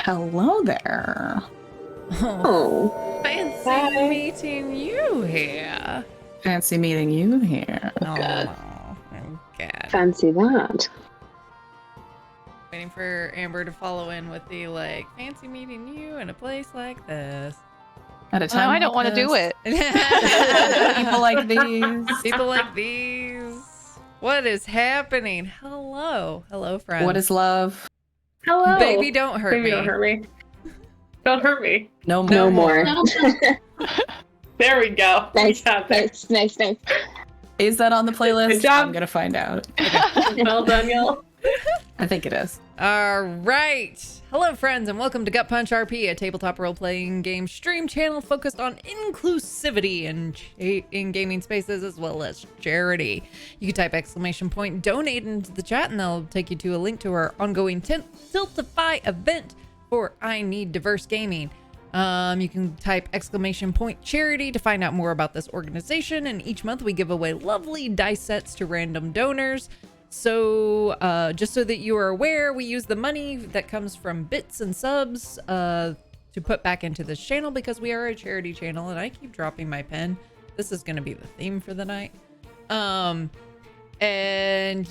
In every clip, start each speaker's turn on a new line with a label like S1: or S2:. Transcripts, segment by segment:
S1: Hello there.
S2: Oh,
S3: Fancy
S2: Hi.
S3: meeting you here.
S1: Fancy meeting you here.
S2: God.
S3: Oh, God.
S2: Fancy that.
S3: Waiting for Amber to follow in with the, like, fancy meeting you in a place like this.
S1: At a time
S4: No, I
S1: like
S4: don't want to do
S1: this.
S4: it.
S1: People like these.
S3: People like these. What is happening? Hello. Hello, friends.
S1: What is love?
S2: Hello.
S3: Baby, don't hurt
S2: Baby,
S3: me.
S2: don't hurt me. Don't hurt me.
S1: No more.
S2: No more.
S5: There we go.
S2: Nice,
S5: We got there.
S2: nice.
S1: Is that on the playlist?
S2: Good job.
S1: I'm gonna find out.
S5: Well done, y'all.
S1: I think it is.
S3: All right. Hello, friends, and welcome to Gut Punch RP, a tabletop role-playing game stream channel focused on inclusivity in gaming spaces as well as charity. You can type !donate into the chat, and that'll take you to a link to our ongoing Tiltify event for I Need Diverse Gaming. You can type !charity to find out more about this organization, and each month we give away lovely dice sets to random donors. So just so that you are aware, we use the money that comes from bits and subs to put back into this channel because we are a charity channel, and I keep dropping my pen. This is going to be the theme for the night. And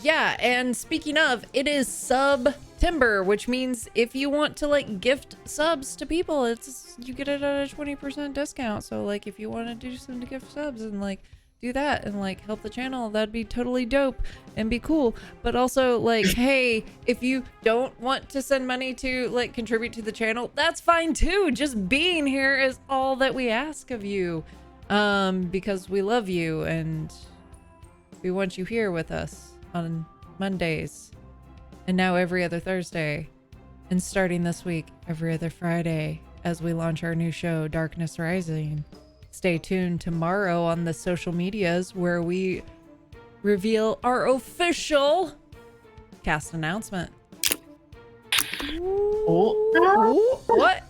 S3: yeah, and speaking of, it is Sub-Timber, which means if you want to like gift subs to people, you get it at a 20% discount. So like if you want to do some gift subs and like do that and like help the channel, that'd be totally dope and be cool. But also like, hey, if you don't want to send money to like contribute to the channel, that's fine too. Just being here is all that we ask of you, because we love you and we want you here with us on Mondays and now every other Thursday, and starting this week every other Friday as we launch our new show Darkness Rising. Stay tuned tomorrow on the social medias where we reveal our official cast announcement.
S1: Oh.
S3: What?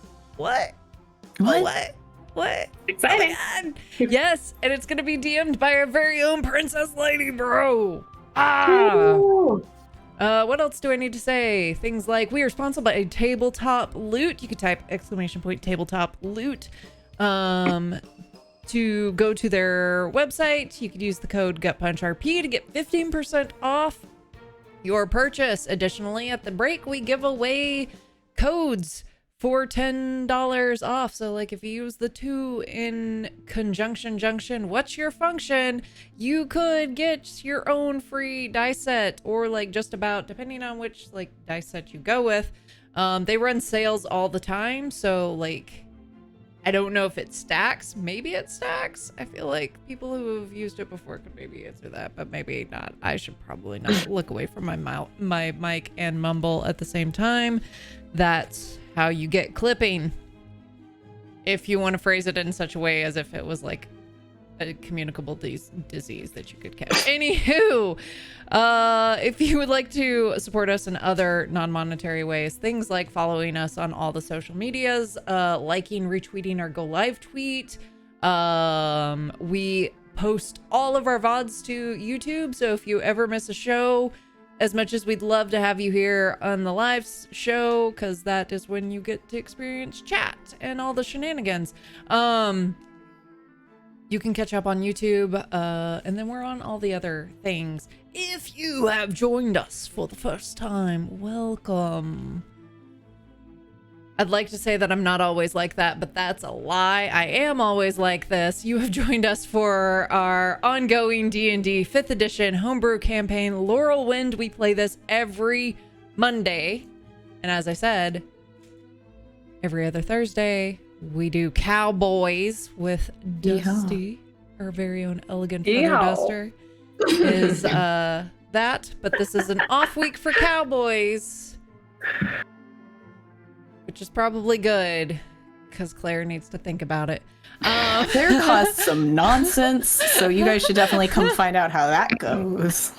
S5: Exciting.
S3: Oh my God. Yes, and it's gonna be DM'd by our very own Princess Lady Bro. What else do I need to say? Things like we are sponsored by Tabletop Loot. You could type !tabletop loot to go to their website. You could use the code GutPunchRP to get 15% off your purchase. Additionally, at the break, we give away codes for $10 off. So like if you use the two in junction, what's your function? You could get your own free dice set, or like just about, depending on which like dice set you go with. They run sales all the time. So like, I don't know if it stacks. Maybe it stacks. I feel like people who have used it before could maybe answer that, but maybe not. I should probably not look away from my mic and mumble at the same time. That's how you get clipping. If you want to phrase it in such a way as if it was like a communicable disease that you could catch. Anywho, if you would like to support us in other non-monetary ways, things like following us on all the social medias, liking, retweeting our go live tweet. We post all of our VODs to YouTube, so if you ever miss a show, as much as we'd love to have you here on the live show, because that is when you get to experience chat and all the shenanigans. You can catch up on YouTube, and then we're on all the other things. If you have joined us for the first time, welcome. I'd like to say that I'm not always like that, but that's a lie. I am always like this. You have joined us for our ongoing D&D 5th edition Homebrew Campaign, Lorelwind. We play this every Monday. And as I said, every other Thursday, we do Cowboys with Dusty, our very own elegant feather duster. Is that, but this is an off week for Cowboys, which is probably good because Claire needs to think about it.
S1: Claire caused some nonsense, so you guys should definitely come find out how that goes.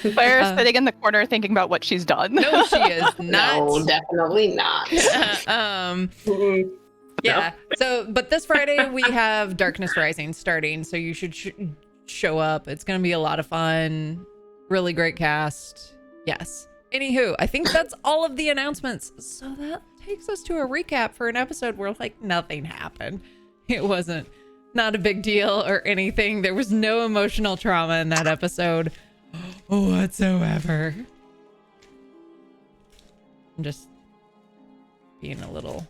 S4: Claire's sitting in the corner thinking about what she's done.
S3: No, she is not.
S2: No, definitely not.
S3: Yeah. So, but this Friday we have Darkness Rising starting, so you should show up. It's going to be a lot of fun. Really great cast. Yes. Anywho, I think that's all of the announcements. So that takes us to a recap for an episode where like nothing happened. It wasn't not a big deal or anything. There was no emotional trauma in that episode whatsoever. I'm just being a little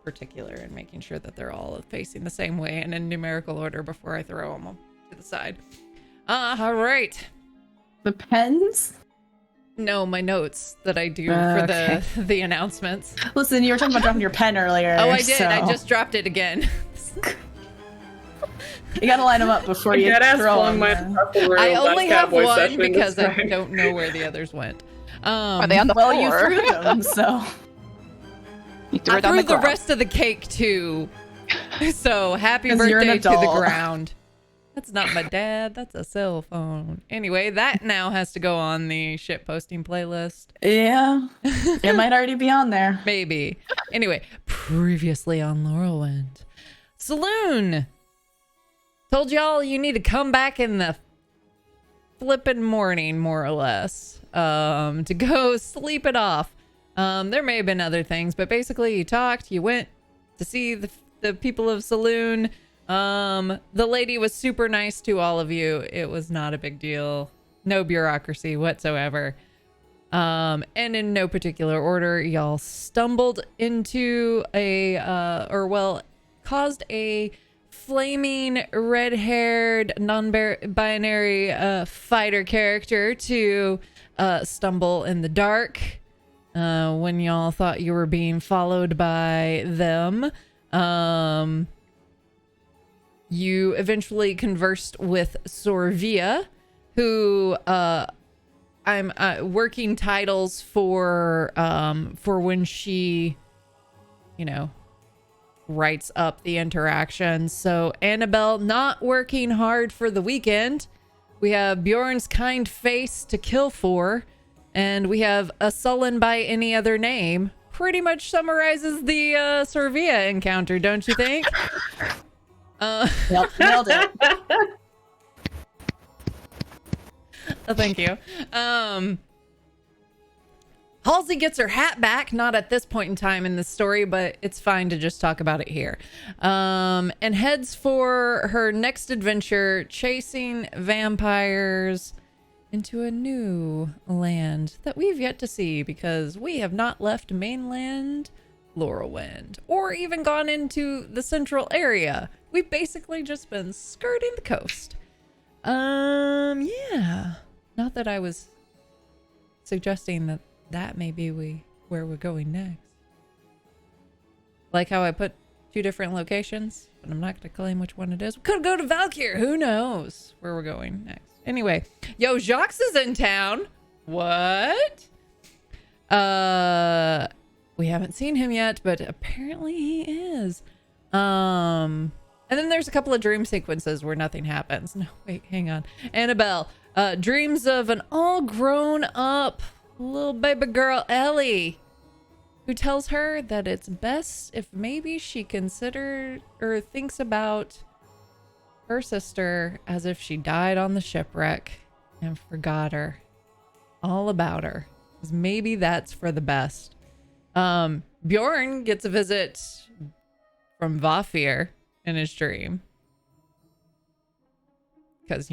S3: particular and making sure that they're all facing the same way and in numerical order before I throw them to the side. All right.
S1: The pens?
S3: No, my notes that I do
S1: Okay.
S3: for the announcements.
S1: Listen, you were talking about dropping your pen earlier.
S3: Oh, I did.
S1: so
S3: I just dropped it again.
S1: You gotta line them up before you throw them.
S3: I only have one because I don't know where the others went.
S4: Are they on the
S1: Well,
S4: floor?
S1: you threw them, so.
S4: You threw
S3: I
S4: it on
S3: threw
S4: the
S3: the
S4: ground.
S3: rest of the cake too. So happy
S1: 'Cause you're an
S3: birthday to the
S1: adult.
S3: ground. That's not my dad. That's a cell phone. Anyway, that now has to go on the shit posting playlist.
S1: Yeah. It might already be on there.
S3: Maybe. Anyway, previously on Lorelwind. Saloon. Told y'all you need to come back in the flippin' morning, more or less, to go sleep it off. There may have been other things, but basically you talked, you went to see the people of Saloon. The lady was super nice to all of you. It was not a big deal. No bureaucracy whatsoever. And in no particular order, y'all stumbled into caused a flaming red-haired non-binary fighter character to stumble in the dark when y'all thought you were being followed by them. You eventually conversed with Sorvia, who I'm working titles for when she, writes up the interaction. So Annabelle not working hard for the weekend. We have Bjorn's kind face to kill for, and we have a sullen by any other name. Pretty much summarizes the Sorvia encounter, don't you think?
S1: Yep, nailed it.
S3: Thank you. Halsey gets her hat back, not at this point in time in the story, but it's fine to just talk about it here. And heads for her next adventure, chasing vampires into a new land that we've yet to see because we have not left mainland Lorelwind or even gone into the central area. We've basically just been skirting the coast. Yeah. Not that I was suggesting that may be where we're going next. Like how I put 2 different locations, but I'm not going to claim which one it is. We could go to Valkyr. Who knows where we're going next? Anyway, yo, Jacques is in town. What? We haven't seen him yet, but apparently he is. And then there's a couple of dream sequences where nothing happens. No, wait, hang on. Annabelle dreams of an all grown up little baby girl, Ellie, who tells her that it's best if maybe she considered or thinks about her sister as if she died on the shipwreck and forgot her, all about her. 'Cause maybe that's for the best. Bjorn gets a visit from Vafir in his dream. Because,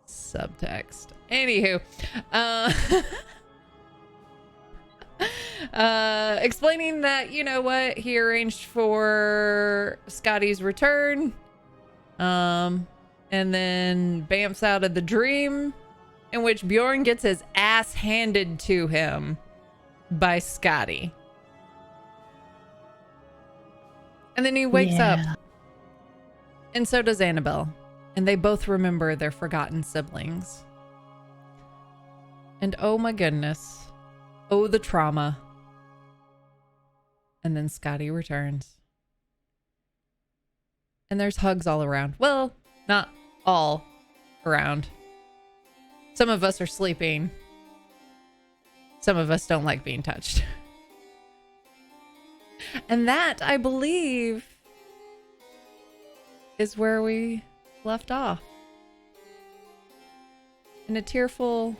S3: subtext. Anywho, explaining that, he arranged for Scotty's return, and then bamfs out of the dream, in which Bjorn gets his ass handed to him by Scotty. And then he wakes up, and so does Annabelle. And they both remember their forgotten siblings. And oh my goodness. Oh, the trauma. And then Scotty returns. And there's hugs all around. Well, not all around. Some of us are sleeping. Some of us don't like being touched. And that, I believe, is where we left off. In a tearful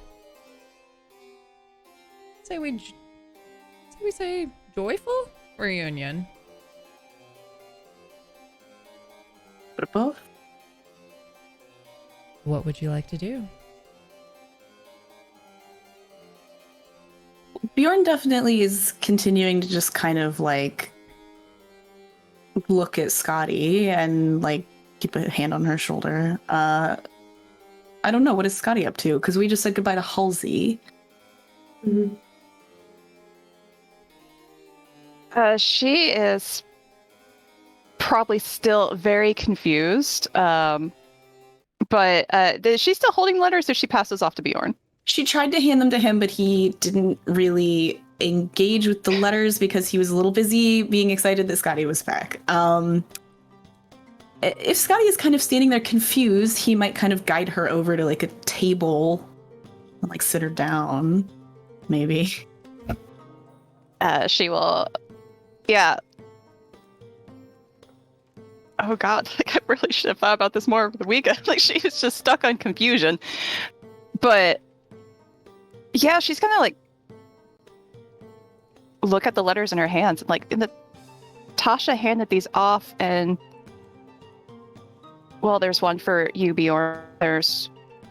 S3: say we say joyful reunion.
S1: But both.
S3: What would you like to do?
S1: Bjorn definitely is continuing to just kind of like look at Scotty and like keep a hand on her shoulder. I don't know, what is Scotty up to? Because we just said goodbye to Halsey.
S2: Mhm.
S4: She is probably still very confused. But is she still holding letters or she passes off to Bjorn?
S1: She tried to hand them to him, but he didn't really engage with the letters because he was a little busy being excited that Scotty was back. If Scotty is kind of standing there confused, he might kind of guide her over to like a table and like sit her down, maybe.
S4: She will, yeah. Oh God, like, I really should have thought about this more over the weekend. Like, she was just stuck on confusion. But yeah, she's gonna like look at the letters in her hands. Like, Tasha handed these off, and well, there's one for you, Bjorn. There's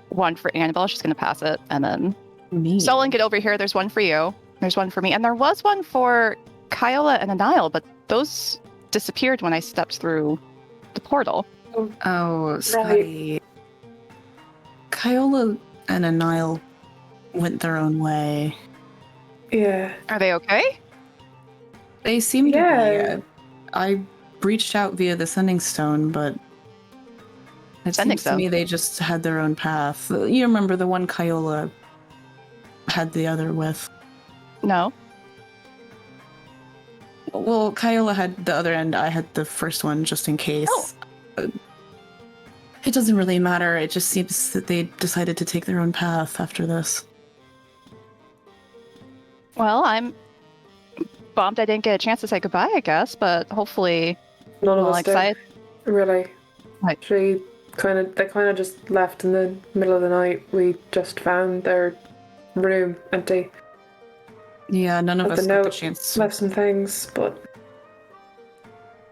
S4: one for Annabelle. She's gonna pass it, and then
S1: Me.
S4: Stolen, get over here. There's one for you. There's one for me, and there was one for Kyola and Anile, but those disappeared when I stepped through the portal.
S1: Oh, Scotty. Kyola and Anile went their own way.
S2: Yeah.
S4: Are they okay?
S1: They seem to
S2: Yeah.
S1: be. I reached out via the Sending Stone, but it
S4: Sending
S1: seems to
S4: Stone?
S1: me they just had their own path. You remember the one Kyola had the other with?
S4: No.
S1: Well, Kyola had the other end. I had the first one just in case.
S4: Oh.
S1: It doesn't really matter. It just seems that they decided to take their own path after this.
S4: Well, I'm bummed I didn't get a chance to say goodbye, I guess, but hopefully
S2: None of
S4: I'll
S2: us did.
S4: excite.
S2: Really.
S4: Right.
S2: They kind of just left in the middle of the night. We just found their room empty.
S1: Yeah, none of
S2: But
S1: us
S2: the
S1: got the
S2: note
S1: chance.
S2: left some things, but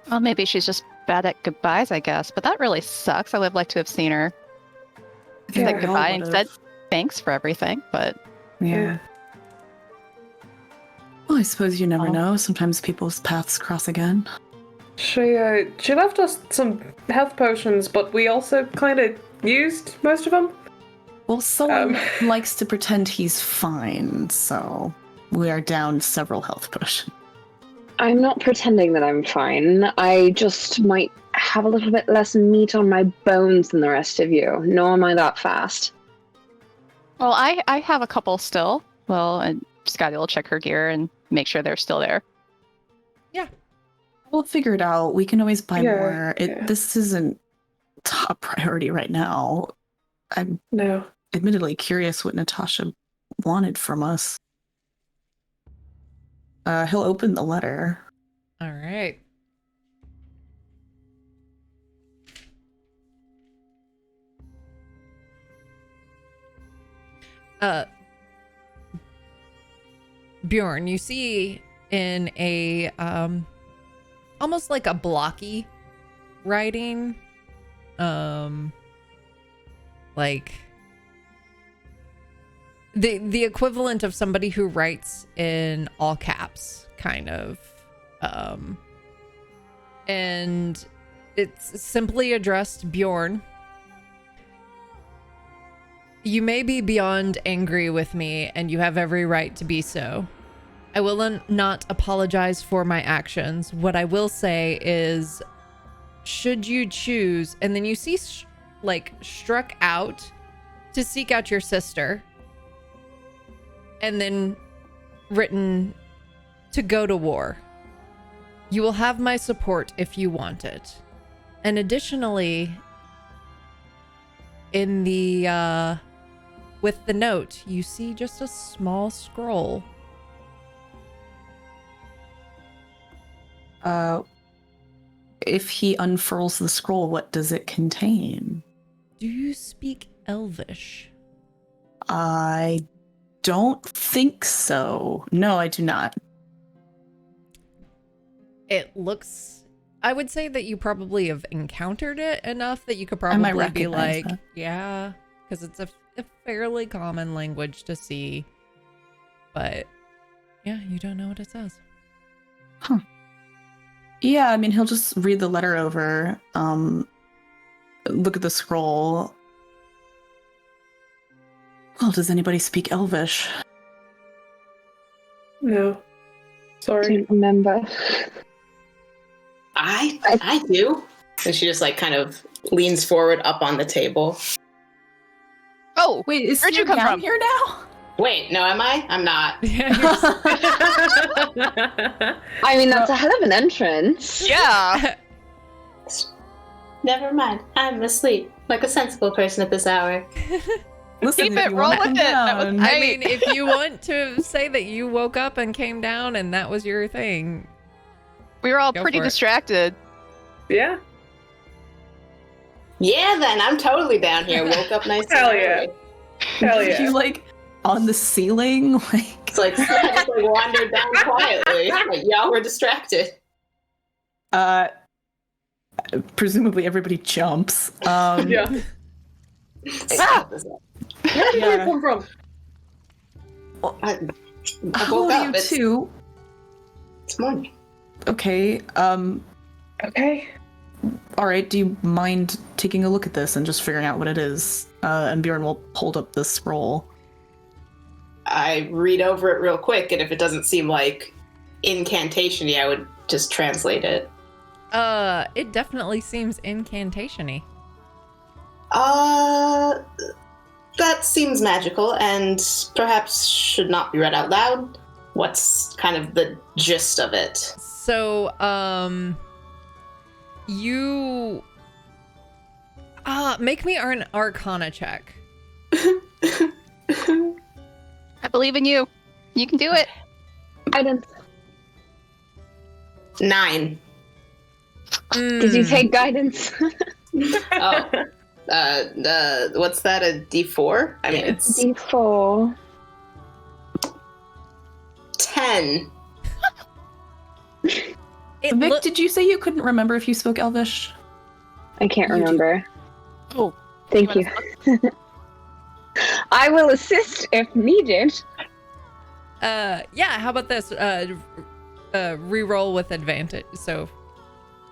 S4: Well, maybe she's just bad at goodbyes, I guess, but that really sucks. I would have liked to have seen her
S1: I
S4: say
S1: think we all
S4: goodbye and
S1: would've.
S4: said thanks for everything, but
S1: Yeah. Well, I suppose you never
S4: Oh.
S1: know. Sometimes people's paths cross again.
S2: she left us some health potions, but we also kind of used most of them.
S1: Well, someone likes to pretend he's fine, so we are down several health potions.
S5: I'm not pretending that I'm fine. I just might have a little bit less meat on my bones than the rest of you. Nor am I that fast.
S4: well, I have a couple still. Well, and Scotty will check her gear and make sure they're still there.
S1: We'll figure it out. We can always buy
S2: Yeah,
S1: more.
S2: yeah.
S1: This isn't top priority right now. I'm
S2: No.
S1: admittedly curious what Natasha wanted from us. He'll open the letter.
S3: All right. Bjorn, you see in a almost like a blocky writing, like the equivalent of somebody who writes in all caps, kind of, and it's simply addressed Bjorn. You may be beyond angry with me, and you have every right to be so. I will not apologize for my actions. What I will say is, should you choose, and then you see struck out to seek out your sister, and then written to go to war. You will have my support if you want it. And additionally, in the with the note, you see just a small scroll.
S1: If he unfurls the scroll, what does it contain?
S3: Do you speak Elvish?
S1: I don't think so. No, I do not.
S3: It looks. I would say that you probably have encountered it enough that you could
S1: I might
S3: probably be
S1: recognize
S3: like,
S1: that.
S3: yeah, because it's a fairly common language to see. But yeah, you don't know what it says.
S1: Yeah, I mean, he'll just read the letter over, look at the scroll. Well, does anybody speak Elvish?
S2: No.
S5: I
S2: Sorry.
S5: don't remember.
S6: I do. And she just like kind of leans forward up on the table.
S4: Oh,
S1: Wait, is
S4: Where'd
S1: he
S4: you come
S1: down
S4: from?
S1: here now?
S6: Wait, no, am I? I'm not.
S3: Yeah, you're
S5: I mean, that's a hell of an entrance.
S4: yeah.
S6: Never mind. I'm asleep, like a sensible person at this hour.
S1: Listen,
S4: Keep
S1: if
S4: it,
S1: you
S4: roll
S1: wanna
S4: with
S1: come
S4: it. That was
S1: down-
S4: great.
S3: I mean, if you want to say that you woke up and came down and that was your thing,
S4: We were all
S3: Go
S4: pretty
S3: for it.
S4: distracted.
S2: Yeah.
S6: Yeah, then I'm totally down here. Woke up nice
S2: Hell
S6: and
S2: yeah.
S6: early.
S2: Hell yeah.
S1: You like on the ceiling, like
S6: It's like I just like wandered down quietly. Like y'all were distracted.
S1: presumably everybody jumps.
S2: Yeah.
S6: Ah!
S2: Where did you
S1: Yeah.
S2: come from?
S6: I
S1: How
S6: woke
S1: old are
S6: up.
S1: you two?
S6: It's morning.
S1: Okay.
S2: Okay.
S1: All right. Do you mind taking a look at this and just figuring out what it is? And Bjorn will hold up the scroll.
S6: I read over it real quick, and if it doesn't seem like incantation-y, I would just translate it.
S3: it definitely seems incantation-y.
S6: That seems magical, and perhaps should not be read out loud. What's kind of the gist of it?
S3: So, you make me an Arcana check.
S4: I believe in you. You can do it.
S5: Guidance.
S6: 9.
S5: Did you take guidance?
S6: Oh, what's that? A D4? I mean, it's
S5: D4.
S6: 10.
S3: It
S1: Vic,
S3: loo-
S1: did you say you couldn't remember if you spoke Elvish?
S5: I can't
S1: You do.
S5: remember.
S4: Oh,
S5: Thank you. I will assist if needed.
S3: yeah, how about this? Reroll with advantage. So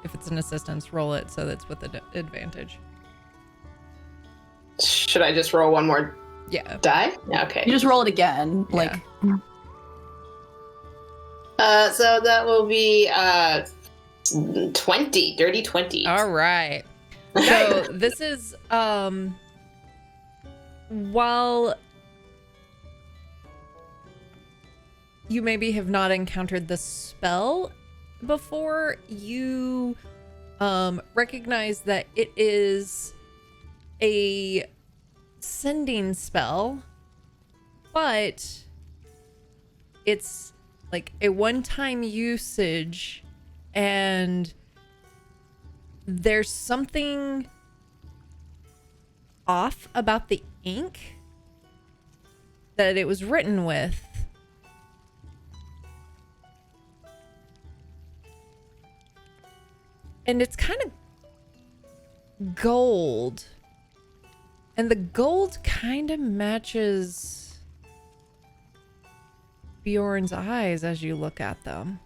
S3: if it's an assistance, roll it so that's with advantage.
S6: Should I just roll one more
S3: Yeah.
S6: die? Yeah, okay.
S1: You just roll it again. Like,
S6: So that will be 20, dirty 20.
S3: All right. So this is while you maybe have not encountered the spell before, you recognize that it is a sending spell, but it's like a one-time usage, and there's something off about the ink that it was written with. And it's kind of gold. And the gold kind of matches Bjorn's eyes as you look at them.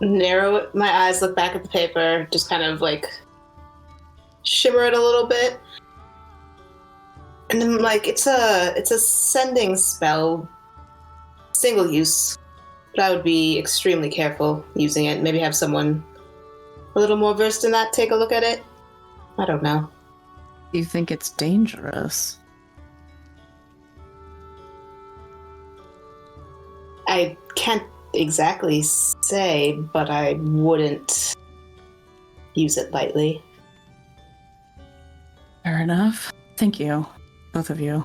S6: Narrow my eyes, look back at the paper, just kind of like shimmer it a little bit. And I'm like, it's a sending spell. Single use. But I would be extremely careful using it. Maybe have someone a little more versed in that take a look at it. I don't know.
S1: you think it's dangerous?
S6: I can't exactly say, but I wouldn't use it lightly.
S1: Fair enough. Thank you, both of you.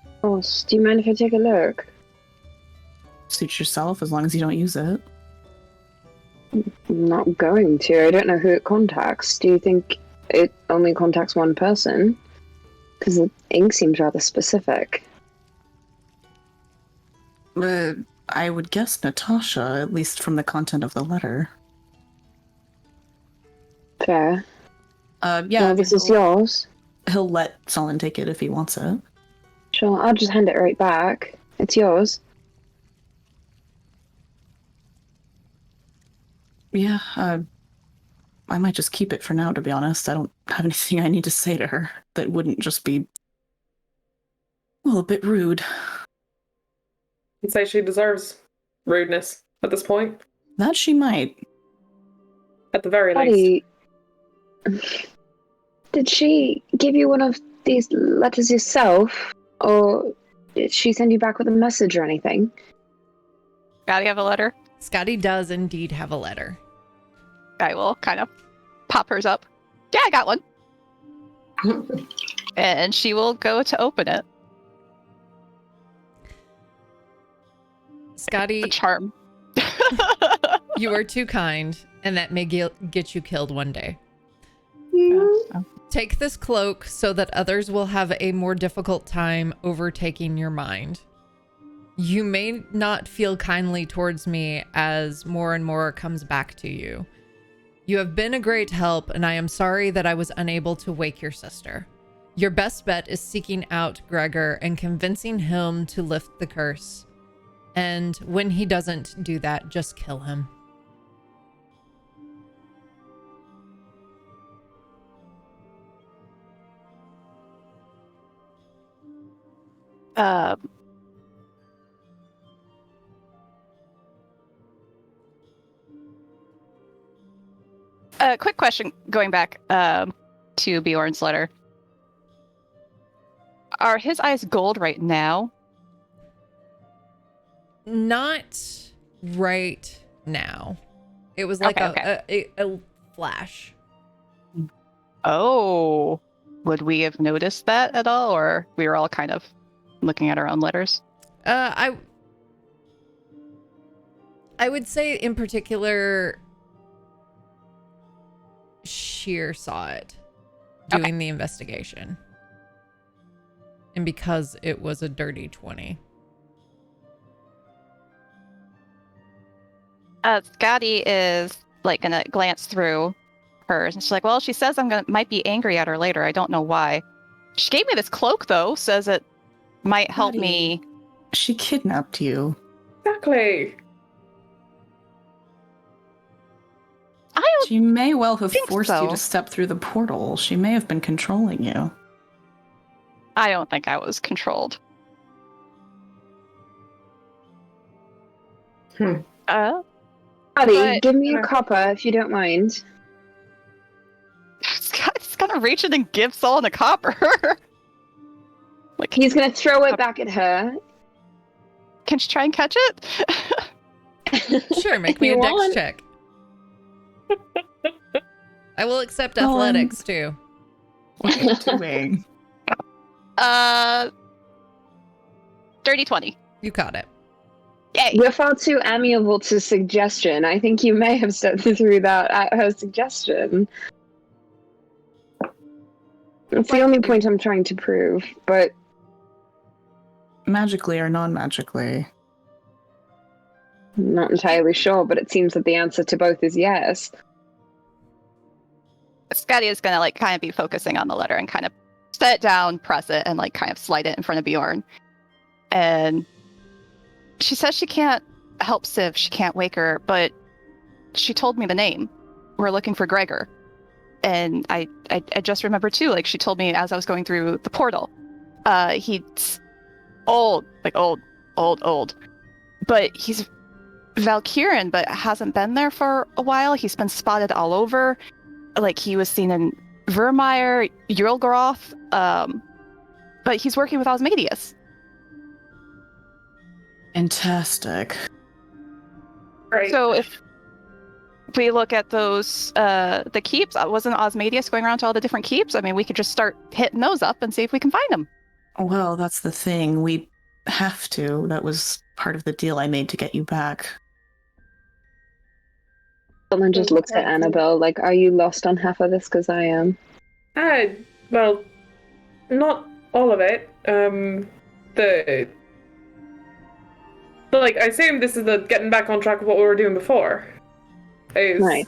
S5: Of course. Do you mind if I take a look?
S1: Suit yourself as long as you don't use it.
S5: I'm not going to. I don't know who it contacts. Do you think it only contacts one person? Because the ink seems rather specific.
S1: I would guess Natasha, at least from the content of the letter.
S5: Fair.
S1: Yeah,
S5: Well, this is yours.
S1: he'll let Solon take it if he wants it.
S5: Sure, I'll just hand it right back. It's yours.
S1: Yeah, I might just keep it for now, to be honest. I don't have anything I need to say to her that wouldn't just be, well, a bit rude.
S2: You'd say she deserves rudeness at this point,
S1: That she might.
S2: at the very least.
S5: Buddy, did she give you one of these letters yourself? Or did she send you back with a message or anything?
S4: Scotty have a letter?
S3: Scotty does indeed have a letter.
S4: I will kind of pop hers up. Yeah, I got one. And she will go to open it.
S3: Scotty,
S4: The charm.
S3: you are too kind, and that may get you killed one day. Take this cloak so that others will have a more difficult time overtaking your mind. You may not feel kindly towards me as more and more comes back to you. You have been a great help, and I am sorry that I was unable to wake your sister. Your best bet is seeking out Gregor and convincing him to lift the curse. And when he doesn't do that, just kill him.
S4: Quick question going back to Bjorn's letter. Are his eyes gold right now?
S3: Not right now. It was like a flash.
S4: Oh, would we have noticed that at all, or we were all kind of looking at our own letters?
S3: I would say in particular, Sheer saw it doing the investigation. And because it was a dirty 20.
S4: Scotty is like gonna glance through hers, and she's like, "Well, she says might be angry at her later. I don't know why. She gave me this cloak though. Says it might help me."
S1: She kidnapped you.
S2: Exactly.
S4: I don't.
S1: She may well have
S4: think
S1: forced
S4: so.
S1: you to step through the portal. She may have been controlling you.
S4: I don't think I was controlled.
S5: Buddy,
S4: But-
S5: give me a copper if you don't mind.
S4: Scotty's gonna reach in and give Solon a copper. Like,
S5: He's gonna throw it back at her.
S4: can she try and catch it?
S3: Sure, make
S5: If
S3: me a
S5: you
S3: dex
S5: want.
S3: check. I will accept
S1: Go on.
S3: athletics too.
S1: What are you doing?
S4: Dirty 20.
S3: You caught it.
S4: Yay!
S5: We're far too amiable to suggestion. I think you may have stepped through that at her suggestion. It's the only point I'm trying to prove, but
S1: Magically or non-magically?
S5: I'm not entirely sure, but it seems that the answer to both is yes.
S4: Scotty is gonna like kind of be focusing on the letter and kind of set it down, press it, and like kind of slide it in front of Bjorn. And she says she can't help Civ, she can't wake her, but she told me the name. We're looking for Gregor. And I just remember too, like she told me as I was going through the portal. He's old, like old. But he's Valkyrian, but hasn't been there for a while. He's been spotted all over. Like he was seen in Vermeer, Yulgroth, but he's working with Osmadius.
S1: Fantastic.
S2: Right.
S4: So if we look at those, the keeps, wasn't Osmadius going around to all the different keeps? I mean, we could just start hitting those up and see if we can find them.
S1: Well, that's the thing. We have to. That was part of the deal I made to get you back.
S5: Someone just looks at Annabelle like, are you lost on half of this? Because I am.
S2: Well, not all of it. I assume this is the getting back on track of what we were doing before. Is
S5: Right.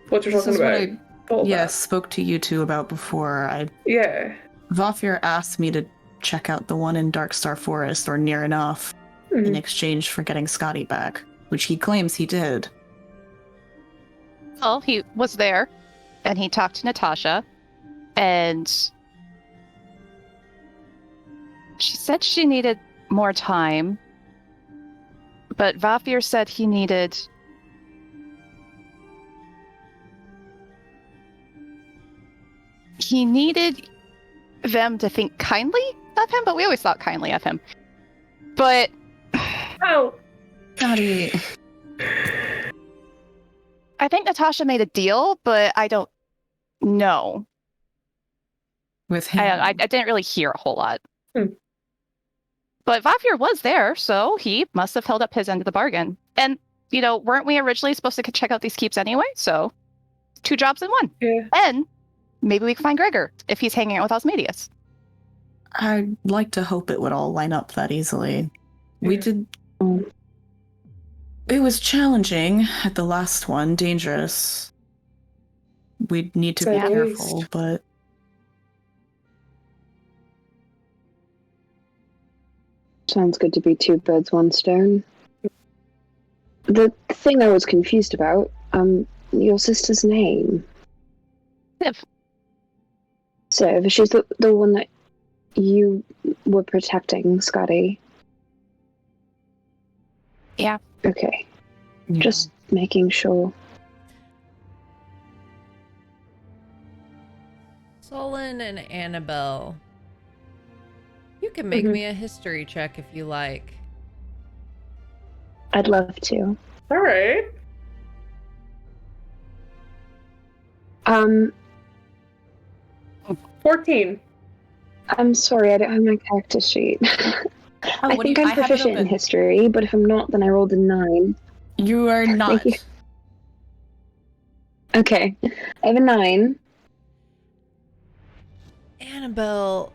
S2: what you're
S1: This
S2: talking
S1: is what
S2: about.
S1: I
S2: All
S1: yes
S2: that.
S1: spoke to you two about before.
S2: Yeah.
S1: Vafir asked me to check out the one in Darkstar Forest or near enough in
S2: Mhm.
S1: exchange for getting Scotty back, which he claims he did.
S4: Well, he was there, and he talked to Natasha, and she said she needed more time, but Vafir said he needed them to think kindly of him, but we always thought kindly of him. But
S2: Oh.
S1: Scotty,
S4: I think Natasha made a deal, but I don't know.
S1: with him.
S4: I didn't really hear a whole lot.
S2: Hmm.
S4: But Vafir was there, so he must have held up his end of the bargain. And, weren't we originally supposed to check out these keeps anyway? So, 2 jobs in 1.
S2: Yeah.
S4: And maybe we can find Gregor if he's hanging out with Osmodeus.
S1: I'd like to hope it would all line up that easily. We
S2: Yeah.
S1: did. It was challenging at the last one, dangerous. We'd need to
S2: Say
S1: be
S2: the
S1: careful,
S2: least.
S1: but
S5: Sounds good to be 2 birds, 1 stone. The thing I was confused about, your sister's name.
S4: Viv.
S5: So, she's the one that you were protecting, Scotty.
S4: Yeah.
S5: Okay.
S1: yeah.
S5: Just making sure.
S3: Solon and Annabelle. You can make
S2: Mhm.
S3: me a history check if you like.
S5: I'd love to.
S2: All right. 14.
S5: I'm sorry, I don't have my character sheet. I think I'm
S1: have it
S5: proficient in
S1: open.
S5: history, but if I'm not, then I rolled a 9.
S1: You are not.
S5: you. Okay. I have a 9.
S3: Annabelle,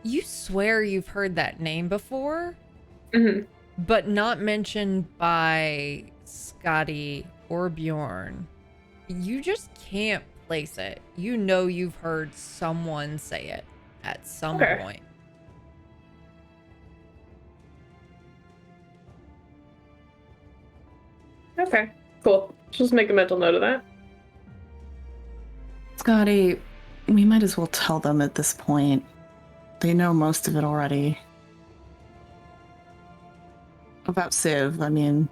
S3: you swear you've heard that name before,
S2: hmm
S3: but not mentioned by Scotty or Bjorn. You just can't place it. You know you've heard someone say it at some
S2: Okay.
S3: point.
S2: Okay. Cool. Just make a mental note of that.
S1: Scotty, we might as well tell them at this point. They know most of it already. About Civ, I mean.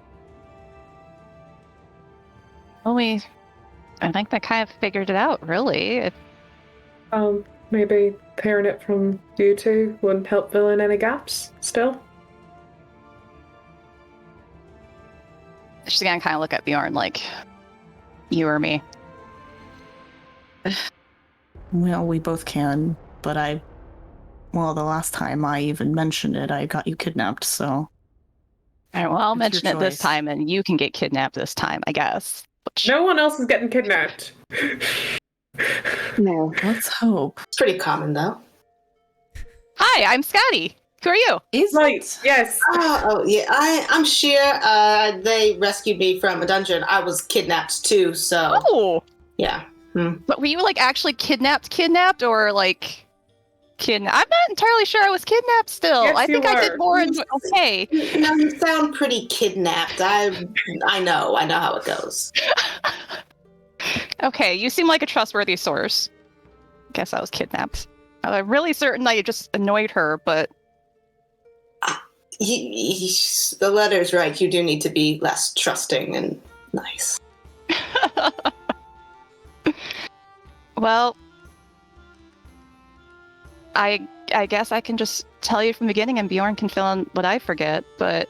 S4: Well, I think they kind of figured it out, really.
S2: Maybe hearing it from you two wouldn't help fill in any gaps. Still.
S4: She's gonna kind of look at Bjorn like, you or me.
S1: Well, we both can, but the last time I even mentioned it, I got you kidnapped, so.
S4: All right, well, I'll
S1: It's
S4: mention
S1: your
S4: it this
S1: choice.
S4: time, and you can get kidnapped this time, I guess. Which,
S2: No one else is getting kidnapped.
S5: No.
S1: Let's hope.
S6: It's pretty common though.
S4: Hi, I'm Scotty. Who are you?
S1: Is
S2: Right.
S1: it?
S2: Yes.
S6: Oh yeah, I'm Sheer. They rescued me from a dungeon. I was kidnapped too, so
S4: Oh,
S6: yeah.
S4: but were you like actually kidnapped, or like I'm not entirely sure I was kidnapped still.
S2: Yes,
S4: I think
S2: you
S4: I
S2: were.
S4: did more. Okay.
S6: No, you sound pretty kidnapped. I know how it goes.
S4: Okay, you seem like a trustworthy source. Guess I was kidnapped. I'm really certain I just annoyed her, but
S6: The letter's right. You do need to be less trusting and nice.
S4: well, I guess I can just tell you from the beginning, and Bjorn can fill in what I forget. But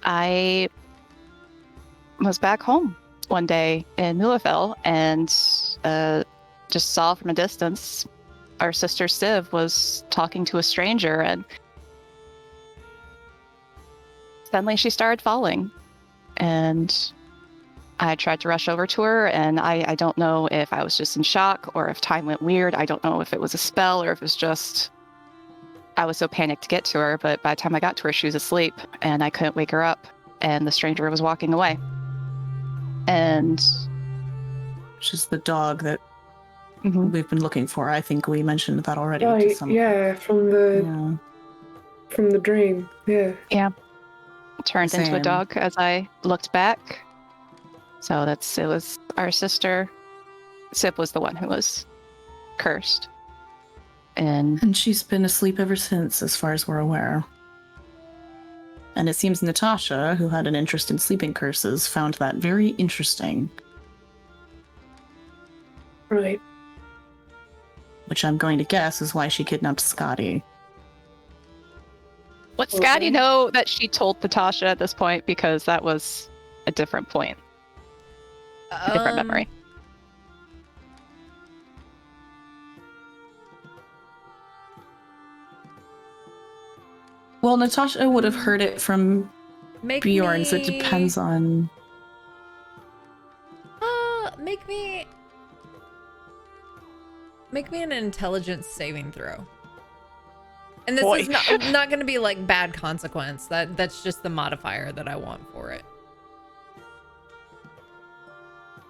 S4: I was back home one day in Mulefell and just saw from a distance our sister Civ was talking to a stranger, and suddenly she started falling. And I tried to rush over to her, and I don't know if I was just in shock or if time went weird. I don't know if it was a spell or if it was just I was so panicked to get to her, but by the time I got to her, she was asleep, and I couldn't wake her up, and the stranger was walking away. And...
S1: Which is the dog that
S4: Mhm.
S1: we've been looking for. I think we mentioned that already. to
S2: Right,
S1: some...
S2: yeah, from the dream, yeah.
S4: Yeah. Turned into a
S1: Same.
S4: dog as I looked back. So it was our sister. Sip was the one who was cursed.
S1: And she's been asleep ever since, as far as we're aware. And it seems Natasha, who had an interest in sleeping curses, found that very interesting.
S2: Right.
S1: Which I'm going to guess is why she kidnapped Scotty.
S4: Let Scotty know that she told Natasha at this point, because that was a different point. A different memory.
S1: Well, Natasha would have heard it from Bjorn, so it depends on...
S3: Make me an intelligence saving throw. And this is not going to be like bad consequence. That's just the modifier that I want for it.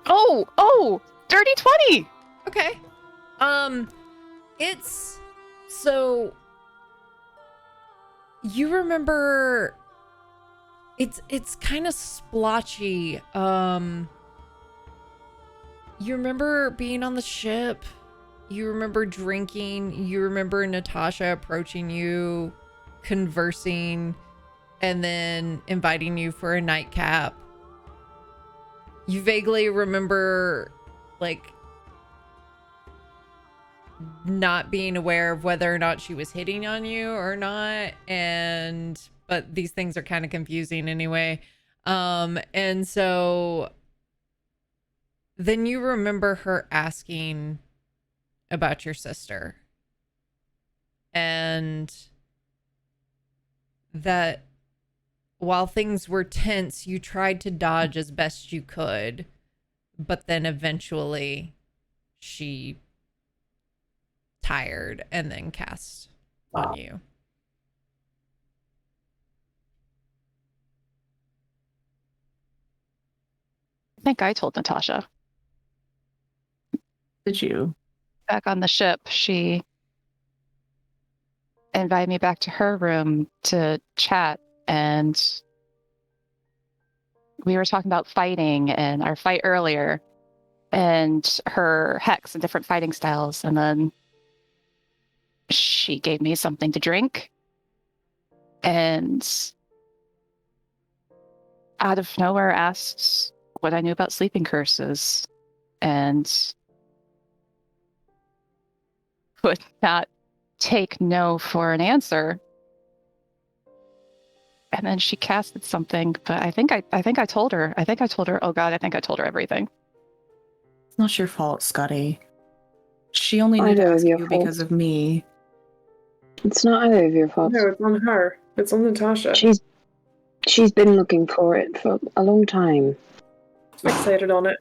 S4: Oh, dirty 20.
S3: Okay. It's so you remember it's kind of splotchy. You remember being on the ship. You remember drinking. You remember Natasha approaching you, conversing, and then inviting you for a nightcap. You vaguely remember, like, not being aware of whether or not she was hitting on you or not. But these things are kind of confusing anyway. And so then you remember her asking about your sister, and that while things were tense, you tried to dodge as best you could, but then eventually she tired and then cast on you.
S4: I think I told Natasha.
S1: Did you?
S4: Back on the ship, she invited me back to her room to chat, and we were talking about fighting and our fight earlier and her hex and different fighting styles, and then she gave me something to drink, and out of nowhere asked what I knew about sleeping curses, and would not take no for an answer. And then she casted something, but I think I told her. Oh God, I think I told her everything.
S1: It's not your fault, Scotty. She only knew to ask you because of me.
S5: It's not either of your fault.
S2: No, it's on her. It's on Natasha.
S5: She's been looking for it for a long time.
S2: Fixated on it.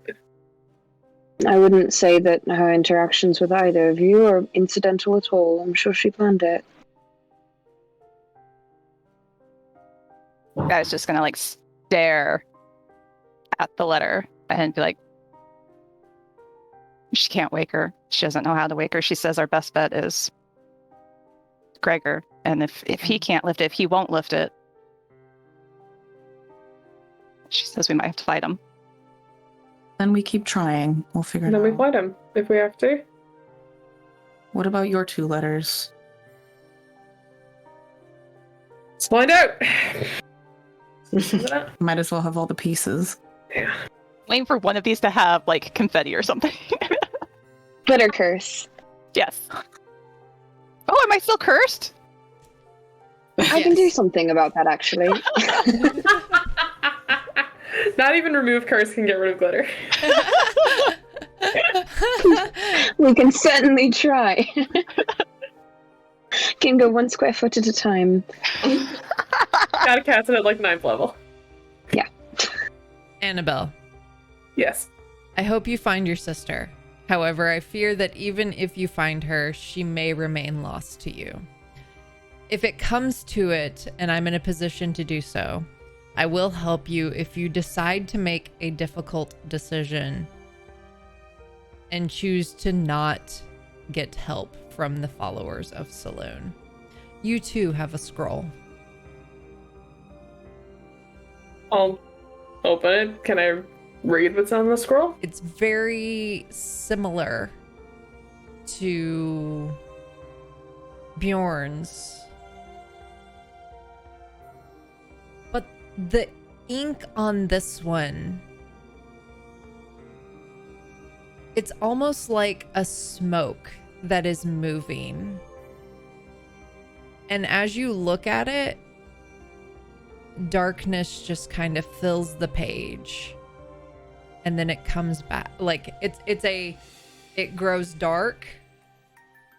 S5: I wouldn't say that her interactions with either of you are incidental at all. I'm sure she planned it.
S4: I was just gonna like stare at the letter and be like, she can't wake her. She doesn't know how to wake her. She says our best bet is Gregor. And if he can't lift it, if he won't lift it, she says we might have to fight him.
S1: Then we keep trying. We'll figure it out.
S2: Then we fight him if we have to.
S1: What about your 2 letters?
S2: Let's find out.
S1: Might as well have all the pieces.
S2: Yeah.
S4: Waiting for one of these to have like confetti or something.
S5: Glitter curse.
S4: Yes. Oh, am I still cursed?
S5: I can do something about that, actually.
S2: Not even remove curse can get rid of glitter.
S5: We can certainly try. Can go 1 square foot at a time.
S2: Gotta cast it at like 9th level.
S5: Yeah.
S3: Annabelle.
S2: Yes.
S3: I hope you find your sister. However, I fear that even if you find her, she may remain lost to you. If it comes to it, and I'm in a position to do so, I will help you if you decide to make a difficult decision and choose to not get help from the followers of Saloon. You too have a scroll.
S2: I'll open it. Can I read what's on the scroll?
S3: It's very similar to Bjorn's, but the ink on this one, it's almost like a smoke that is moving. And as you look at it, darkness just kind of fills the page. And then it comes back. Like it grows dark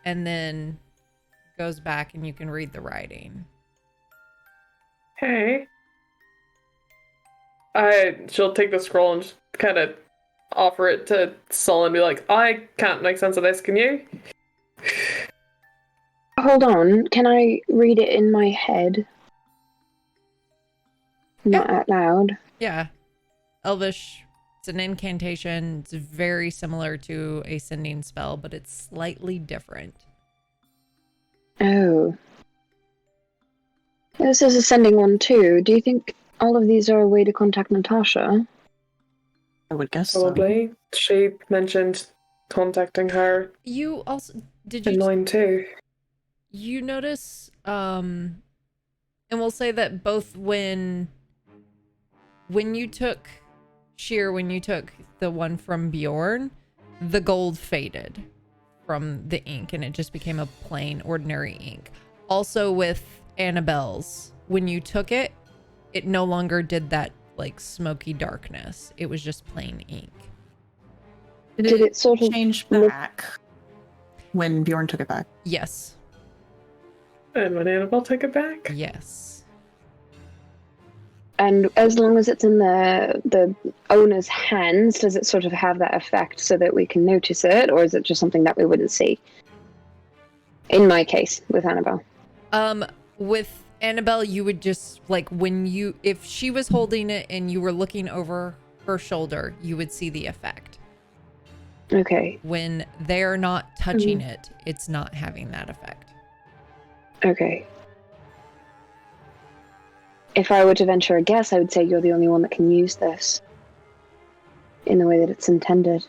S3: and then goes back and you can read the writing.
S2: Hey. She'll take the scroll and just kind of offer it to Sol and be like, I can't make sense of this, can you?
S5: Hold on, can I read it in my head? Not out loud.
S3: Yeah. Elvish. It's an incantation. It's very similar to a sending spell, but it's slightly different.
S5: Oh. This is a sending one too. Do you think all of these are a way to contact Natasha?
S1: I would guess
S2: Probably. She mentioned contacting her
S3: You also did
S2: in
S3: you
S2: line too.
S3: you notice and we'll say that both when you took when you took the one from Bjorn, the gold faded from the ink and it just became a plain ordinary ink. Also with Annabelle's, when you took it, it no longer did that like smoky darkness. It was just plain ink.
S5: Did it sort of
S1: change
S5: look-
S1: back when Bjorn took it back?
S3: Yes.
S2: And when Annabelle took it back?
S3: Yes.
S5: And as long as it's in the owner's hands, does it sort of have that effect so that we can notice it, or is it just something that we wouldn't see? In my case, with Annabelle.
S3: With Annabelle, you would just like if she was holding it and you were looking over her shoulder, you would see the effect.
S5: Okay.
S3: When they're not touching it, it's not having that effect.
S5: Okay. If I were to venture a guess, I would say you're the only one that can use this in the way that it's intended.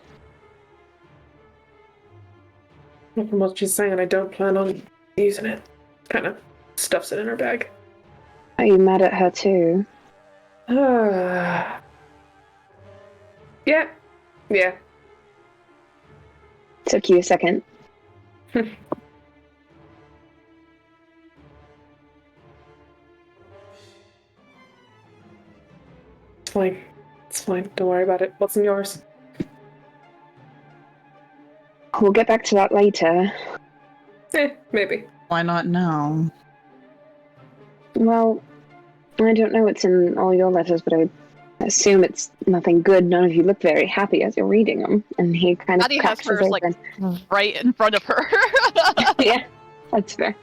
S2: From what she's saying, I don't plan on using it. Kind of stuffs it in her bag.
S5: Are you mad at her too?
S2: Yeah. Yeah.
S5: Took you a second.
S2: It's fine. It's fine. Don't worry about it. What's in yours?
S5: We'll get back to that later.
S2: Maybe.
S1: Why not now?
S5: Well, I don't know what's in all your letters, but I assume it's nothing good. None of you look very happy as you're reading them. And he kind of
S4: Maddie has
S5: cracks his
S4: hers like
S5: open.
S4: right in front of her.
S5: Yeah, that's fair.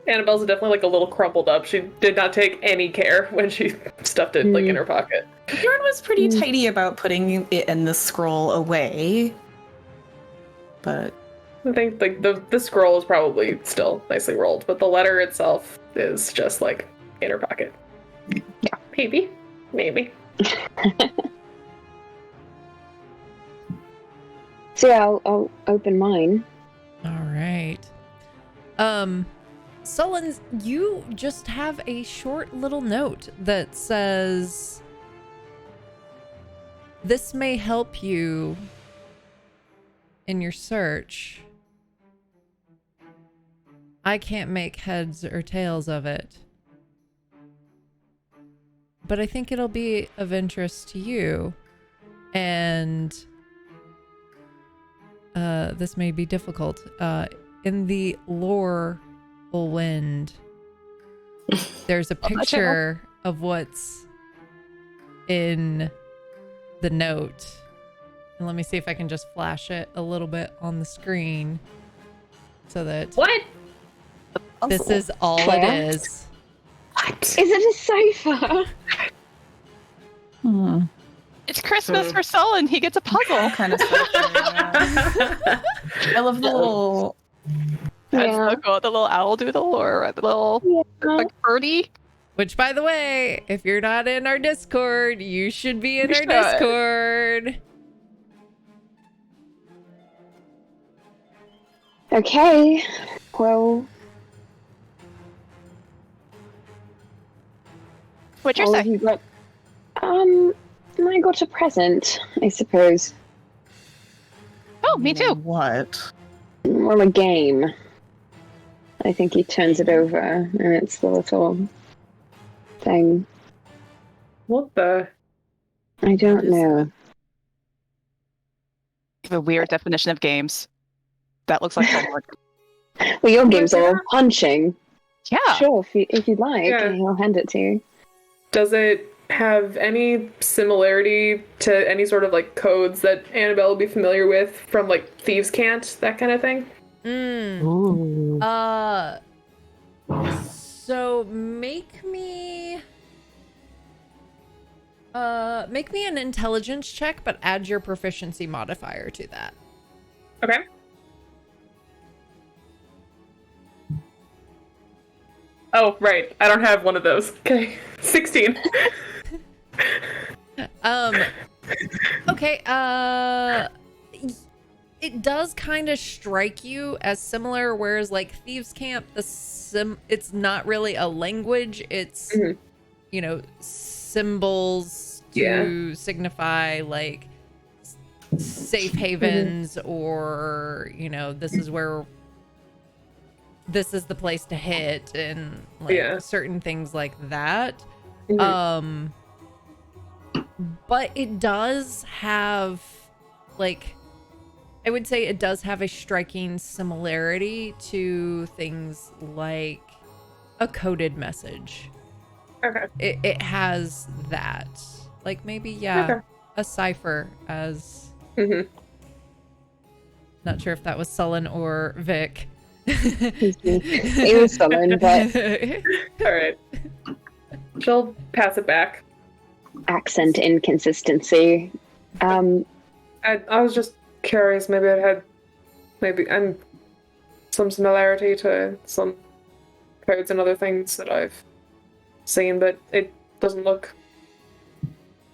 S2: Annabelle's definitely like a little crumpled up. She did not take any care when she stuffed it like in her pocket.
S1: Bjorn was pretty tidy about putting it in the scroll away. But
S2: I think like the scroll is probably still nicely rolled, but the letter itself is just like in her pocket.
S5: Yeah.
S2: Maybe.
S5: So yeah, I'll open mine.
S3: All right. Sullens, you just have a short little note that says, "This may help you in your search. I can't make heads or tails of it, but I think it'll be of interest to you. And this may be difficult. In the Lorelwind, there's a picture of what's in the note. And let me see if I can just flash it a little bit on the screen so that
S2: What?
S3: this is all it
S5: Claire?
S3: is.
S2: What?
S5: Is it a cipher?
S1: Hmm.
S4: It's Christmas for Sullen. He gets a puzzle.
S1: Kind of stuff. I love the little.
S4: That's
S5: Yeah.
S4: so cool. The little owl doodle or the little like birdie.
S3: Which, by the way, if you're not in our Discord, you should be in
S4: You
S3: our
S4: should.
S3: Discord.
S5: Okay. Well,
S4: What'd you
S5: all of
S4: say?
S5: you got. I got a present, I suppose.
S4: Oh, me too.
S1: What?
S5: Well, a game. I think he turns it over, and it's the little thing.
S2: What the?
S5: I don't
S1: What is
S5: know.
S1: that?
S4: You have a weird definition of games. That looks like homework.
S5: Well, your game's
S2: Yeah.
S5: all punching.
S4: Yeah.
S5: Sure, if you'd like,
S2: Yeah.
S5: he'll hand it to you.
S2: Does it have any similarity to any sort of like codes that Annabelle would be familiar with from like Thieves' Cant, that kind of thing?
S3: Mm. So make me an intelligence check, but add your proficiency modifier to that.
S2: Okay. Oh, right. I don't have one of those. Okay. 16.
S3: Okay, it does kind of strike you as similar, whereas like Thieves' Camp, it's not really a language, it's
S2: Mhm.
S3: you know, symbols to signify like safe havens, or you know, this is the place to hit, and like certain things like that.
S2: Mhm.
S3: But it does have, like, I would say it does have a striking similarity to things like a coded message.
S2: Okay.
S3: It has that. Like maybe,
S2: Okay.
S3: a cipher as...
S2: Mhm.
S3: Not sure if that was Sullen or Vic.
S5: It was Sullen, but
S2: All right. She'll pass it back.
S5: accent inconsistency.
S2: I was just curious. Maybe it had some similarity to some codes and other things that I've seen, but it doesn't look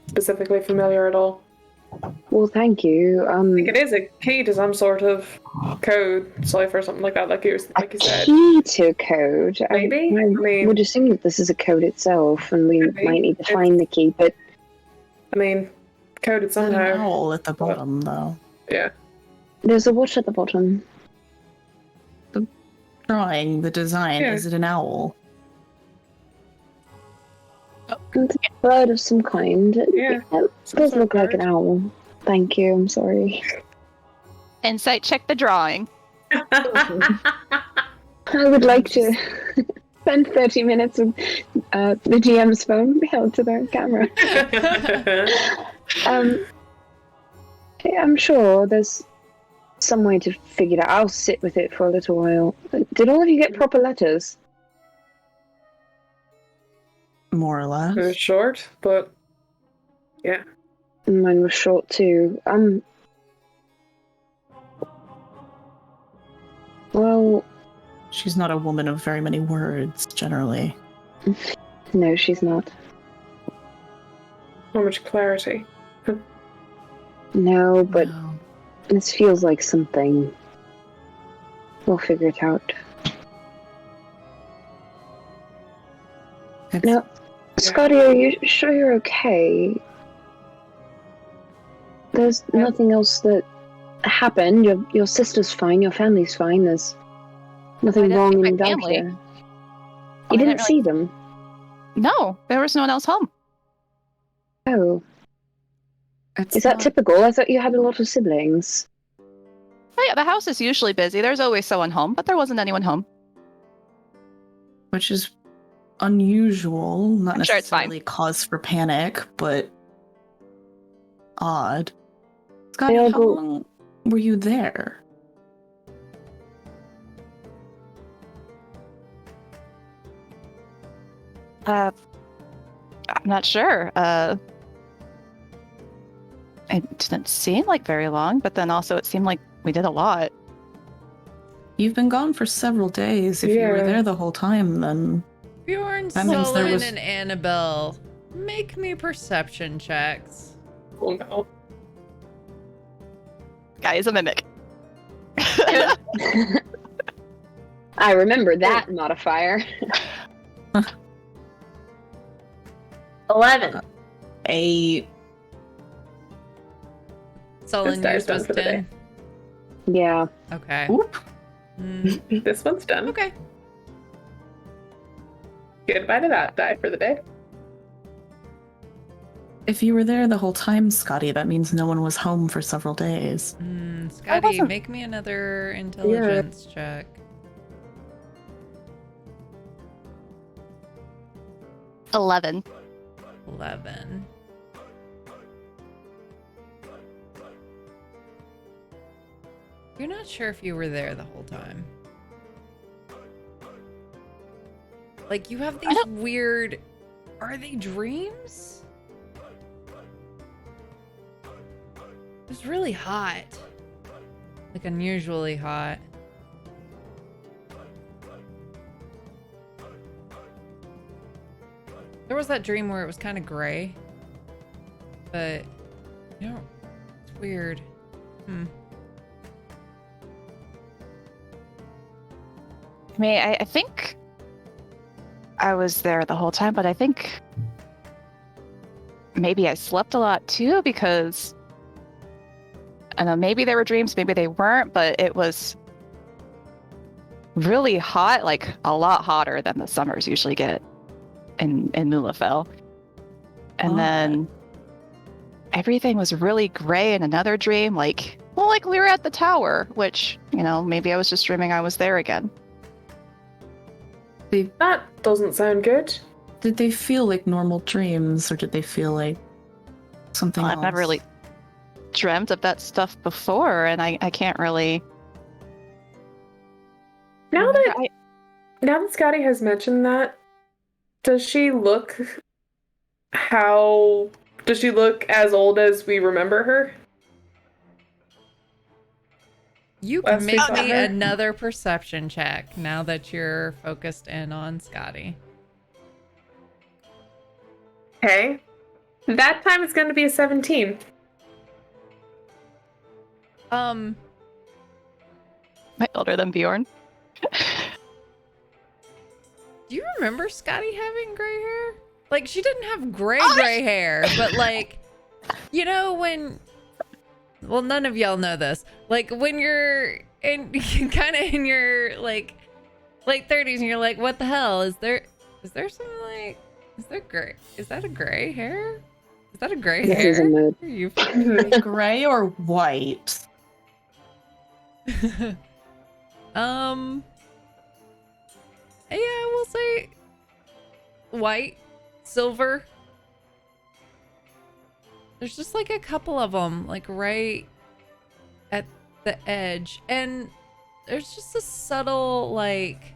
S2: specifically familiar at all.
S5: Well, thank you.
S2: I think it is a key to some sort of code, cipher, something like that, like you said.
S5: Key to code.
S2: Maybe?
S5: I
S2: I mean-
S5: would assume that this is a code itself, and we
S2: Maybe.
S5: might need to find the key. But
S2: I mean, coded
S1: There's an
S2: somehow.
S1: owl at the bottom, though.
S2: Yeah.
S5: there's a watch at the bottom.
S1: Drawing, the design,
S2: Yeah.
S1: is it an owl?
S5: It's a bird of some kind.
S2: Yeah,
S5: It
S2: some
S5: does
S2: sort of
S5: look like an
S2: bird.
S5: owl. Thank you. I'm sorry.
S4: Insight check the drawing.
S5: I would like to spend 30 minutes with the GM's phone held to the camera. I'm sure there's some way to figure it out. I'll sit with it for a little while. Did all of you get proper letters?
S1: More or less.
S2: It was short, but yeah.
S5: Mine was short too. Well,
S1: She's not a woman of very many words, generally.
S5: no, she's not.
S2: Not much clarity.
S5: No, but
S1: No.
S5: this feels like something. We'll figure it out.
S1: It's-
S5: Now, Scotty, are you sure you're okay? There's nothing else that happened. Your sister's fine. Your family's fine. There's nothing
S4: didn't
S5: wrong
S4: see my
S5: in
S4: family.
S5: Belgium.
S4: I
S5: You
S4: didn't
S5: didn't see them?
S4: No, there was no one else home.
S5: Oh,
S1: it's
S5: is that
S1: not-
S5: typical? I thought you had a lot of siblings.
S4: Oh yeah, the house is usually busy. There's always someone home, but there wasn't anyone home.
S1: Which is unusual, not
S4: I'm sure it's fine.
S1: necessarily cause for panic, but odd. Scotty,
S5: I'll
S1: how
S5: go-
S1: long were you there?
S4: I'm not sure. It didn't seem like very long, but then also it seemed like we did a lot.
S1: You've been gone for several days. If you were
S2: Yeah.
S1: there the whole time, then
S3: Bjorn,
S1: That means there
S3: Sullen,
S1: was-
S3: and Annabelle, make me perception checks.
S2: Oh no.
S4: Guy is a mimic.
S5: I remember that modifier.
S6: 11.
S1: 8.
S3: Sullen,
S2: guy's
S3: yours
S2: done
S3: was
S2: for the
S3: 10.
S5: Yeah.
S3: Okay.
S1: Oop.
S3: Mm,
S2: This one's done.
S3: okay.
S2: Goodbye to that die for the day.
S1: If you were there the whole time, Scotty, that means no one was home for several days.
S3: Scotty,
S4: wasn't-
S3: make me another intelligence check.
S4: 11.
S3: 11. You're not sure if you were there the whole time. Like, you have these weird... Are they dreams? It was really hot. Like, unusually hot. There was that dream where it was kind of gray. But, you know, it's weird.
S4: I mean, I think I was there the whole time, but I think maybe I slept a lot too because I don't know, maybe they were dreams, maybe they weren't, but it was really hot, like a lot hotter than the summers usually get in Mulafel. And then everything was really gray in another dream, like we were at the tower, which, you know, maybe I was just dreaming I was there again.
S2: That doesn't sound good.
S1: Did they feel like normal dreams, or did they feel like something
S4: Well,
S1: else?
S4: I've never really dreamt of that stuff before, and I can't really.
S2: Now that Scotty has mentioned that, does she look as old as we remember her?
S3: You
S2: Last
S3: can
S2: we
S3: make
S2: saw
S3: me
S2: her.
S3: another perception check now that you're focused in on Scotty.
S2: Okay. That time it's going to be a 17.
S4: Am I older than Bjorn?
S3: Do you remember Scotty having gray hair? Like, she didn't have gray hair, but like, you know, when, well, none of y'all know this. Like, when you're in kind of in your like late 30s and you're like, what the hell? Is there some like, is that a gray hair? Is that a gray
S5: This
S3: hair?
S5: is a mood.
S3: Are you
S1: Gray or white?
S3: Yeah, we'll say white, silver. There's just like a couple of them, like right at the edge, and there's just a subtle like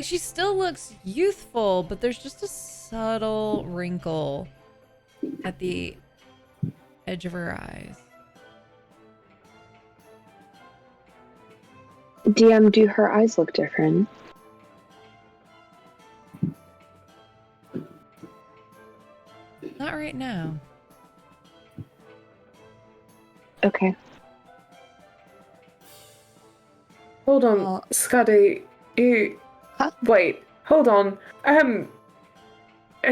S3: she still looks youthful, but there's just a subtle wrinkle at the edge of her eyes.
S5: DM, do her eyes look different?
S3: Not right now.
S5: Okay.
S2: Hold on,
S1: Well-
S2: Scotty. You...
S4: Huh?
S2: Wait, hold on. And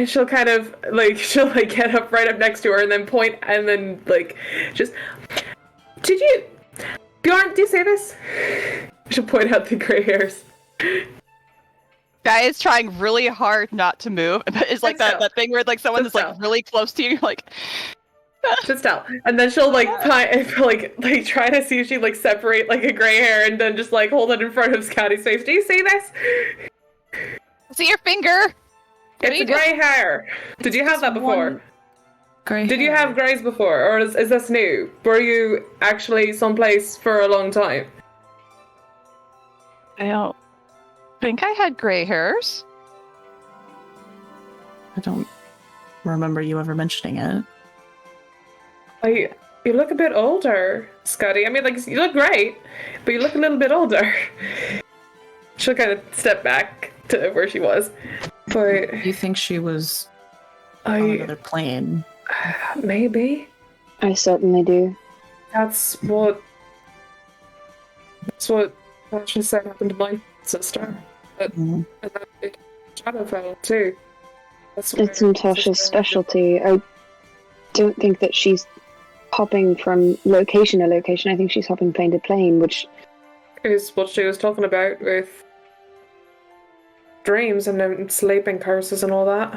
S2: she'll kind of, she'll get up right up next to her and then point and then, just... Did you... Bjorn, do you say this? She'll point out the gray hairs.
S4: Guy is trying really hard not to move, but it's like
S2: Sit
S4: that thing where someone
S2: Sit
S4: is like
S2: still.
S4: really close to you, you're like,
S2: Just tell. And then she'll try to see if she separate a gray hair and then just hold it in front of Scotty's face. Do you see this?
S4: see your finger.
S2: It's a gray hair. Did you have that before?
S1: Grey
S2: Did you
S1: hair.
S2: have greys before, or is this new? Were you actually someplace for a long time?
S4: I don't think I had gray hairs.
S1: I don't remember you ever mentioning it.
S2: You look a bit older, Scotty. I mean, like, you look great, but you look a little bit older. She'll kind of step back to where she was. But
S1: You think she was on another plane?
S2: maybe
S5: I certainly do.
S2: that's what Ashley said happened to my sister.
S1: Mhm.
S2: And that it Shadowfell too. That's
S5: It's
S2: where
S5: Natasha's
S2: sister-
S5: specialty. I don't think that she's hopping from location to location. I think she's hopping plane to plane, which
S2: Is what she was talking about with dreams and then sleeping curses and all that.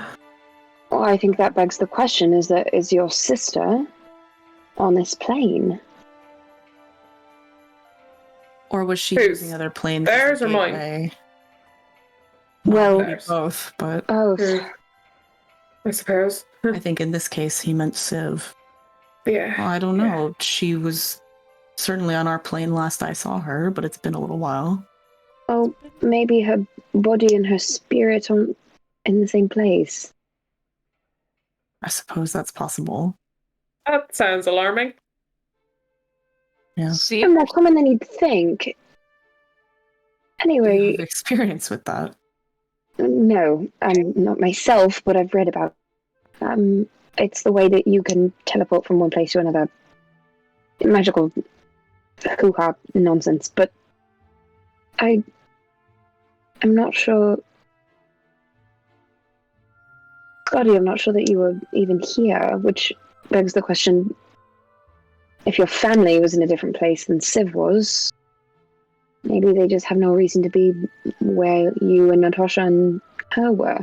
S5: well, I think that begs the question: is your sister on this plane?
S1: Or was she
S2: Whose?
S1: using other planes? as a
S2: Theirs or mine?
S1: gateway?
S5: Well,
S1: Maybe both, but
S5: Oh,
S2: I suppose.
S1: I think in this case he meant Civ.
S2: Yeah.
S1: Well, I don't know. She was certainly on our plane last I saw her, but it's been a little while.
S5: well, maybe her body and her spirit aren't in the same place.
S1: I suppose that's possible.
S2: That sounds alarming.
S1: Yeah.
S4: See,
S5: And more common than you'd think.
S1: Do you
S5: Anyway,
S1: have experience with that?
S5: no, not myself, but I've read about. It's the way that you can teleport from one place to another. Magical hoo-ha nonsense, but I'm not sure. Scotty, I'm not sure that you were even here, which begs the question: if your family was in a different place than Civ was, maybe they just have no reason to be where you and Natasha and her were.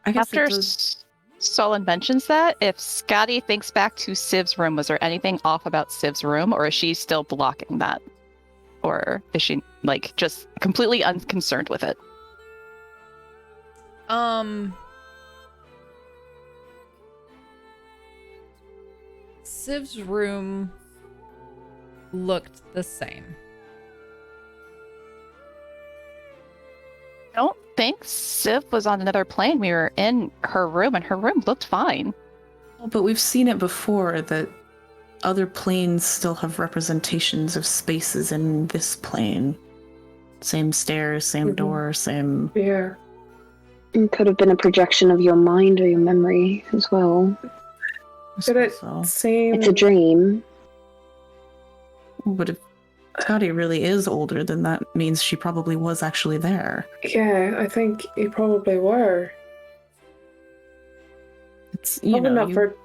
S1: I guess
S4: after
S1: it does-
S4: Solon mentions that, if Scotty thinks back to Civ's room, was there anything off about Civ's room, or is she still blocking that? Or is she, like, just completely unconcerned with it?
S3: Civ's room looked the same.
S4: I don't think Civ was on another plane. We were in her room, and her room looked fine.
S1: But we've seen it before that other planes still have representations of spaces in this plane. Same stairs, same
S2: Mhm.
S1: door, same.
S2: Yeah.
S5: It could have been a projection of your mind or your memory as well.
S1: I
S2: Did it
S1: suppose so.
S2: seem
S5: It's a dream.
S1: But if Scotty really is older, then that means she probably was actually there.
S2: Yeah, I think you probably were.
S1: It's you
S2: Probably
S1: know
S2: not
S1: you,
S2: for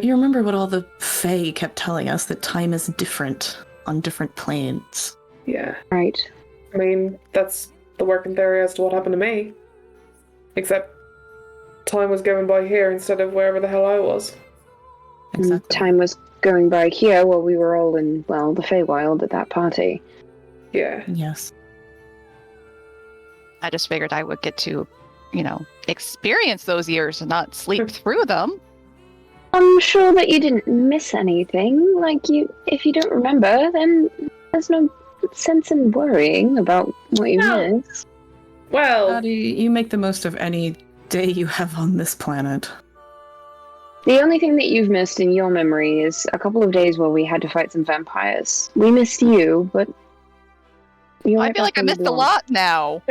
S1: you remember what all the Fae kept telling us, that time is different on different planes.
S2: yeah.
S5: Right.
S2: I mean, that's the working theory as to what happened to me. Except time was going by here instead of wherever the hell I was.
S5: And
S1: Exactly.
S5: time was going by here while we were all in, well, the Feywild at that party.
S2: Yeah.
S1: Yes.
S4: I just figured I would get to, experience those years and not sleep through them.
S5: I'm sure that you didn't miss anything. If you don't remember, then there's no sense in worrying about what you
S2: No.
S5: missed.
S2: Well,
S1: Scotty, you make the most of any day you have on this planet.
S5: The only thing that you've missed in your memory is a couple of days where we had to fight some vampires. We missed you, but
S4: I feel like I missed a lot now.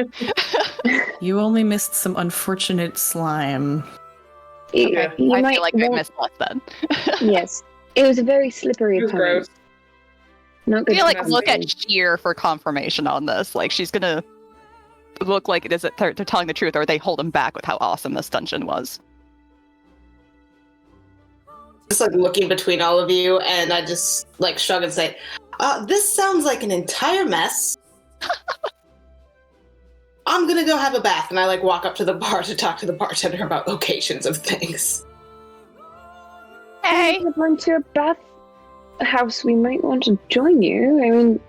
S1: You only missed some unfortunate slime.
S2: Yeah.
S5: You
S4: I
S5: might
S4: feel like I
S5: want-
S4: missed less then.
S5: Yes, it was a very slippery
S2: it was
S5: opponent.
S2: gross.
S5: Not
S4: I
S5: good.
S4: feel like
S2: Nasty.
S4: look at Sheer for confirmation on this. Like, she's gonna look like it is that they're telling the truth, or they hold him back with how awesome this dungeon was.
S6: Just like looking between all of you, and I just like shrug and say, "This sounds like an entire mess. I'm gonna go have a bath," and I like walk up to the bar to talk to the bartender about locations of things.
S4: Hey,
S5: If you're going to a bath house, we might want to join you. I mean,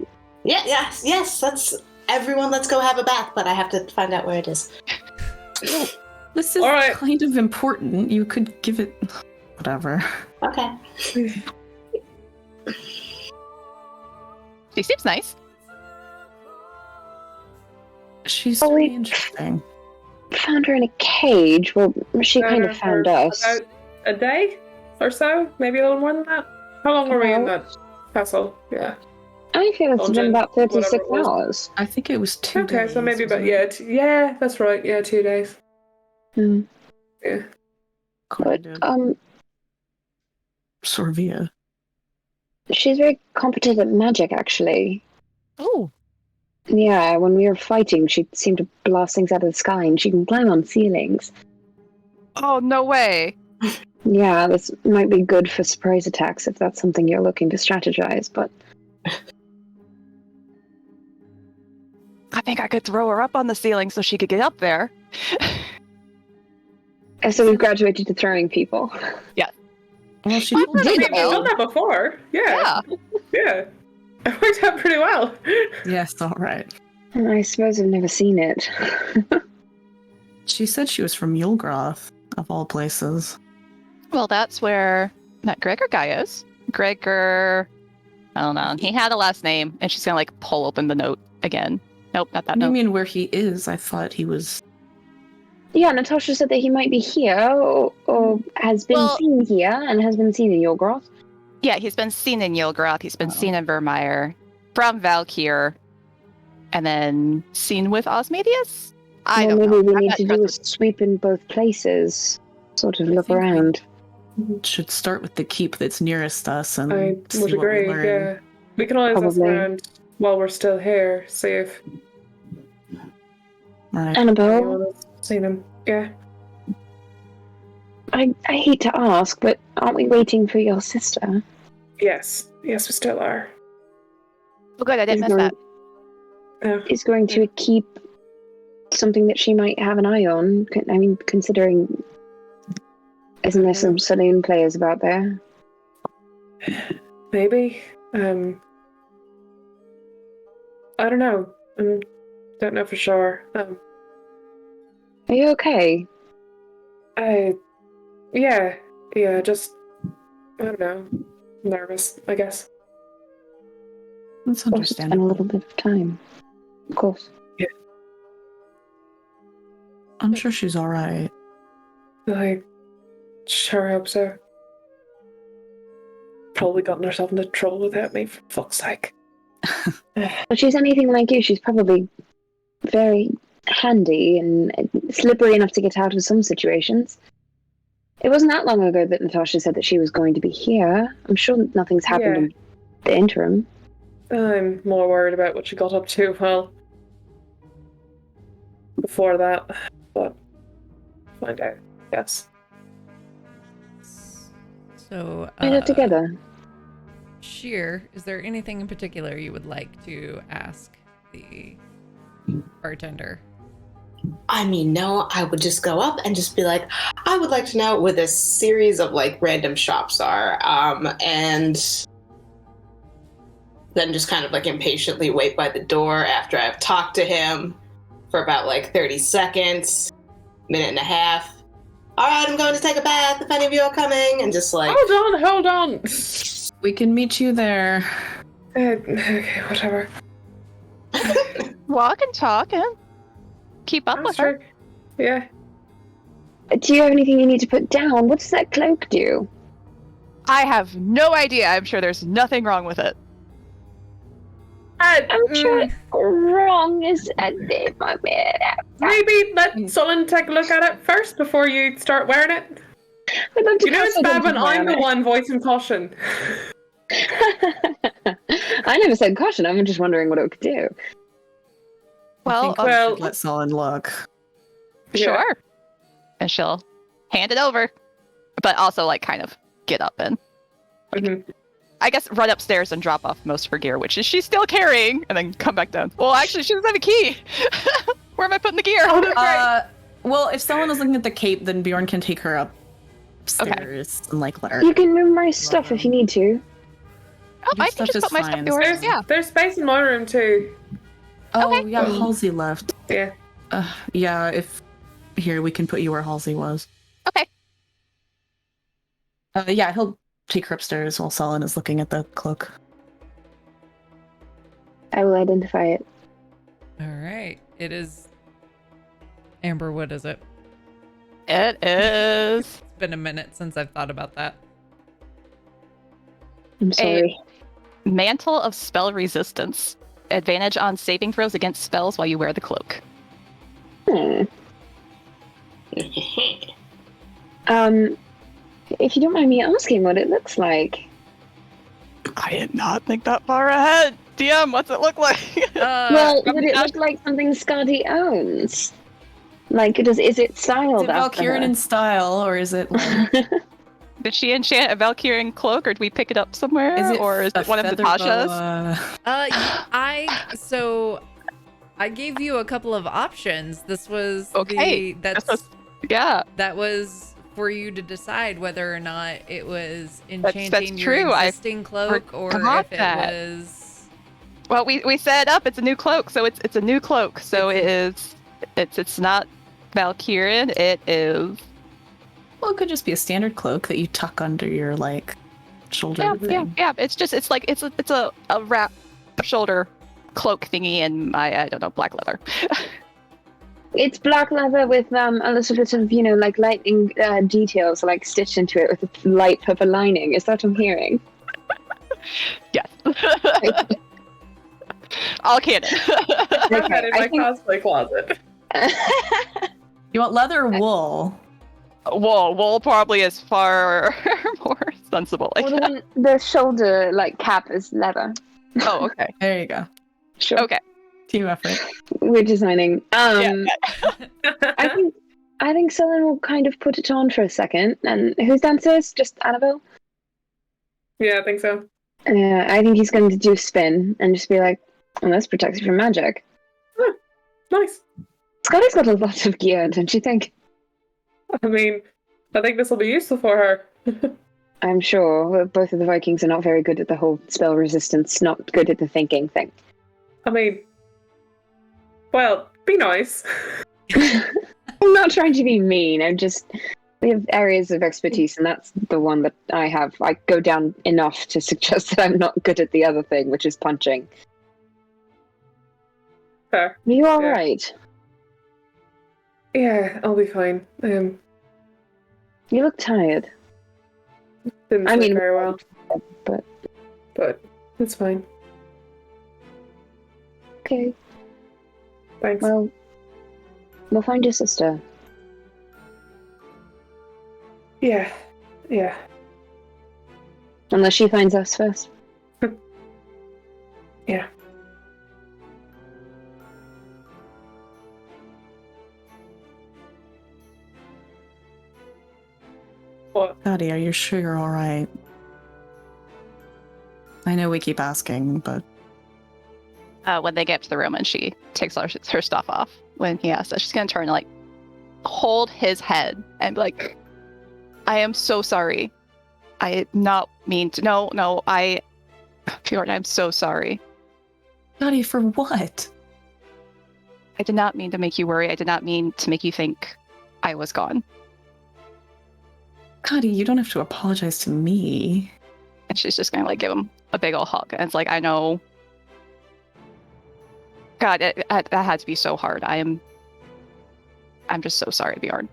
S6: Yes. That's everyone. Let's go have a bath, but I have to find out where it is.
S1: This is
S2: All right.
S1: kind of important. You could give it whatever.
S6: Okay.
S4: She seems nice.
S1: She's
S5: Oh,
S1: really
S5: wait.
S1: interesting.
S5: Found her in a cage. Well, she kind of found us.
S2: About a day or so, maybe a little more than that. How long were we in that castle? Yeah.
S5: I feel it's been
S2: Dungeon,
S5: about 36
S2: whatever it was.
S5: hours.
S1: I think it was 2 days.
S2: Okay, so maybe about
S1: wasn't it?
S2: yeah, that's right. Yeah, 2 days.
S5: Hmm.
S2: Yeah.
S5: But,
S1: Kind of. Sorvia.
S5: she's very competent at magic, actually.
S4: Oh.
S5: Yeah, when we were fighting, she seemed to blast things out of the sky, and she can climb on ceilings.
S4: Oh, no way.
S5: Yeah, this might be good for surprise attacks if that's something you're looking to strategize, but
S4: I think I could throw her up on the ceiling so she could get up there.
S5: so we've graduated to throwing people.
S1: Well, she
S4: Well,
S1: told
S4: did
S2: I
S1: me.
S2: mean, we've done that before. Yeah. Yeah. It worked out pretty well.
S1: Yes, all right.
S5: I suppose I've never seen it.
S1: She said she was from Yulgroth, of all places.
S4: Well, that's where that Gregor guy is. Gregor, I don't know. He had a last name, and she's gonna like pull open the note again. Nope, not that
S1: You
S4: note.
S1: mean where he is? I thought he was.
S5: Yeah, Natasha said that he might be here, or has been
S4: Well-
S5: seen here, and has been seen in Yulgroth.
S4: Yeah, he's been seen in Yilgroth. He's been
S1: Oh.
S4: seen in Vermeer, from Valkyr, and then seen with Osmodeus. I
S5: Well,
S4: don't
S5: maybe
S4: know.
S5: we
S4: I'm
S5: need
S4: not
S5: to
S4: sure
S5: do a
S4: this-
S5: sweep in both places. Sort of look
S1: think we-
S5: around.
S1: Should start with the keep that's nearest us and
S2: I
S1: see
S2: would
S1: what we
S2: agree,
S1: learn.
S2: yeah. We can always ask
S5: Probably.
S2: around while we're still here, see if
S1: Right.
S5: Annabelle,
S2: anyone has seen him. Yeah.
S5: I hate to ask, but aren't we waiting for your sister?
S2: Yes. Yes, we still are.
S4: Oh, good. I didn't
S5: Is
S4: miss
S5: going-
S4: that.
S2: Yeah.
S5: Is going to keep something that she might have an eye on. I mean, considering, isn't there some saloon players about there?
S2: Maybe. I don't know. Don't know for sure.
S5: Are you okay?
S2: Yeah, just I don't know. Nervous, I guess.
S1: That's
S5: Well, it's been a
S1: understandable.
S5: little bit of time. Of course.
S1: I'm sure she's all right.
S2: I sure hope so. Probably gotten herself into trouble without me, for fuck's sake.
S5: If she's anything like you, she's probably very handy and slippery enough to get out of some situations. It wasn't that long ago that Natasha said that she was going to be here. I'm sure nothing's happened in the interim.
S2: I'm more worried about what she got up to, well, before that, but find out, yes.
S3: So,
S5: Put it together.
S3: Sheer, is there anything in particular you would like to ask the bartender?
S6: I mean, no, I would just go up and just be like, I would like to know where this series of like random shops are, and then just kind of like impatiently wait by the door after I've talked to him for about like 30 seconds, minute and a half. All right, I'm going to take a bath if any of you are coming, and just like,
S2: Hold on!
S1: We can meet you there.
S2: Okay, whatever.
S4: Walk and talk and keep up with her.
S2: Yeah.
S5: Do you have anything you need to put down? What does that cloak do?
S4: I have no idea. I'm sure there's nothing wrong with it.
S5: I'm sure wrong is a bit my bad.
S2: Maybe let Sullen take a look at it first before you start wearing it.
S5: I'd love to
S2: You know it's
S5: pass it
S2: bad
S5: on
S2: when
S5: to
S2: I'm the
S5: Violet.
S2: one voicing caution.
S5: I never said caution. I'm just wondering what it could do.
S4: Well,
S1: I think
S2: well-
S1: we should let Sullen look.
S4: sure. And she'll hand it over, but also like kind of get up and
S2: Mhm.
S4: I guess run upstairs and drop off most of her gear, which is she's still carrying, and then come back down. Well, actually, she doesn't have a key. Where am I putting the gear?
S2: Oh, that's right.
S1: Well, if someone is looking at the cape, then Bjorn can take her upstairs and like let her.
S5: You can move my stuff if you need to.
S4: Oh, I
S1: Your
S4: can
S1: stuff
S4: just
S1: is
S4: put my
S1: fine.
S4: stuff yours.
S2: There's,
S4: Yeah.
S2: there's space in my room too.
S1: Oh
S4: Okay.
S1: yeah, Halsey left.
S2: Yeah.
S1: Yeah, if here, we can put you where Halsey was.
S4: Okay.
S1: Yeah, he'll take her upstairs while Sullen is looking at the cloak.
S5: I will identify it.
S3: All right. It is. Amber, what is it?
S4: It is
S3: It's been a minute since I've thought about that.
S5: I'm sorry.
S4: Mantle of Spell Resistance. Advantage on saving throws against spells while you wear the cloak.
S5: If you don't mind me asking what it looks like.
S4: I did not think that far ahead. DM, what's it look like?
S5: Well, would it look like something Scotty owns? Like, is it styled
S1: Is it
S5: after
S1: Valkyrian
S5: her?
S1: in style, or is it like...
S4: Did she enchant a Valkyrian cloak, or did we pick it up somewhere, or is
S1: a
S4: it one of
S1: feather
S4: Natasha's?
S3: I gave you a couple of options. This was
S4: Okay.
S3: that was for you to decide whether or not it was enchanting your
S4: true.
S3: existing cloak or
S4: forgot
S3: if it
S4: that.
S3: was.
S4: Well, we set it up. It's a new cloak, so it's a new cloak. So it's not Valkyrian. It is.
S1: Well, it could just be a standard cloak that you tuck under your, like, shoulder thing.
S4: Yeah. It's a wrap shoulder cloak thingy and I don't know, black leather.
S5: It's black leather with a little bit of, like lightning details, like stitched into it with a light purple lining. Is that what I'm hearing?
S4: Yes. All canon.
S2: I have that in my
S5: I think-
S2: cosplay closet.
S1: You want leather or wool?
S4: Wool probably is far more sensible.
S5: Well, the shoulder cap is leather.
S4: Oh, okay.
S1: There you go.
S5: Sure.
S4: Okay.
S1: Team effort.
S5: We're designing.
S4: Yeah.
S5: I think Sullen will kind of put it on for a second. And who's downstairs? Just Annabelle?
S2: Yeah, I think so.
S5: I think he's going to do a spin and just be like, "Oh, that's protected from magic."
S2: Nice.
S5: Scotty's got a lot of gear, don't you think?
S2: I mean, I think this will be useful for her.
S5: I'm sure both of the Vikings are not very good at the whole spell resistance, not good at the thinking thing.
S2: I mean, well, be nice.
S5: I'm not trying to be mean. We have areas of expertise, and that's the one that I have. I go down enough to suggest that I'm not good at the other thing, which is punching.
S2: Fair.
S5: Are you all
S2: Yeah.
S5: right?
S2: Yeah, I'll be fine.
S5: You look tired.
S2: Didn't
S5: I
S2: sleep
S5: mean,
S2: very well,
S5: but
S2: it's fine.
S5: okay.
S2: Thanks.
S5: Well, we'll find your sister.
S2: Yeah.
S5: Unless she finds us first.
S2: Yeah. What?
S1: Scotty, are you sure you're alright? I know we keep asking, but...
S4: When they get to the room and she takes her stuff off, when he asks that, she's gonna turn and hold his head and be like, "I am so sorry. I did not mean to. No, Fjord, I'm so sorry.
S1: Scotty, for what?
S4: I did not mean to make you worry. I did not mean to make you think I was gone."
S1: Scotty, you don't have to apologize to me.
S4: And she's just gonna give him a big old hug. And it's like, I know. God, that had to be so hard. I'm just so sorry, Bjorn.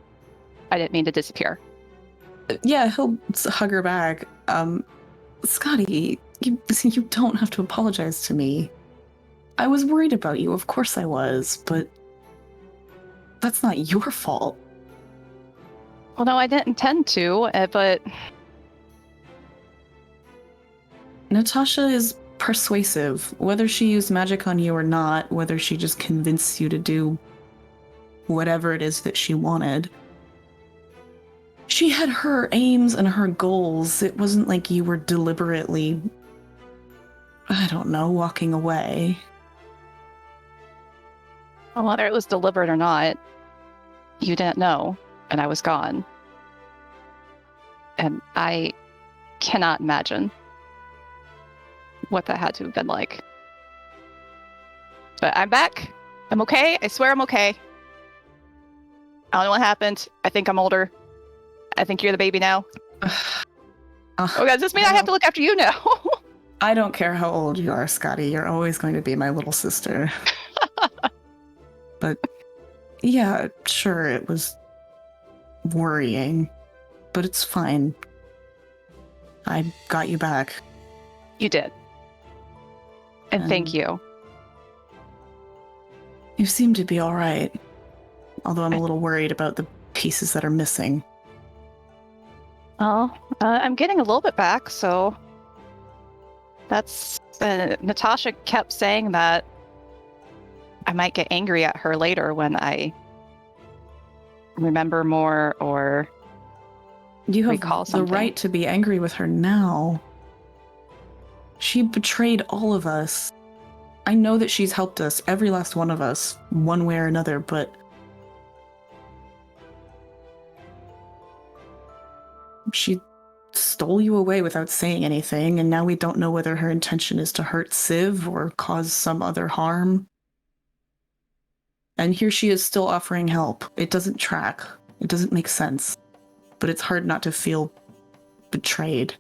S4: I didn't mean to disappear.
S1: Yeah, he'll hug her back. Scotty, you don't have to apologize to me. I was worried about you, of course I was, but that's not your fault.
S4: Well, no, I didn't intend to, but
S1: Natasha is persuasive. Whether she used magic on you or not, whether she just convinced you to do whatever it is that she wanted, she had her aims and her goals. It wasn't like you were deliberately, I don't know, walking away.
S4: well, whether it was deliberate or not, you didn't know, and I was gone. And I cannot imagine what that had to have been like. But I'm back. I'm okay. I swear I'm okay. I don't know what happened. I think I'm older. I think you're the baby now. Oh, does this mean I have to look after you now?
S1: I don't care how old you are, Scotty. You're always going to be my little sister. But yeah, sure, it was worrying, but it's fine. I got you back.
S4: You did. And thank you.
S1: You seem to be all right. Although I'm a little worried about the pieces that are missing.
S4: Oh, I'm getting a little bit back, so that's... Natasha kept saying that I might get angry at her later when I remember more or
S1: You have
S4: recall
S1: the
S4: something.
S1: right to be angry with her now. She betrayed all of us. I know that she's helped us, every last one of us, one way or another, but she stole you away without saying anything, and now we don't know whether her intention is to hurt Civ or cause some other harm. And here she is still offering help. It doesn't track. It doesn't make sense. But it's hard not to feel betrayed.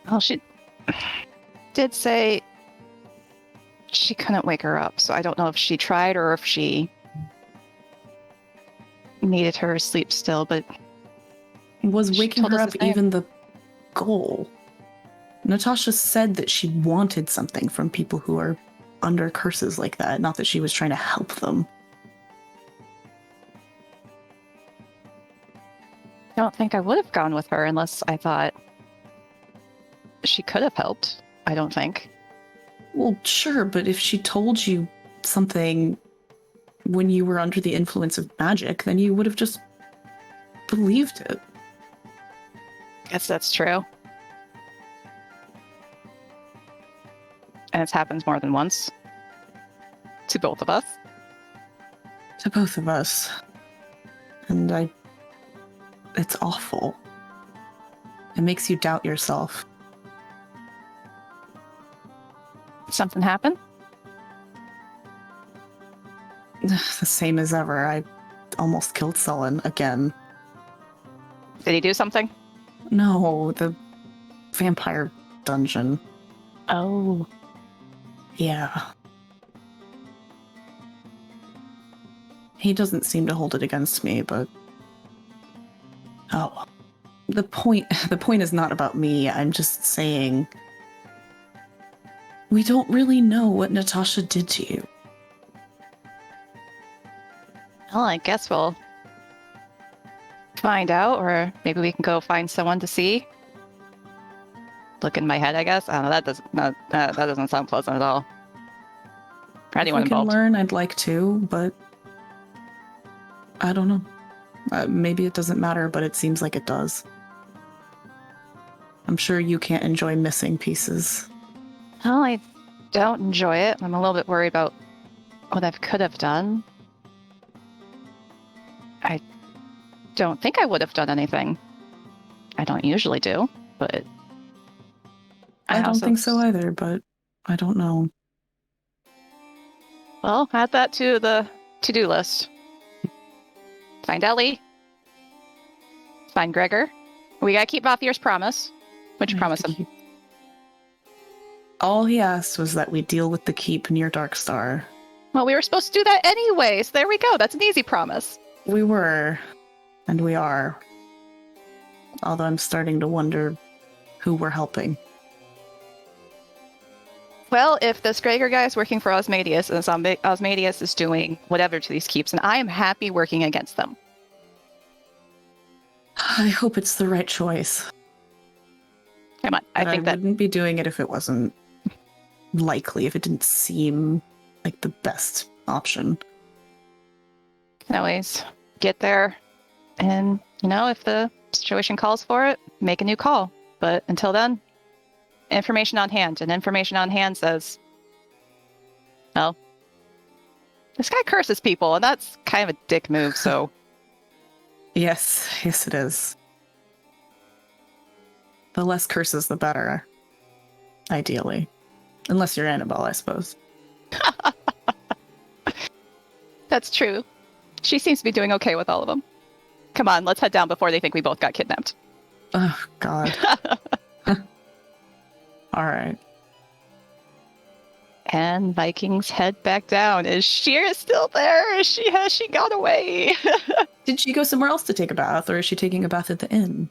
S4: Well, she did say she couldn't wake her up, so I don't know if she tried or if she needed her sleep still, but
S1: Was
S4: she
S1: waking
S4: told
S1: her
S4: us
S1: up
S4: the same.
S1: even the goal? Natasha said that she wanted something from people who are under curses like that, not that she was trying to help them.
S4: I don't think I would have gone with her unless I thought she could have helped. I don't think.
S1: Well, sure, but if she told you something when you were under the influence of magic, then you would have just believed it.
S4: Guess that's true. And it's happened more than once. To both of us.
S1: To both of us. And it's awful. It makes you doubt yourself.
S4: Something happened?
S1: The same as ever. I almost killed Sullen again.
S4: Did he do something?
S1: No, the vampire dungeon.
S4: Oh.
S1: Yeah. He doesn't seem to hold it against me, but... Oh. The point is not about me. I'm just saying... We don't really know what Natasha did to you.
S4: Well, I guess we'll find out, or maybe we can go find someone to see. Look in my head, I guess. I don't know. That doesn't sound pleasant at all. For anyone
S1: If we
S4: involved.
S1: can learn, I'd like to, but I don't know. Maybe it doesn't matter, but it seems like it does. I'm sure you can't enjoy missing pieces.
S4: Well, I don't enjoy it. I'm a little bit worried about what I could have done. I don't think I would have done anything. I don't usually do, but
S1: I don't think so either, but I don't know.
S4: Well, add that to the to-do list. Find Ellie. Find Gregor. We gotta keep Vathir's promise. What'd you promise him?
S1: All he asked was that we deal with the keep near Darkstar.
S4: Well, we were supposed to do that anyway, so there we go. That's an easy promise.
S1: We were, and we are. Although I'm starting to wonder who we're helping.
S4: Well, if this Gregor guy is working for Osmadius, and Osmadius is doing whatever to these keeps, and I am happy working against them.
S1: I hope it's the right choice.
S4: Come on, I think that
S1: wouldn't be doing it if it wasn't likely, if it didn't seem like the best option.
S4: can always get there, and if the situation calls for it, make a new call. But until then, information on hand, and information on hand says, well, this guy curses people, and that's kind of a dick move, so...
S1: Yes it is. The less curses, the better. Ideally. Unless you're Annabelle, I suppose.
S4: That's true. She seems to be doing okay with all of them. Come on, let's head down before they think we both got kidnapped.
S1: Oh, God. All right.
S4: And Vikings head back down. Is Sheer still there? Has she gone away?
S1: Did she go somewhere else to take a bath, or is she taking a bath at the inn?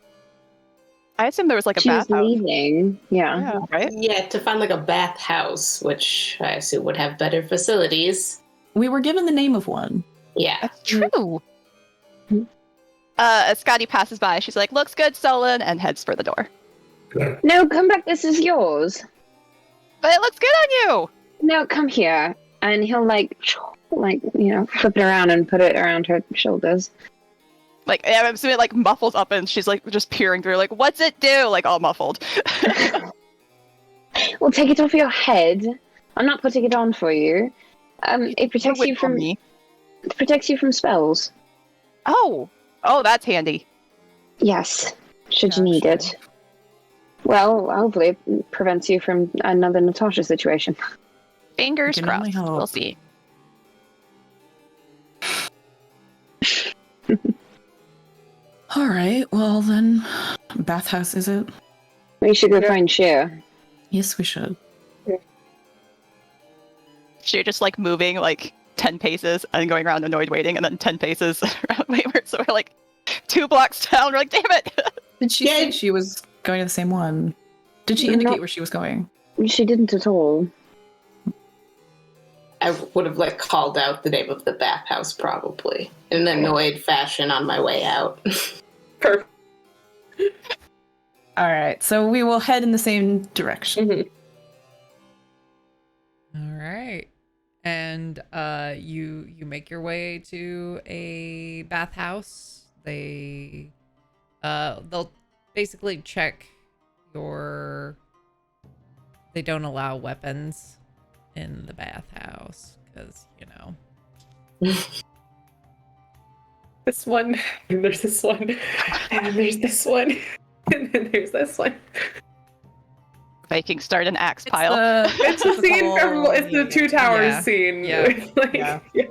S4: I assume there was like a
S5: She was
S4: bathhouse.
S5: leaving. Yeah.
S4: Right?
S6: Yeah, to find like a bathhouse, which I assume would have better facilities.
S1: We were given the name of one.
S6: Yeah.
S4: That's true.
S5: Hmm.
S4: As Scotty passes by, she's like, looks good, Solon, and heads for the door.
S5: No, come back. This is yours.
S4: But it looks good on you!
S5: No, come here. And he'll flip it around and put it around her shoulders.
S4: Like, I'm assuming it like muffles up and she's like just peering through, like, what's it do? Like all muffled.
S5: Well, take it off your head. I'm not putting it on for you. It protects
S4: Wait
S5: you
S4: for
S5: from
S4: me.
S5: spells.
S4: Oh, that's handy.
S5: Yes, should you need
S1: Gotcha.
S5: it. Well, hopefully it prevents you from another Natasha situation.
S4: Fingers
S1: We can only
S4: crossed.
S1: hope.
S4: We'll see.
S1: All right. Well, then, bathhouse is it?
S5: We should go
S2: Yeah.
S5: find Sheer.
S1: Yes, we should.
S4: She's just like moving like 10 paces and going around annoyed waiting, and then 10 paces around wayward. So we're like 2 blocks down. We're like, damn it.
S1: Did she
S6: Yeah.
S1: say she was going to the same one? Did she
S5: No.
S1: indicate where she was going?
S5: She didn't at all.
S6: I would have like called out the name of the bathhouse probably in an annoyed fashion on my way out.
S2: Perfect.
S1: All right. So we will head in the same direction.
S2: Mhm.
S3: All right. And you make your way to a bathhouse. They'll basically check your. They don't allow weapons in the bathhouse because
S2: This one, and there's this one, and then there's this one, and then there's this one.
S4: Making start an axe
S1: It's
S4: pile.
S2: It's the scene from it's the Two Towers
S3: Yeah.
S2: scene.
S3: Yeah.
S2: It's like,
S1: Yeah.
S2: yeah.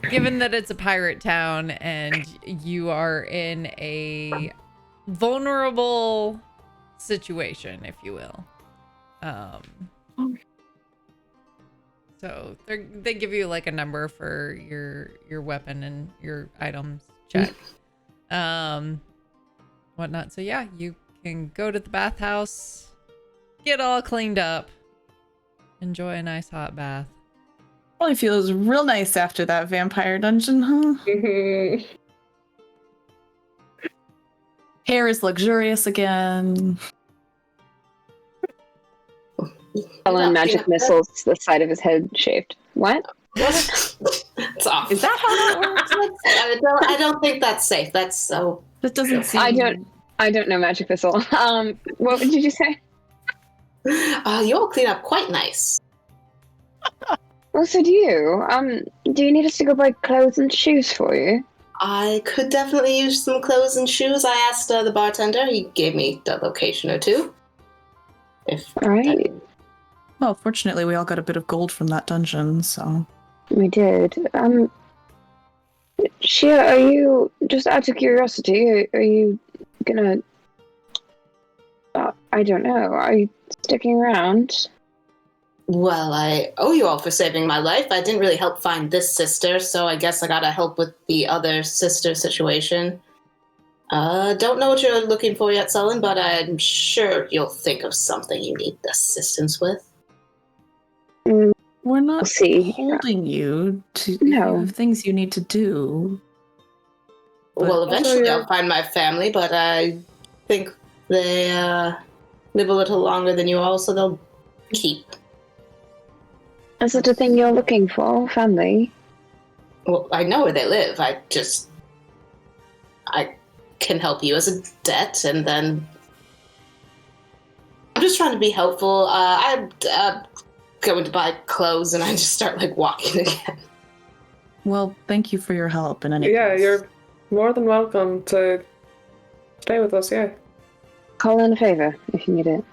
S3: Given that it's a pirate town and you are in a vulnerable situation, if you will. So they give you like a number for your weapon and your items check. Whatnot. So yeah, you can go to the bathhouse, get all cleaned up, enjoy a nice hot bath.
S1: Probably feels real nice after that vampire dungeon, huh?
S2: Mhm.
S1: Hair is luxurious again.
S5: Ellen magic missiles to the side of his head shaved. What?
S6: It's off.
S1: Is that how that works?
S6: I don't think that's safe. That's so.
S1: That doesn't seem.
S5: I don't know magic missile. What did you say?
S6: You all clean up quite nice.
S5: Well, so do you. Do you need us to go buy clothes and shoes for you?
S6: I could definitely use some clothes and shoes. I asked the bartender. He gave me the location or two. If
S5: All right,
S1: Well, fortunately, we all got a bit of gold from that dungeon, so.
S5: we did. Shia, are you just out of curiosity? Are you gonna? I don't know. Are you sticking around?
S6: Well, I owe you all for saving my life. I didn't really help find this sister, so I guess I gotta help with the other sister situation. Don't know what you're looking for yet, Sullen, but I'm sure you'll think of something you need assistance with.
S5: Mm,
S1: We're
S5: we'll
S1: not
S5: see.
S1: holding you to
S5: No.
S1: you have things you need to do.
S6: Well,
S1: But-
S6: eventually
S2: Also,
S6: I'll find my family, but I think they live a little longer than you all, so they'll keep.
S5: Is it a thing you're looking for, family?
S6: Well, I know where they live. I can help you as a debt, and then I'm just trying to be helpful. I'm going to buy clothes, and I just start like walking again.
S1: Well, thank you for your help in any
S2: Yeah,
S1: case.
S2: you're more than welcome to stay with us. Yeah.
S5: Call in a favor if you need it.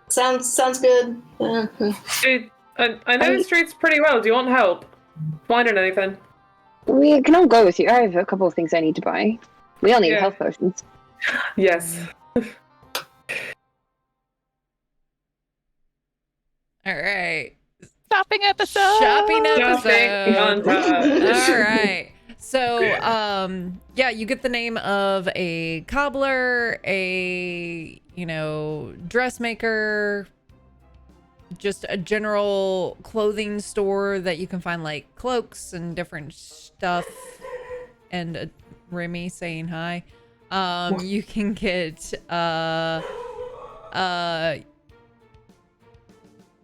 S6: Sounds good.
S2: I know the streets pretty well. Do you want help finding anything?
S5: We can all go with you. I have a couple of things I need to buy. We all need
S2: Yeah.
S5: health potions.
S2: Yes.
S3: All right.
S4: Shopping episode.
S3: Shopping
S2: Shopping
S3: episode.
S2: montage.
S3: All right. So, yeah, you get the name of a cobbler, a, dressmaker, just a general clothing store that you can find like cloaks and different stuff. And Remy saying hi. You can get,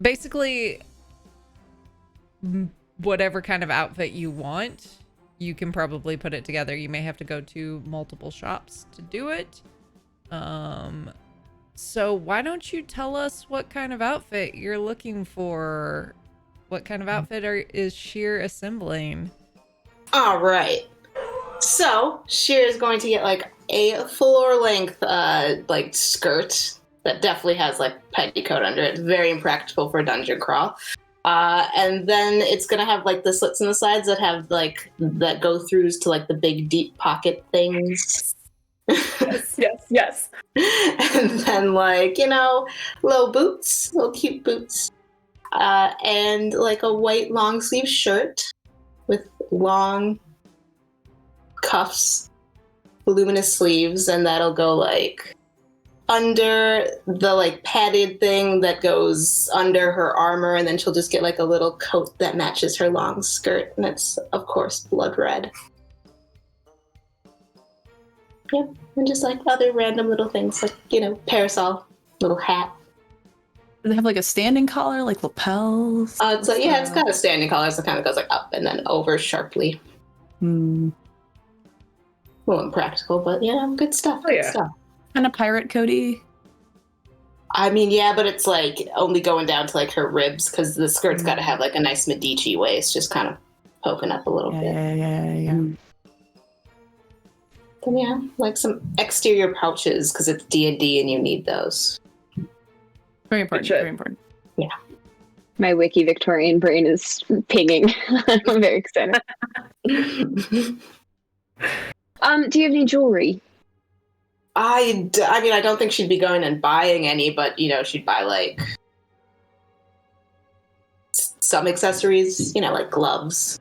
S3: basically whatever kind of outfit you want. You can probably put it together. You may have to go to multiple shops to do it. So why don't you tell us what kind of outfit you're looking for? What kind of outfit is Sheer assembling?
S6: All right. So Sheer is going to get like a floor-length like skirt that definitely has like petticoat under it. Very impractical for a dungeon crawl. And then it's gonna have like the slits in the sides that have like that go throughs to like the big deep pocket things.
S2: Yes.
S6: And then like, low boots, little cute boots. And like a white long sleeve shirt with long cuffs, voluminous sleeves, and that'll go like under the like padded thing that goes under her armor, and then she'll just get like a little coat that matches her long skirt, and it's of course blood red. Yep, and just like other random little things like, parasol, little hat.
S1: Do they have like a standing collar, like lapels?
S6: It's like, yeah, it's got a standing collar, so it kind of goes like up and then over sharply.
S1: Hmm.
S6: A little impractical, but good stuff.
S2: Oh, yeah.
S6: Good stuff.
S1: Kind of pirate Cody.
S6: I mean, yeah, but it's like only going down to like her ribs because the skirt's got to have like a nice Medici waist, just kind of poking up a little bit.
S1: Yeah.
S6: And yeah, like some exterior pouches because it's D&D and you need those.
S1: Very important.
S2: Good shit.
S1: Very important.
S5: My wiki Victorian brain is pinging. I'm very excited. Do you have any jewelry?
S6: I mean, I don't think she'd be going and buying any, but she'd buy like some accessories, like gloves.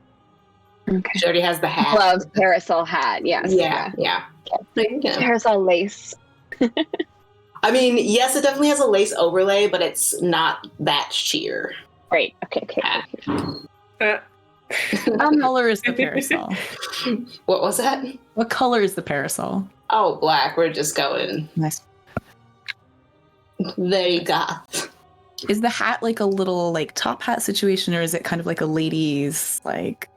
S5: Okay.
S6: She already has the hat.
S5: Gloves, parasol, hat. Yes.
S6: Yeah. Like,
S5: Parasol lace.
S6: I mean, yes, it definitely has a lace overlay, but it's not that sheer.
S5: Great. Okay.
S1: What color is the parasol?
S6: What was that?
S1: What color is the parasol?
S6: Oh, black. We're just going
S1: Nice.
S6: very goth.
S1: Is the hat like a little like top hat situation, or is it kind of like a ladies like?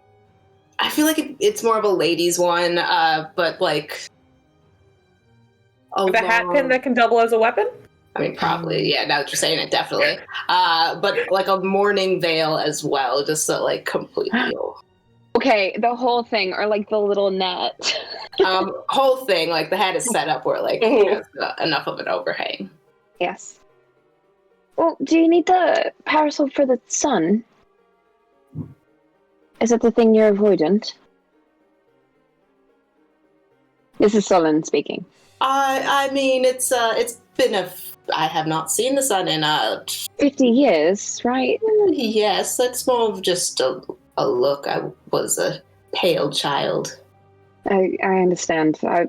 S6: I feel like it's more of a ladies one, but like
S2: With a hat pin that can double as a weapon?
S6: I mean, probably, yeah, now that you're saying it, definitely. But like a mourning veil as well, just so like completely.
S5: Okay, the whole thing, or like the little net.
S6: Whole thing, like the hat is set up where like it's enough of an overhang.
S5: Yes. Well, do you need the parasol for the sun? Is that the thing you're avoidant? This is Solon speaking.
S6: I mean, it's been I have not seen the sun in
S5: 50 years, right?
S6: yes, it's more of just a look. I was a pale child.
S5: I understand. I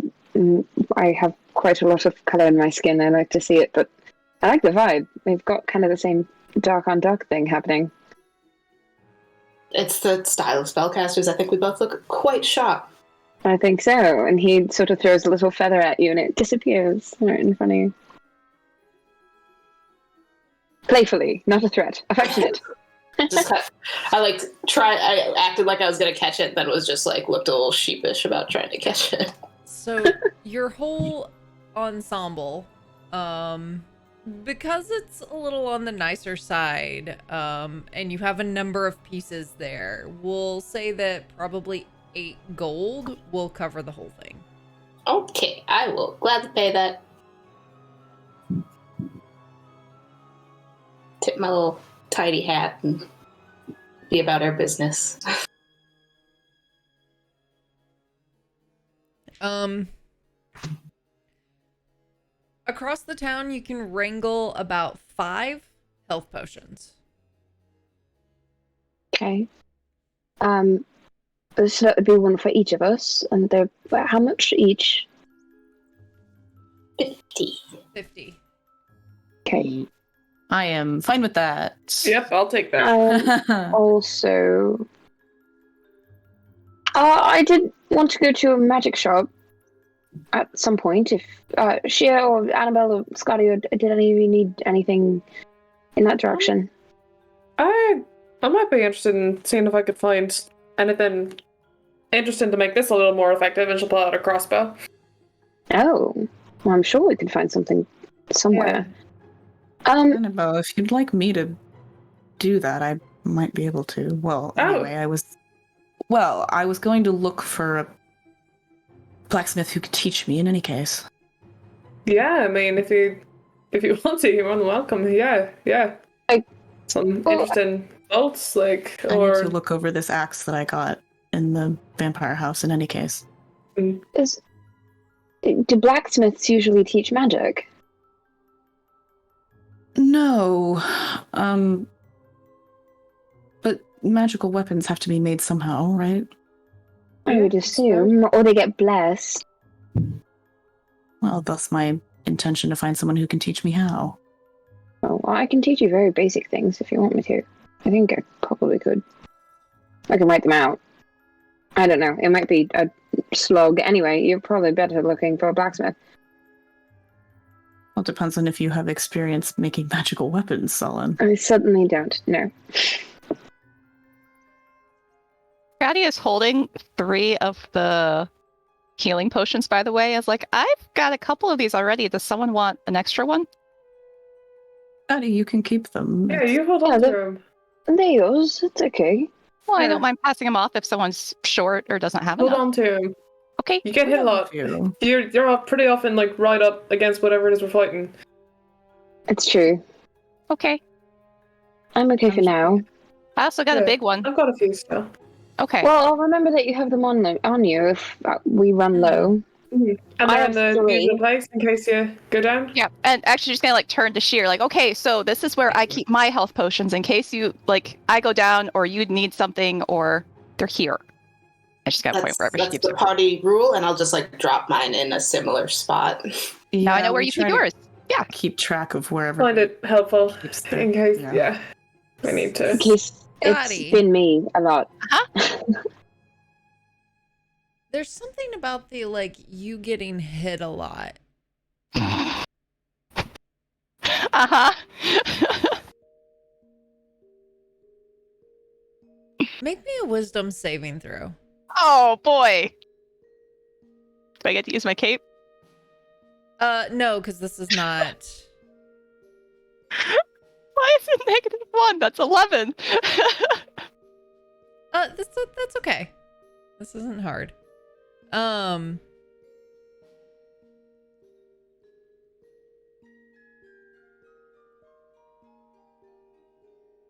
S5: have quite a lot of colour in my skin. I like to see it, but I like the vibe. We've got kind of the same dark on dark thing happening.
S6: It's the style of spellcasters. I think we both look quite sharp.
S5: I think so. And he sort of throws a little feather at you and it disappears right in front of you. Playfully, not a threat. Affectionate.
S6: I acted like I was gonna catch it, then was just like looked a little sheepish about trying to catch it.
S3: So your whole ensemble, because it's a little on the nicer side, and you have a number of pieces there, we'll say that probably 8 gold will cover the whole thing.
S6: Okay, I will gladly pay that. Tip my little tidy hat and be about our business.
S3: Across the town, you can wrangle about 5 health potions.
S5: Okay. So that would be one for each of us, and they're how much each?
S6: 50.
S3: 50.
S5: Okay.
S1: I am fine with that.
S2: Yep, I'll take that.
S5: Also, I did want to go to a magic shop at some point. If Shia or Annabelle or Scotty, or did any of you need anything in that direction?
S2: I might be interested in seeing if I could find anything interesting to make this a little more effective, and she'll pull out a crossbow.
S5: Oh, well, I'm sure we could find something somewhere.
S1: Annabelle, if you'd like me to do that, I might be able to. Well, anyway, I was going to look for a blacksmith who could teach me in any case.
S2: Yeah, I mean, if you want to, you're more than welcome. Yeah. Some interesting bolts, like,
S1: I
S2: or
S1: need to look over this axe that I got in the vampire house in any case.
S5: Do blacksmiths usually teach magic?
S1: No. But magical weapons have to be made somehow, right?
S5: I would assume, or they get blessed.
S1: Well, thus my intention to find someone who can teach me how.
S5: Oh, well, I can teach you very basic things if you want me to. I think I probably could. I can write them out. I don't know. It might be a slog. Anyway, you're probably better looking for a blacksmith.
S1: Well, it depends on if you have experience making magical weapons, Sullen.
S5: I certainly don't. No.
S4: Scotty is holding 3 of the healing potions, by the way. I was like, I've got a couple of these already. Does someone want an extra one?
S1: Daddy, you can keep them.
S2: yeah, you hold on to them.
S5: They're yours. It's okay.
S4: Well, I
S2: Yeah.
S4: don't mind passing them off if someone's short or doesn't have
S2: Hold
S4: enough.
S2: on to them.
S4: Okay.
S2: You get hit a lot. You're all pretty often like right up against whatever it is we're fighting.
S5: It's true.
S4: Okay.
S5: I'm okay for now.
S4: I also got a big one.
S2: I've got a few still.
S4: Okay.
S5: Well, I'll remember that you have them on you if we run low.
S2: And
S5: I
S2: they're
S5: have
S2: in the
S5: 3.
S2: usual place in case you go down.
S4: Yeah, and actually just gonna like turn to Sheer, like, okay, so this is where I keep my health potions in case you like I go down or you need something or they're here. I just gotta point wherever she
S6: That's
S4: keeps
S6: the
S4: it.
S6: party rule, and I'll just like drop mine in a similar spot.
S1: Yeah,
S4: Now I know where
S1: we
S4: you
S1: try
S4: keep
S1: to
S4: yours. Yeah.
S1: Keep track of wherever.
S2: Find it helpful
S1: keeps the-
S2: in case,
S1: yeah.
S2: I need to.
S5: In case
S3: Scotty.
S5: it's been me a lot.
S3: There's something about the, like, you getting hit a lot.
S4: Uh-huh.
S3: Make me a wisdom saving throw.
S4: Oh boy. Do I get to use my cape?
S3: No, because this is not.
S4: Why is it -1? That's 11.
S3: That's okay. This isn't hard.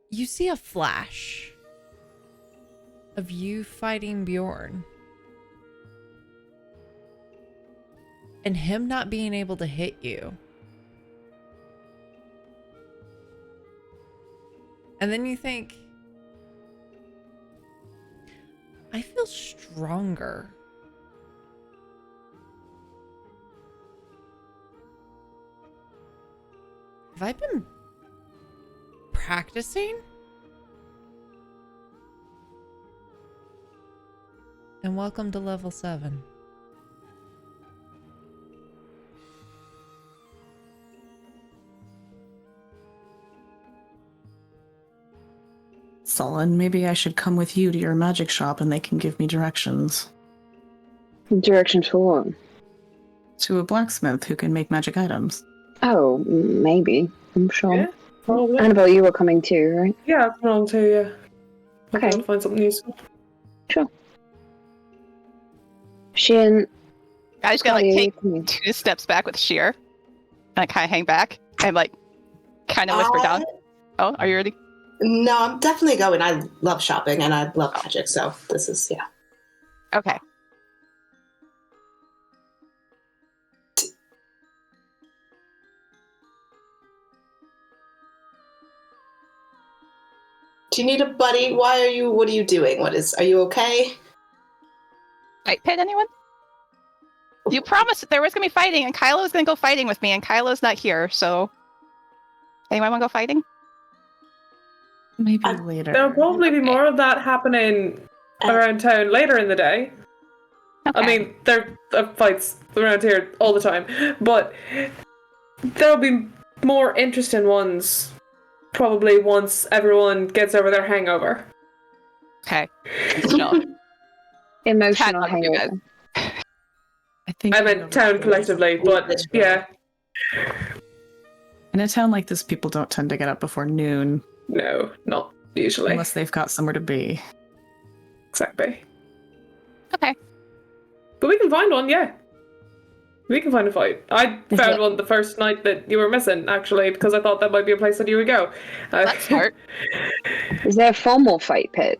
S3: You see a flash of you fighting Bjorn. And him not being able to hit you. And then you think, I feel stronger. Have I been practicing? And welcome to level 7.
S1: Sullen, maybe I should come with you to your magic shop and they can give me directions.
S5: Directions for what?
S1: To a blacksmith who can make magic items.
S5: Oh, maybe. I'm sure.
S2: Yeah, probably.
S5: Annabelle, you were coming too, right?
S2: Yeah, I'll come along too, yeah. I'll
S5: Okay.
S2: try to find something useful.
S5: Sure. Shin,
S4: I just gotta
S5: Scotty,
S4: like
S5: are you
S4: take
S5: coming?
S4: 2 steps back with Sheer. And I kind of hang back and like kind of whisper down. Oh, are you ready?
S6: No, I'm definitely going. I love shopping and I love magic, so this is, yeah.
S4: Okay.
S6: Do you need a buddy? What are you doing? Are you okay?
S4: Fight pit, anyone? You promised that there was going to be fighting, and Kylo's going to go fighting with me, and Kylo's not here, so... Anyone want to go fighting?
S1: Maybe later.
S2: There'll probably be more of that happening around town later in the day.
S4: Okay.
S2: I mean, there are fights around here all the time, but there'll be more interesting ones probably once everyone gets over their hangover.
S4: Okay. No.
S5: Emotional
S4: Tag on you
S5: hangover.
S1: I think
S2: I meant town collectively, but yeah.
S1: In a town like this, people don't tend to get up before noon.
S2: No, not usually.
S1: Unless they've got somewhere to be.
S2: Exactly.
S4: Okay.
S2: But we can find one, yeah. We can find a fight. I found one the first night that you were missing, actually, because I thought that might be a place that you would go.
S4: That's smart.
S5: Is there a formal fight pit?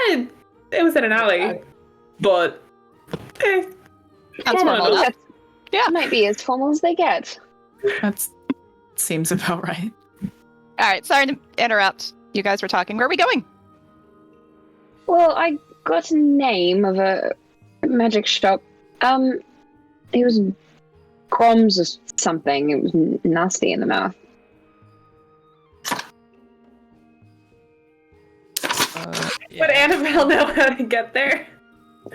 S2: It was in an alley, but
S4: Sounds formal enough. Yeah.
S5: Might be as formal as they get.
S1: That seems about right.
S4: All right, sorry to interrupt. You guys were talking. Where are we going?
S5: Well, I got a name of a magic shop. It was Groms or something. It was nasty in the mouth.
S2: Would Annabelle know how to get there?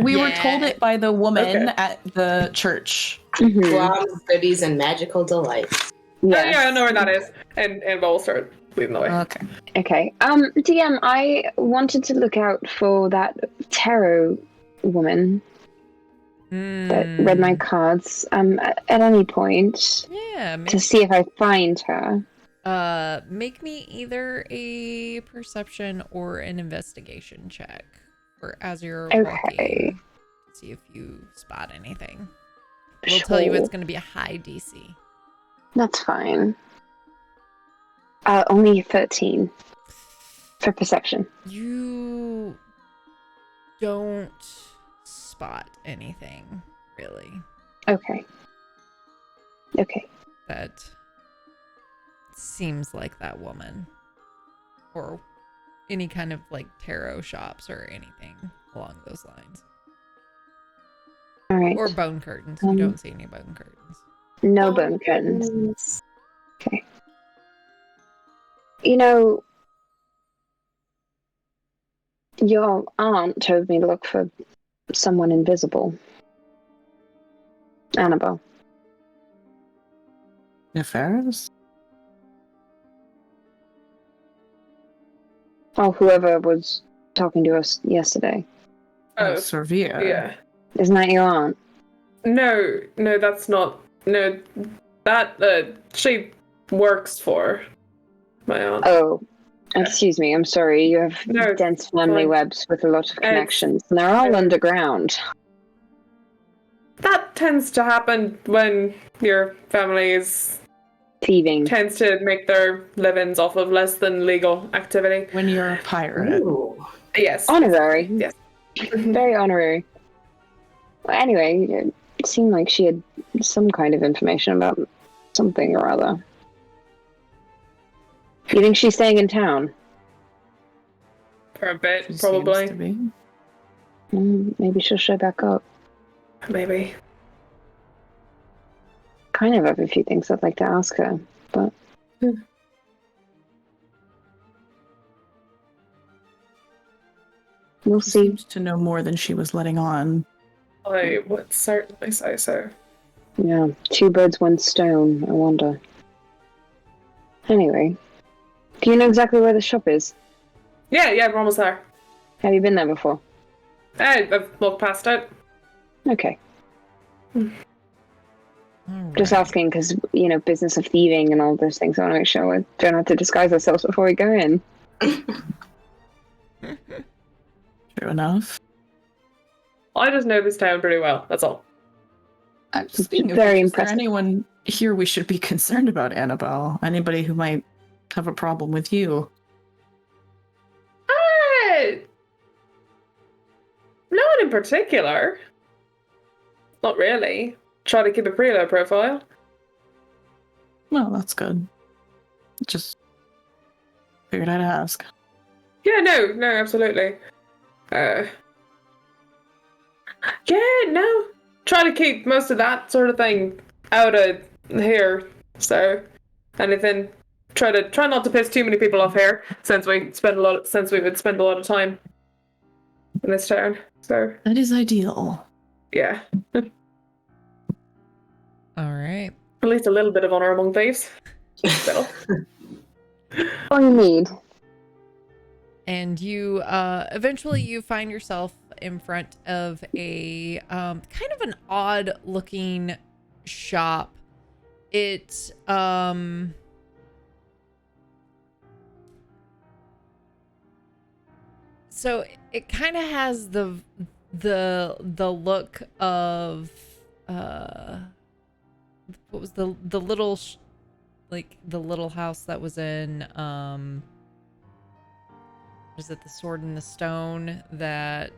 S1: We were told it by the woman
S2: Okay.
S1: at the church.
S5: Mhm.
S6: Gloms, goodies, and magical delights.
S2: Oh,
S5: Yes.
S2: yeah, I know where that is. And we'll start leading the way.
S1: Okay.
S5: Okay. DM, I wanted to look out for that tarot woman that read my cards. At any point
S3: Yeah,
S5: to see if I find her.
S3: make me either a perception or an investigation check for as you're
S5: Okay.
S3: walking. See if you spot anything. We'll tell you
S5: Sure.
S3: it's going to be a high DC.
S5: That's fine. Only 13 for perception.
S3: You don't spot anything really
S5: Okay. Okay.
S3: that seems like that woman or any kind of like tarot shops or anything along those lines.
S5: All right.
S3: Or bone curtains. You don't see any bone curtains.
S5: No bone curtains. Okay. You know, your aunt told me to look for someone invisible. Annabelle.
S1: Nefaris?
S5: Oh, whoever was talking to us yesterday.
S2: Oh,
S1: Servia.
S2: yeah.
S5: Isn't that your aunt?
S2: No, that's not. No, that, she works for my aunt.
S5: Oh, excuse me. I'm sorry. You have
S2: No,
S5: dense family
S2: fine.
S5: webs with a lot of
S2: It's-
S5: connections, and they're all underground.
S2: That tends to happen when your family
S5: Thieving.
S2: tends to make their livings off of less than legal activity.
S1: When you're a pirate.
S6: Ooh.
S2: Yes.
S5: Honorary.
S2: Yes.
S5: Very honorary. Well, anyway, it seemed like she had some kind of information about something or other. You think she's staying in town?
S2: For a bit,
S1: She seems
S2: probably.
S1: to be.
S5: Maybe she'll show back up.
S2: Maybe.
S5: Kind of have a few things I'd like to ask her, but... We'll
S1: She
S5: see.
S1: seems to know more than she was letting on.
S2: I would certainly say so.
S5: Yeah, two birds, one stone, I wonder. Anyway, do you know exactly where the shop is?
S2: Yeah, we're almost there.
S5: Have you been there before?
S2: I've walked past it.
S5: Okay.
S3: All
S5: Just
S3: right.
S5: asking because, you know, business of thieving and all those things. I want to make sure we don't have to disguise ourselves before we go in.
S1: True enough.
S2: I just know this town pretty well, that's all.
S1: Speaking of
S5: Very
S1: which, is there
S5: impressive.
S1: anyone here we should be concerned about, Annabelle? Anybody who might have a problem with you.
S2: No one in particular. Not really. Try to keep a pretty low profile.
S1: Well, that's good. Just figured I'd ask.
S2: Yeah, no, absolutely. Yeah, no. Try to keep most of that sort of thing out of here. So, anything. Try not to piss too many people off here, since we would spend a lot of time in this town. So
S1: That is ideal.
S2: yeah,
S3: All right.
S2: at least a little bit of honor among thieves. So.
S5: All you need.
S3: And you eventually you find yourself in front of a kind of an odd looking shop. It so it kind of has the look of what was the little like the little house that was in is it the Sword in the Stone that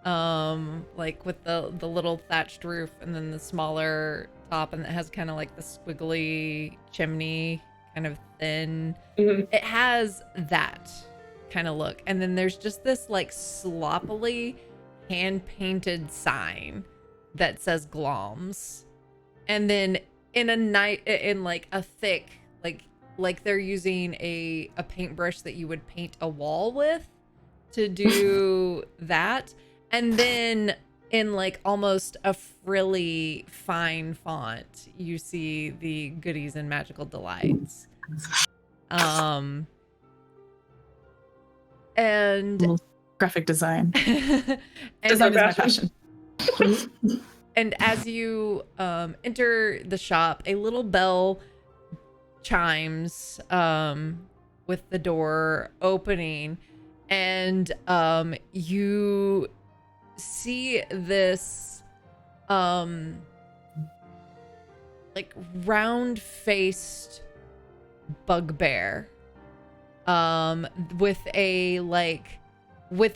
S3: like with the little thatched roof and then the smaller top, and it has kind of like the squiggly chimney, kind of thin. It has that kind of look, and then there's just this like sloppily hand painted sign that says Gloms, and then in like a thick like they're using a paintbrush that you would paint a wall with to do that, and then in like almost a frilly fine font you see the goodies and magical delights. And
S1: Graphic design.
S3: and
S1: Design is my passion.
S3: And as you enter the shop, a little bell chimes with the door opening, and you see this like round-faced bugbear with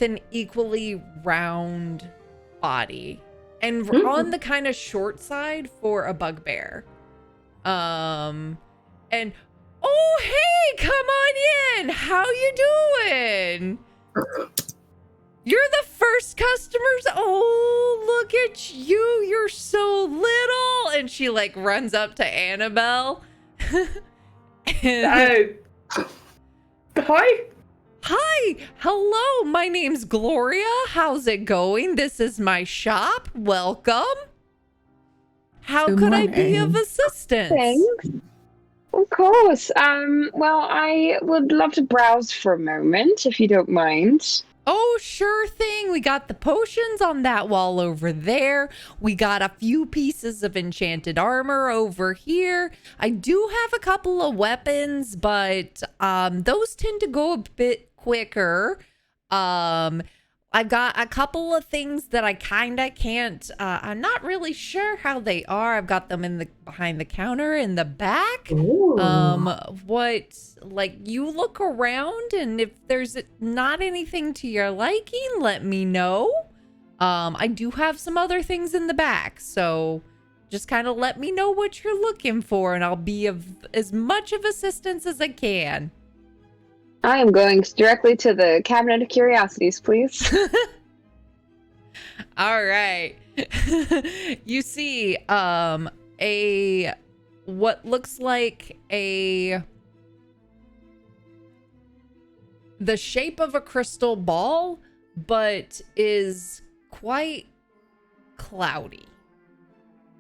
S3: an equally round body, and on the kind of short side for a bugbear. And oh, hey, come on in. How you doing? You're the first customers. Oh, look at you. You're so little. And she like runs up to Annabelle.
S2: Hi.
S3: Hi. Hello. My name's Gloria. How's it going? This is my shop. Welcome. How
S1: Good
S3: could I be
S1: morning.
S3: of assistance?
S5: Thanks. Of course. Well, I would love to browse for a moment, if you don't mind.
S3: Oh, sure thing. We got the potions on that wall over there. We got a few pieces of enchanted armor over here. I do have a couple of weapons, but those tend to go a bit quicker. I've got a couple of things that I kind of can't, I'm not really sure how they are. I've got them in the behind the counter in the back. You look around, and if there's not anything to your liking, let me know. I do have some other things in the back, so just kind of let me know what you're looking for, and I'll be of as much of assistance as I can.
S5: I am going directly to the Cabinet of Curiosities, please.
S3: All right. You see what looks like the shape of a crystal ball, but is quite cloudy.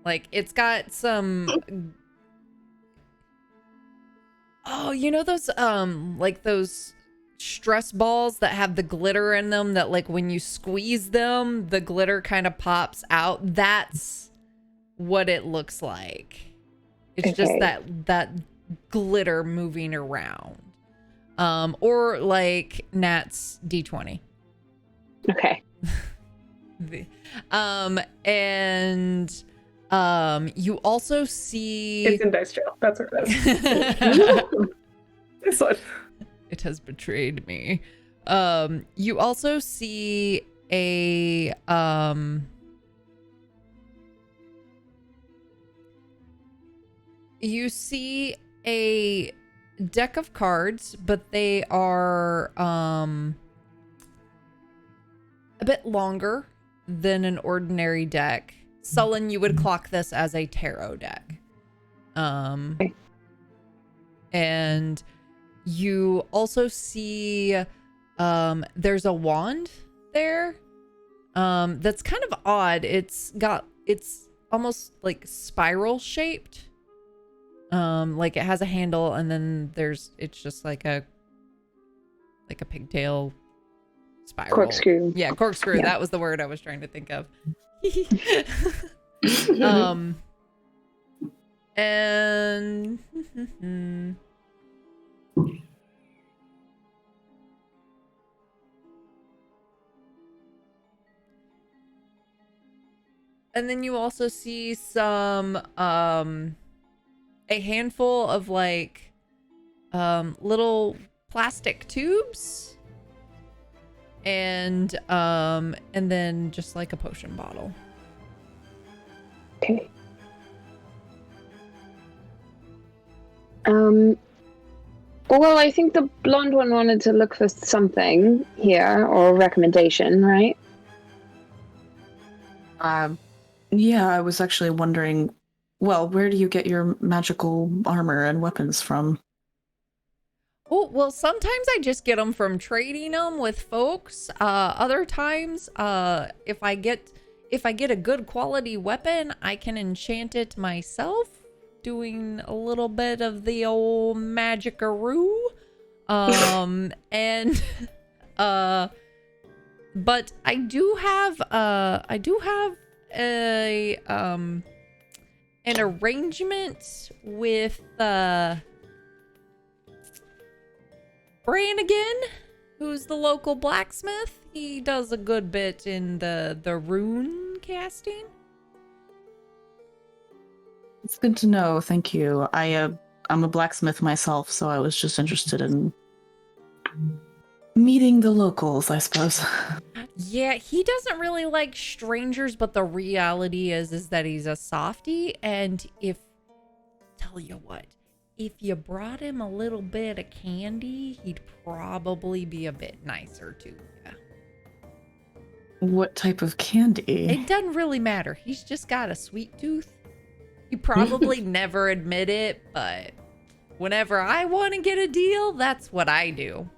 S3: Like it's got some you know those those stress balls that have the glitter in them that like when you squeeze them the glitter kind of pops out? That's what it looks like. It's just that glitter moving around. Or like Nat's D20.
S5: Okay.
S3: You also see
S2: It's in dice jail. That's where it is. This one.
S3: It has betrayed me. You also see a deck of cards, but they are a bit longer than an ordinary deck. Sullen, you would clock this as a tarot deck. And you also see there's a wand there that's kind of odd. It's almost like spiral shaped. Like it has a handle, and then it's just like a pigtail spiral.
S5: Corkscrew.
S3: Yeah, corkscrew.
S5: Yeah.
S3: That was the word I was trying to think of. And and then you also see some a handful of like little plastic tubes, and then just like a potion bottle.
S5: Okay. Well, I think the blonde one wanted to look for something here, or a recommendation, right?
S1: Yeah, I was actually wondering, well, where do you get your magical armor and weapons from?
S3: Oh, well, sometimes I just get them from trading them with folks. Other times, if I get a good quality weapon, I can enchant it myself, doing a little bit of the old magicaroo. And but I do have a an arrangement with Brannigan, who's the local blacksmith. He does a good bit in the rune casting.
S1: It's good to know, thank you. I'm a blacksmith myself, so I was just interested in meeting the locals, I suppose.
S3: Yeah, he doesn't really like strangers, but the reality is that he's a softie, and tell you what, if you brought him a little bit of candy, he'd probably be a bit nicer to you.
S1: What type of candy?
S3: It doesn't really matter. He's just got a sweet tooth. He probably never admit it, but whenever I want to get a deal, that's what I do.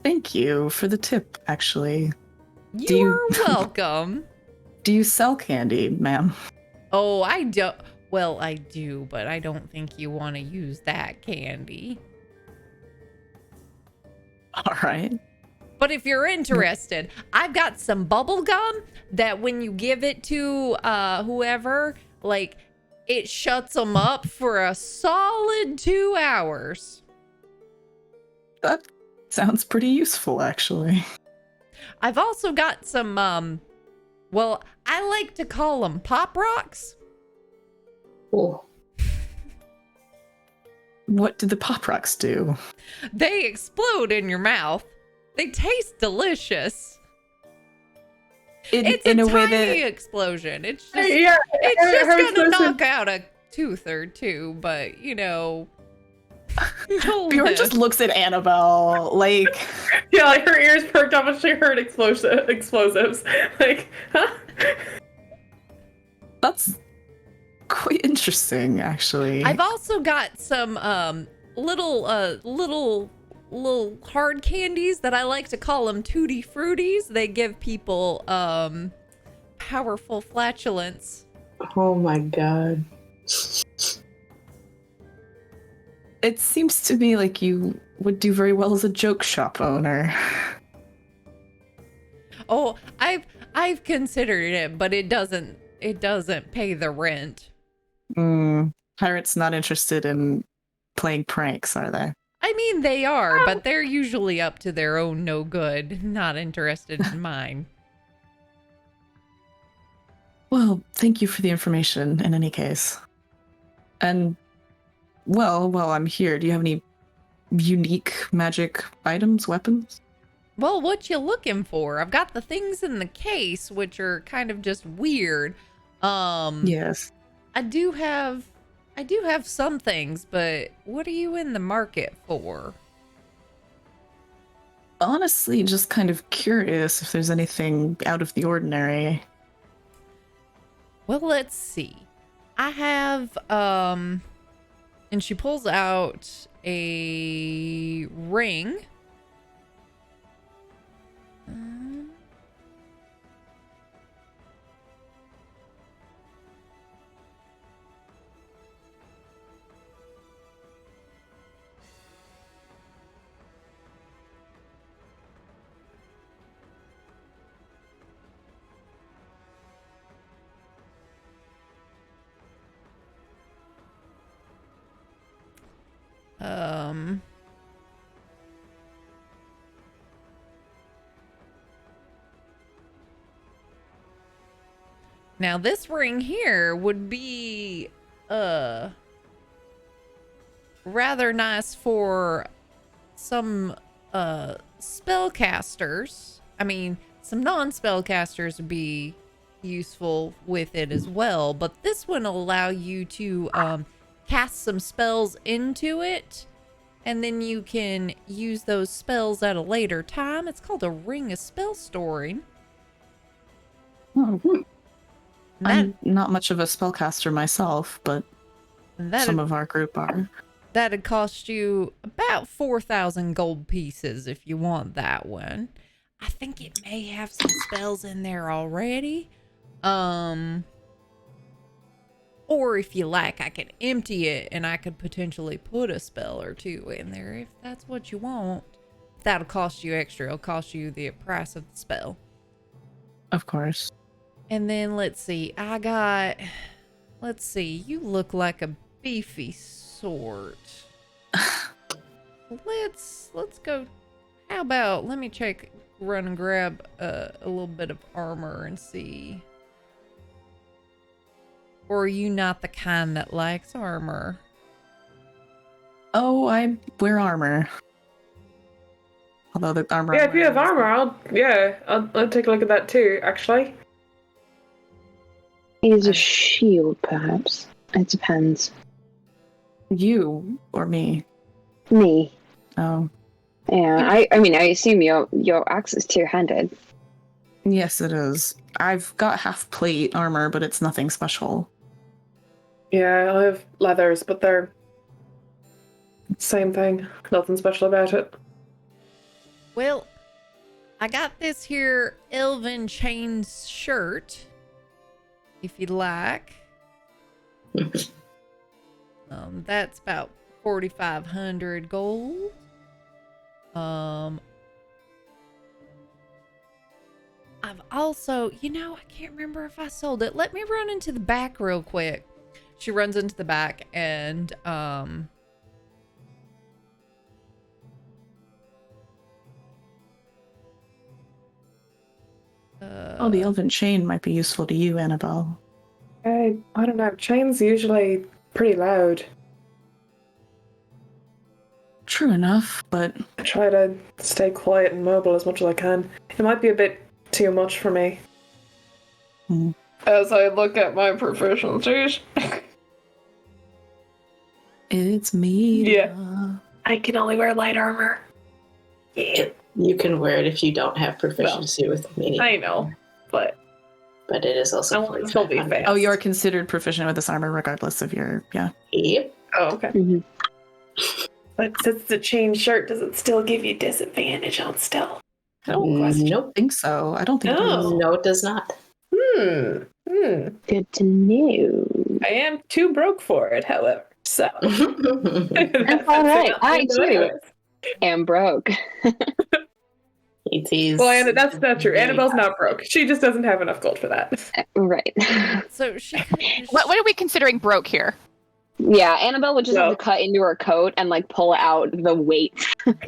S1: Thank you for the tip, actually.
S3: You're welcome.
S1: Do you sell candy, ma'am?
S3: Oh, I don't. Well, I do, but I don't think you want to use that candy.
S1: All right.
S3: But if you're interested, I've got some bubble gum that when you give it to whoever, like, it shuts them up for a solid 2 hours.
S1: That sounds pretty useful, actually.
S3: I've also got some, well, I like to call them pop rocks.
S6: Cool.
S1: What did the pop rocks do?
S3: They explode in your mouth. They taste delicious. It's
S1: in
S3: a
S1: a way
S3: tiny
S1: that
S3: explosion. It's just,
S2: Yeah,
S3: it's just gonna knock out a tooth or two, but you'll
S1: Bjorn
S3: live.
S1: just looks at Annabelle like,
S2: yeah, like her ears perked up when she heard explosives. Like, huh?
S1: that's quite interesting, actually.
S3: I've also got some little hard candies that I like to call them tutti fruities. They give people powerful flatulence.
S6: Oh my god.
S1: It seems to me like you would do very well as a joke shop owner.
S3: Oh, I've considered it, but it doesn't pay the rent.
S1: Pirates not interested in playing pranks, are they?
S3: I mean, they are, but they're usually up to their own no good, not interested in mine.
S1: Well, thank you for the information in any case. And, well, while I'm here, do you have any unique magic items, weapons?
S3: Well, what you looking for? I've got the things in the case, which are kind of just weird.
S1: Yes.
S3: I do have some things, but what are you in the market for?
S1: Honestly, just kind of curious if there's anything out of the ordinary.
S3: Well, let's see. I have and she pulls out a ring. Now this ring here would be rather nice for some spellcasters. I mean, some non-spellcasters would be useful with it as well, but this one will allow you to cast some spells into it, and then you can use those spells at a later time. It's called a Ring of Spell Storing.
S1: I'm not much of a spellcaster myself, but some of our group are.
S3: That'd cost you about 4,000 gold pieces if you want that one. I think it may have some spells in there already. Or if you like, I can empty it and I could potentially put a spell or two in there if that's what you want. That'll cost you extra. It'll cost you the price of the spell.
S1: Of course.
S3: And then let's see. You look like a beefy sort. Let's go. How about, let me run and grab a little bit of armor and see. Or are you not the kind that likes armor?
S1: Oh, I wear armor. Although the armor.
S2: Yeah, if you have armor, I'll take a look at that too, actually.
S5: Use a shield, perhaps. It depends.
S1: You or me?
S5: Me.
S1: Oh.
S5: Yeah, I mean, I assume your axe is two-handed.
S1: Yes, it is. I've got half plate armor, but it's nothing special.
S2: Yeah, I have leathers, but they're same thing. Nothing special about it.
S3: Well, I got this here elven chains shirt, if you'd like. That's about 4,500 gold. I've also, I can't remember if I sold it. Let me run into the back real quick. She runs into the back and
S1: the elven chain might be useful to you, Annabelle.
S2: I don't know. Chains usually pretty loud.
S1: True enough, but
S2: I try to stay quiet and mobile as much as I can. It might be a bit too much for me. As I look at my proficiencies.
S1: It's me.
S2: Yeah. I can only wear light armor. Yeah.
S6: You can wear it if you don't have proficiency with me.
S2: I know, but
S6: it is also.
S2: I want to still be fast.
S1: Oh, you're considered proficient with this armor regardless of your
S6: Yep.
S2: Oh, okay.
S5: Mm-hmm.
S2: But since it's a chain shirt, does it still give you disadvantage on stealth?
S1: I don't think so. I don't think it does.
S6: No, it does not.
S5: Good to know.
S2: I am too broke for it, however. So
S5: That's all right. I too am broke.
S2: Well, that's not true. Annabelle's not broke. She just doesn't have enough gold for that.
S5: Right.
S3: so she.
S4: What are we considering broke here?
S5: Yeah, Annabelle would just have to cut into her coat and pull out the weight.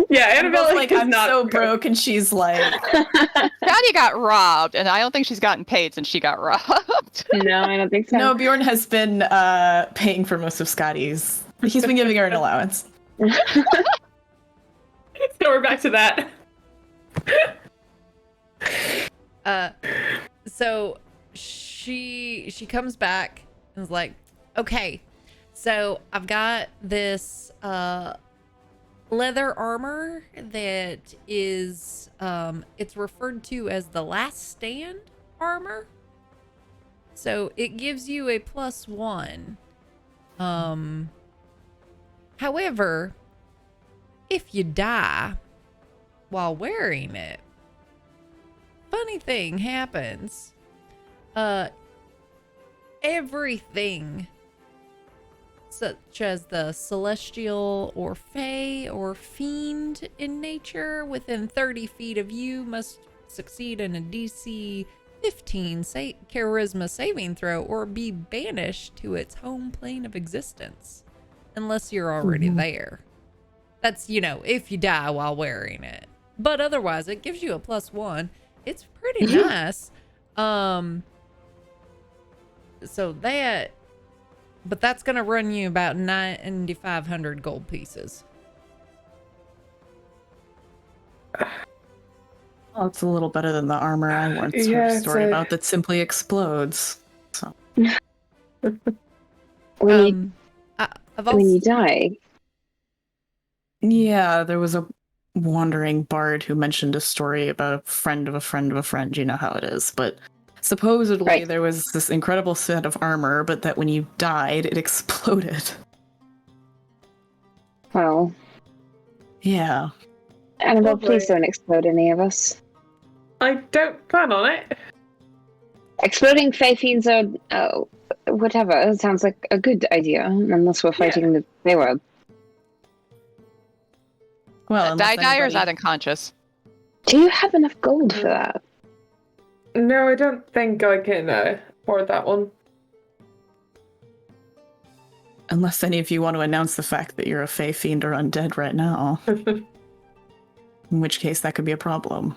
S2: Yeah, Annabelle's
S1: like, I'm
S2: not
S1: so broke, and she's like,
S4: Scotty got robbed, and I don't think she's gotten paid since she got robbed.
S5: No, I don't think so.
S1: no, Bjorn has been paying for most of Scotty's. He's been giving her an allowance.
S2: So we're back to that.
S3: So she comes back and is like, okay, so I've got this leather armor that is it's referred to as the last stand armor. So it gives you a +1. However, if you die while wearing it, funny thing happens. Everything such as the celestial or fae or fiend in nature within 30 feet of you must succeed in a DC 15 charisma saving throw or be banished to its home plane of existence unless you're already there. That's, if you die while wearing it. But otherwise, it gives you a +1. It's pretty nice. So that, but that's going to run you about 9,500 gold pieces.
S1: Well, it's a little better than the armor I once heard
S2: Yeah,
S1: a
S2: it's
S1: story
S2: a-
S1: about that simply explodes. So
S5: When
S3: I've
S5: when you
S3: also,
S5: die,
S1: yeah, there was a wandering bard who mentioned a story about a friend of a friend of a friend. You know how it is, but supposedly
S5: Right.
S1: there was this incredible set of armor, but that when you died, it exploded.
S5: well,
S1: Yeah.
S5: Annabelle,
S2: Lovely.
S5: please don't explode any of us.
S2: I don't plan on it.
S5: Exploding Fae fiends are whatever. It sounds like a good idea, unless we're fighting the Feywild.
S1: Well, unless
S4: Dyer's not
S1: anybody-
S4: unconscious.
S5: Do you have enough gold for that?
S2: No, I don't think I can afford that one.
S1: unless any of you want to announce the fact that you're a Fey fiend or undead right now. In which case, that could be a problem.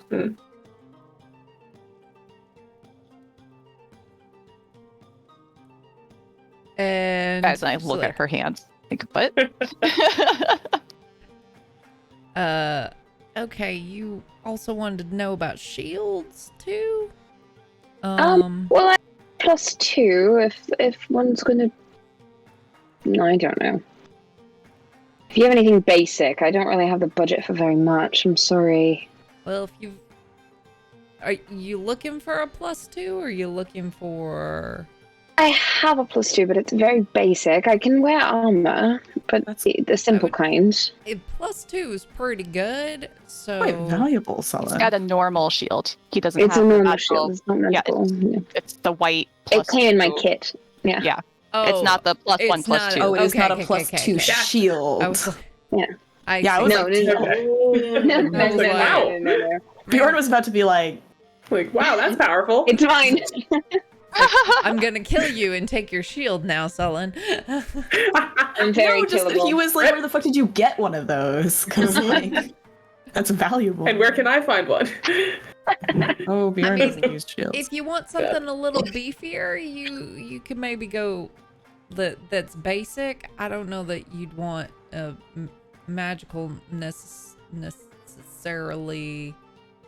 S3: and
S4: Guys, and I
S3: so
S4: look at her hands. Like, what?
S3: okay, you also wanted to know about shields too?
S5: Well, I +2 if one's gonna. No, I don't know. If you have anything basic, I don't really have the budget for very much. I'm sorry.
S3: Well, if you are you looking for a +2 or are you looking for
S5: I have a +2, but it's very basic. I can wear armor, but
S1: That's-
S5: the simple kind.
S3: a +2 is pretty good. So
S1: Quite valuable,
S4: He's
S1: Sullen.
S4: got a normal shield. He doesn't
S5: It's
S4: have
S5: a
S4: the
S5: normal
S4: magical-
S5: shield. It's not magical. Yeah.
S4: It's the white.
S5: It came in my
S4: +2.
S5: kit. Yeah.
S4: Yeah.
S3: oh,
S4: It's not the +1
S3: it's not-
S4: +2.
S1: Oh, it is
S3: Okay,
S1: not a
S3: okay,
S1: +2
S3: okay.
S1: shield.
S3: I was like,
S5: Yeah.
S3: I
S1: Yeah, I
S3: see.
S1: was
S5: No,
S1: like,
S5: no,
S2: Okay.
S5: no,
S3: I was like,
S2: wow.
S5: no.
S1: Bjorn was about to be like,
S2: Like, wow, that's powerful.
S5: It's fine.
S3: I'm gonna kill you and take your shield now, Sullen.
S5: I'm very
S1: no, just that
S5: killable.
S1: he was like, where the fuck did you get one of those? Because, like, that's valuable.
S2: And where can I find one?
S1: Oh, Bjorn
S3: I mean,
S1: doesn't use shields.
S3: If you want something a little beefier, you can maybe go that's basic. I don't know that you'd want a magical necessarily.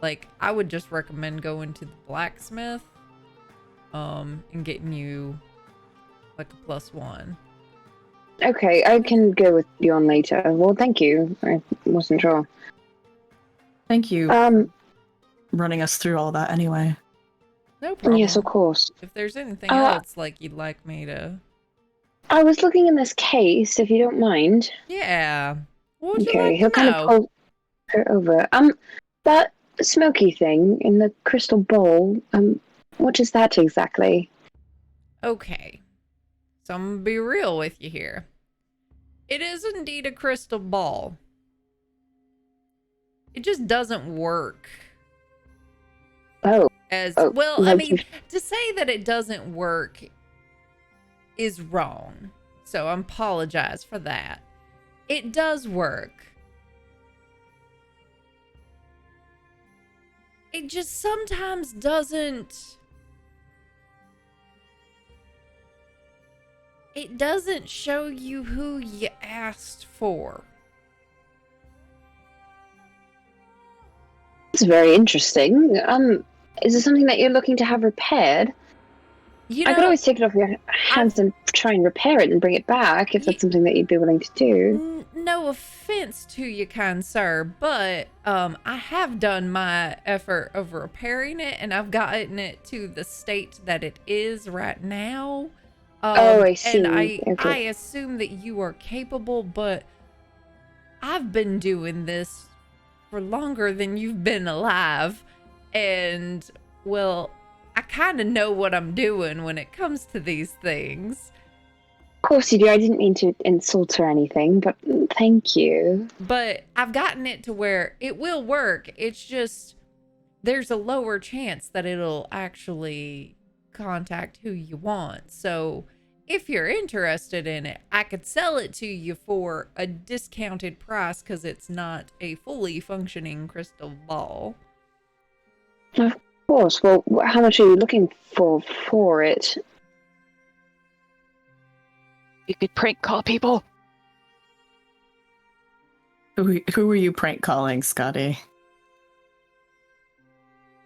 S3: Like, I would just recommend going to the blacksmith, and getting you like a +1.
S5: Okay, I can go with Bjorn later. Well, thank you. I wasn't sure.
S1: Thank you
S5: Um,
S1: running us through all that anyway.
S3: No problem.
S5: yes, of course.
S3: If there's anything
S5: Uh,
S3: else like you'd like me to,
S5: I was looking in this case, if you don't mind.
S3: yeah. What would you
S5: Okay,
S3: like
S5: he'll
S3: to
S5: kind
S3: know?
S5: of pull her over. That smoky thing in the crystal bowl, what is that exactly?
S3: Okay. So I'm gonna be real with you here. It is indeed a crystal ball. It just doesn't work
S5: Oh,
S3: as
S5: Oh,
S3: well. I
S5: like
S3: mean, to say that it doesn't work is wrong. So I apologize for that. It does work. It just sometimes doesn't. It doesn't show you who you asked for.
S5: That's very interesting. Is it something that you're looking to have repaired?
S3: You
S5: I
S3: know,
S5: could always take it off your hands and try and repair it and bring it back if that's something that you'd be willing to do.
S3: no offense to you, kind sir, but I have done my effort of repairing it, and I've gotten it to the state that it is right now.
S5: Oh, I see.
S3: And I
S5: Okay.
S3: assume that you are capable, but I've been doing this for longer than you've been alive, and well, I kind of know what I'm doing when it comes to these things.
S5: Of course you do. I didn't mean to insult or anything, but thank you.
S3: But I've gotten it to where it will work. It's just there's a lower chance that it'll actually contact who you want. So if you're interested in it, I could sell it to you for a discounted price because it's not a fully functioning crystal ball.
S5: Of course. Well, how much are you looking for it?
S4: You could prank call people.
S1: Who are you prank calling, Scotty?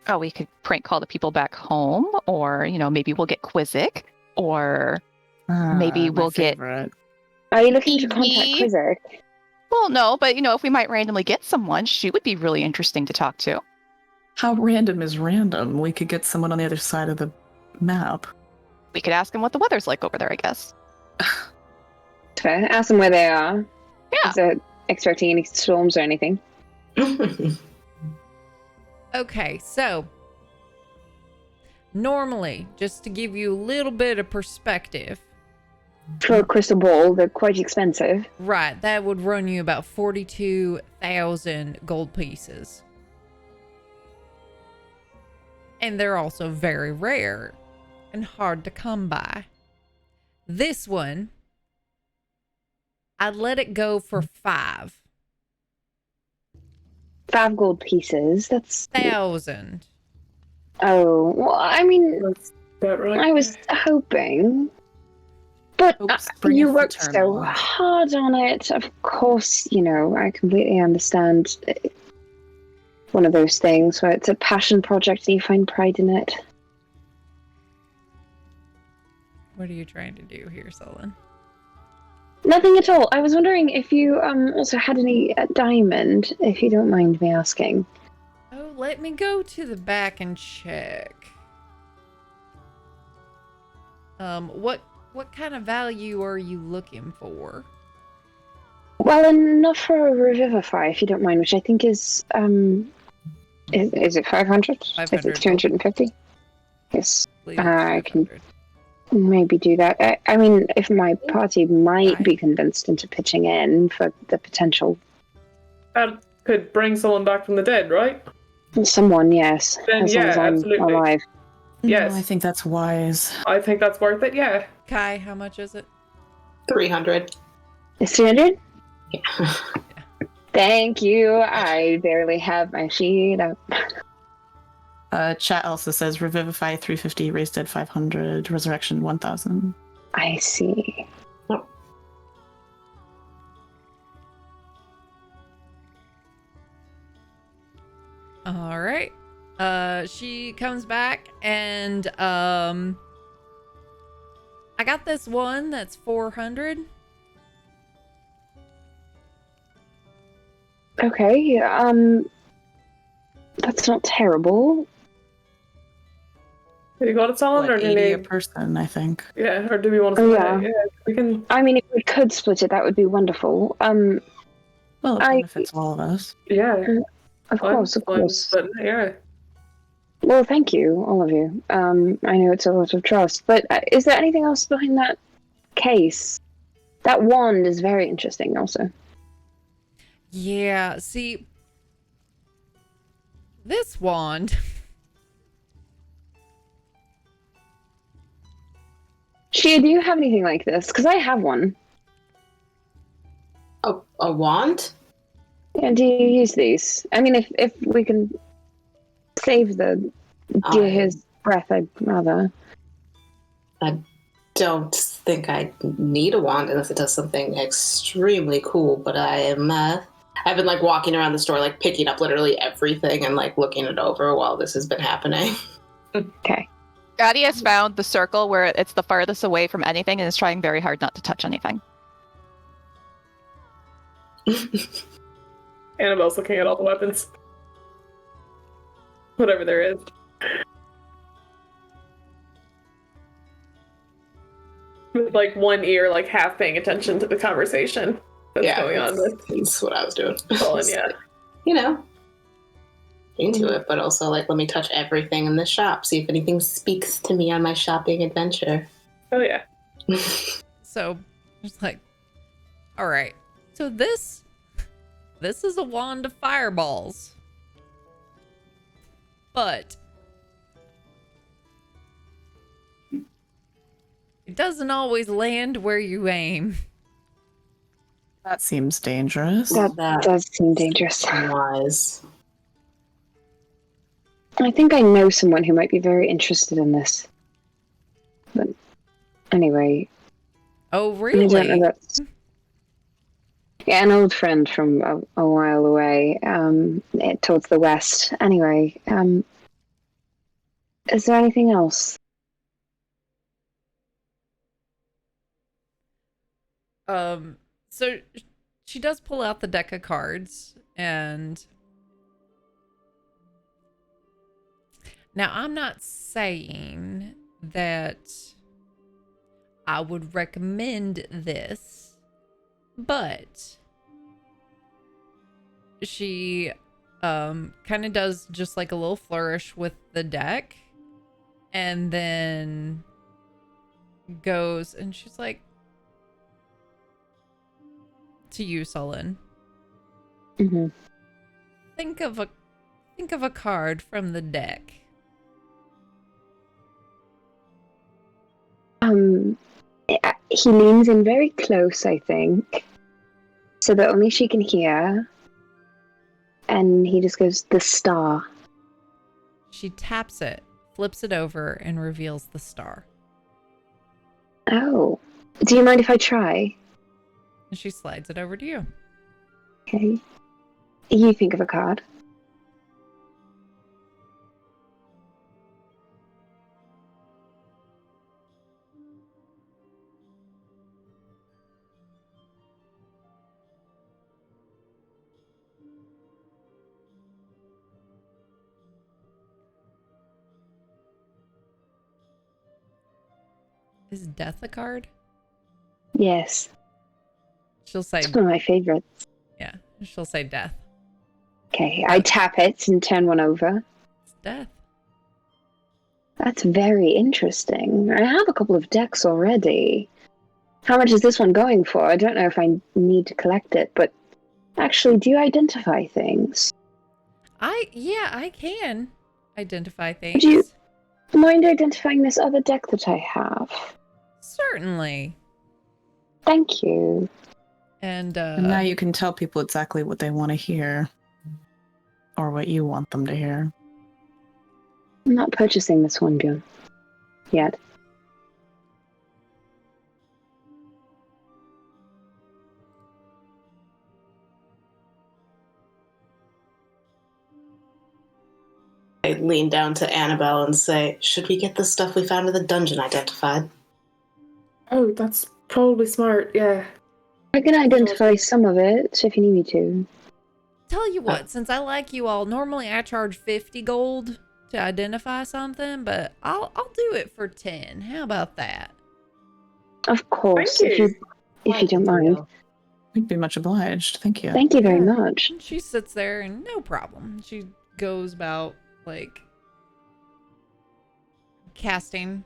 S4: Oh, we could prank call the people back home, or, maybe we'll get Quizzic, or maybe
S1: My
S4: we'll get...
S1: favorite.
S5: Are you looking to contact
S4: Evie?
S5: Quizzic?
S4: Well, no, but, if we might randomly get someone, she would be really interesting to talk to.
S1: How random is random? We could get someone on the other side of the map.
S4: We could ask them what the weather's like over there, I guess.
S5: Fair. Ask them where they are.
S4: Yeah.
S5: Is it expecting any storms or anything?
S3: Okay, so normally, just to give you a little bit of perspective,
S5: For a crystal ball, they're quite expensive.
S3: right, that would run you about 42,000 gold pieces. And they're also very rare and hard to come by. This one, I'd let it go for 5,000.
S5: 5 gold pieces. That's... Oh, well, I mean,
S2: That's about right.
S5: I was hoping. But
S1: Hopes bringeth
S5: you worked so
S1: eternal.
S5: hard on it. Of course, I completely understand. One of those things where it's a passion project and you find pride in it.
S3: What are you trying to do here, Sullen?
S5: Nothing at all. I was wondering if you also had any diamond, if you don't mind me asking.
S3: Oh, let me go to the back and check. What kind of value are you looking for?
S5: Well, enough for a revivify, if you don't mind, which I think is it 500? Is
S3: 500.
S5: it 250? Yes,
S3: Leave it
S5: I
S3: at
S5: can
S3: 500.
S5: maybe do that. I mean, if my party might be convinced into pitching in for the potential.
S2: That could bring someone back from the dead, right?
S5: Someone, yes.
S2: Then
S5: as long
S2: yeah,
S5: as I'm
S2: absolutely.
S5: alive.
S2: Yes.
S1: No, I think that's wise.
S2: I think that's worth it, yeah.
S3: Kai, how much is it?
S6: 300.
S5: Is 300?
S6: Yeah.
S5: Thank you. I barely have my sheet up.
S1: Chat also says Revivify 350, Raise Dead 500, Resurrection 1000.
S5: I see.
S3: All right. She comes back and I got this one that's 400.
S5: Okay, that's not terrible.
S2: Have you got it, Solid, or
S1: What,
S2: do
S1: 80
S2: we
S1: a person, I think.
S2: Yeah, or do we want to
S5: Oh,
S2: split
S5: yeah.
S2: it? Yeah, we can.
S5: I mean, if we could split it, that would be wonderful.
S1: Well, it
S5: I-
S1: benefits all of us.
S2: Yeah,
S5: Of course, of course.
S2: But yeah,
S5: Well, thank you, all of you. I know it's a lot of trust, but is there anything else behind that case? That wand is very interesting, also.
S3: Yeah, see, this wand.
S5: Shia, do you have anything like this? Because I have one.
S6: A wand?
S5: Yeah, do you use these? I mean, if we can save the dear his breath, I'd rather.
S6: I don't think I need a wand unless it does something extremely cool, but I am I've been like walking around the store, like picking up literally everything and like looking it over while this has been happening.
S5: Okay.
S4: Scotty has found the circle where it's the farthest away from anything and is trying very hard not to touch anything.
S2: Annabelle's looking at all the weapons. Whatever there is. With like one ear, like half paying attention to the conversation that's going on with
S6: That's what I was doing.
S2: Colin, yeah.
S6: You know, into it, but also like, let me touch everything in the shop, see if anything speaks to me on my shopping adventure.
S2: Oh yeah.
S3: So it's like, all right. So this is a wand of fireballs. But it doesn't always land where you aim.
S1: That seems dangerous.
S5: That does seem dangerous.
S6: Wise.
S5: I think I know someone who might be very interested in this. But anyway,
S3: Oh,
S5: I don't
S3: really?
S5: know that's... Yeah, an old friend from a while away, towards the west. Anyway, is there anything else?
S3: So she does pull out the deck of cards, and now I'm not saying that I would recommend this, but she kind of does just like a little flourish with the deck, and then goes and she's like, to you, Sullen.
S5: Mm-hmm.
S3: Think of a card from the deck.
S5: He leans in very close, I think, so that only she can hear. And he just goes, the star.
S3: She taps it, flips it over, and reveals the star.
S5: Oh. Do you mind if I try?
S3: And she slides it over to you.
S5: Okay. You think of a card.
S3: Is death a card?
S5: Yes.
S3: She'll say,
S5: It's one of my favorites.
S3: yeah, she'll say death.
S5: Okay, I tap it and turn one over.
S3: It's death.
S5: That's very interesting. I have a couple of decks already. How much is this one going for? I don't know if I need to collect it, but actually, do you identify things?
S3: I can identify things.
S5: Do you mind identifying this other deck that I have?
S3: Certainly.
S5: Thank you.
S3: And
S1: And now you can tell people exactly what they want to hear. Or what you want them to hear.
S5: I'm not purchasing this one, Bjorn. Yet.
S6: I lean down to Annabelle and say, should we get the stuff we found in the dungeon identified?
S2: Oh, that's probably smart, yeah.
S5: I can identify some of it if you need me to.
S3: tell you what, since I like you all, normally I charge 50 gold to identify something, but I'll do it for 10. How about that?
S5: Of course,
S2: Thank you.
S5: if you don't mind.
S1: We'd be much obliged. Thank you.
S5: Thank you very
S3: Yeah.
S5: much.
S3: And she sits there and no problem. She goes about like casting.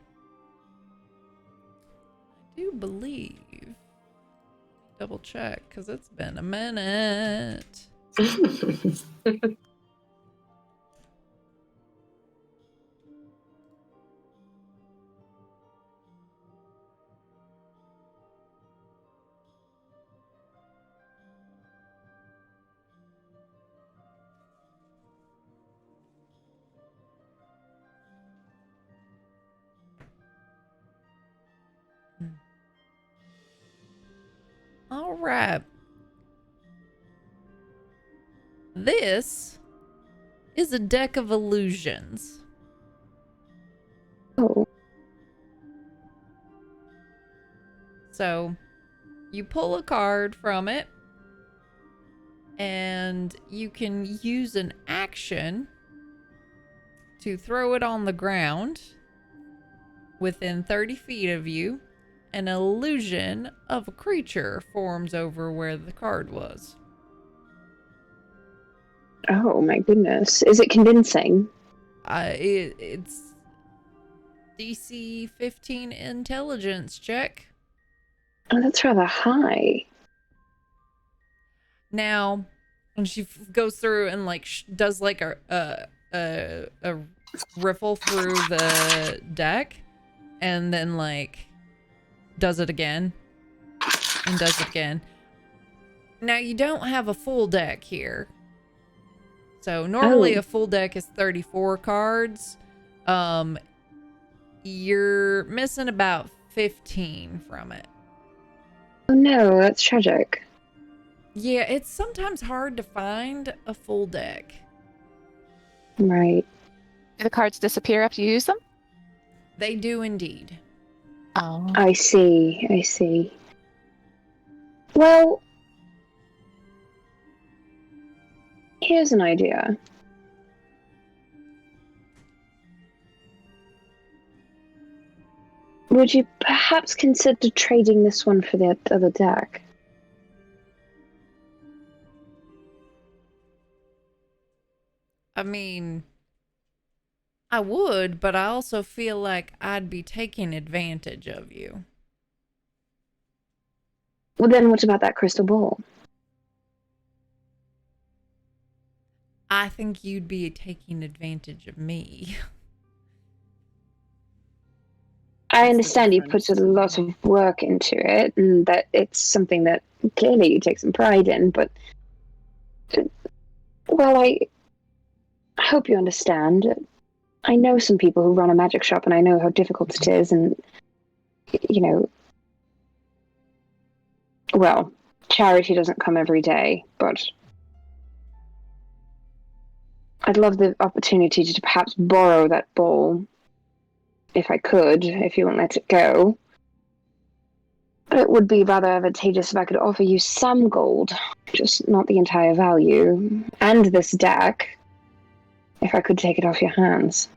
S3: I do believe. Double check because it's been a minute. All right. This is a deck of illusions.
S5: Oh,
S3: So you pull a card from it, and you can use an action to throw it on the ground within 30 feet of you. An illusion of a creature forms over where the card was.
S5: oh my goodness. Is it convincing?
S3: It's DC 15 intelligence check.
S5: Oh, that's rather high.
S3: Now, when she goes through and like does like a riffle through the deck, and then like does it again and does it again. Now you don't have a full deck here. So normally
S5: Oh.
S3: a full deck is 34 cards. You're missing about 15 from it.
S5: Oh no, that's tragic.
S3: Yeah, it's sometimes hard to find a full deck.
S5: Right.
S4: Do the cards disappear after you use them?
S3: They do indeed.
S4: Oh.
S5: I see. I see. Well, here's an idea. Would you perhaps consider trading this one for the other deck?
S3: I mean, I would, but I also feel like I'd be taking advantage of you.
S5: Well, then what about that crystal ball?
S3: I think you'd be taking advantage of me.
S5: I
S1: What's the
S5: understand you put a
S1: difference?
S5: lot of work into it, and that it's something that clearly you take some pride in, but well, I hope you understand. I know some people who run a magic shop, and I know how difficult it is, and you know, well, charity doesn't come every day, but I'd love the opportunity to perhaps borrow that ball, if I could, if you won't let it go. But it would be rather advantageous if I could offer you some gold, just not the entire value, and this deck, if I could take it off your hands.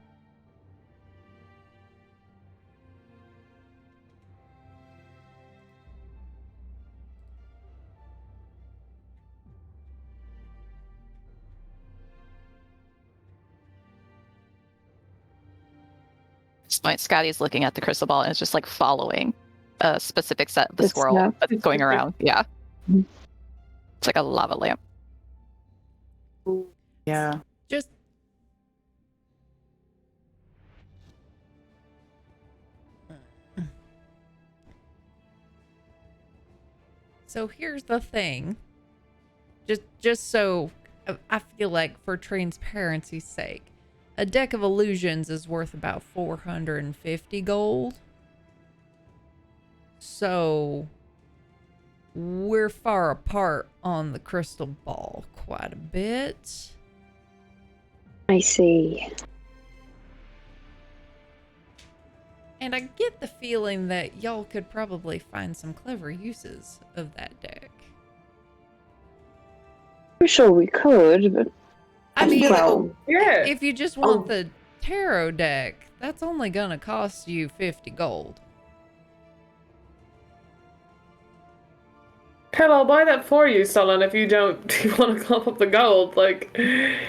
S4: At this point, Scotty's looking at the crystal ball and is just like following a specific set of the
S5: It's
S4: swirl
S5: not-
S4: that's going around. Yeah.
S5: Mhm.
S4: It's like a lava lamp.
S1: Yeah.
S3: Just so here's the thing. Just so I feel like for transparency's sake, a deck of illusions is worth about 450 gold. So we're far apart on the crystal ball quite a bit.
S5: I see.
S3: And I get the feeling that y'all could probably find some clever uses of that deck.
S5: I'm sure we could, but
S3: I mean,
S5: well,
S2: Yeah.
S3: if you just want the tarot deck, that's only gonna cost you 50 gold.
S2: Hell, I'll buy that for you, Sullen, if you don't want to clump up the gold. Like,
S6: A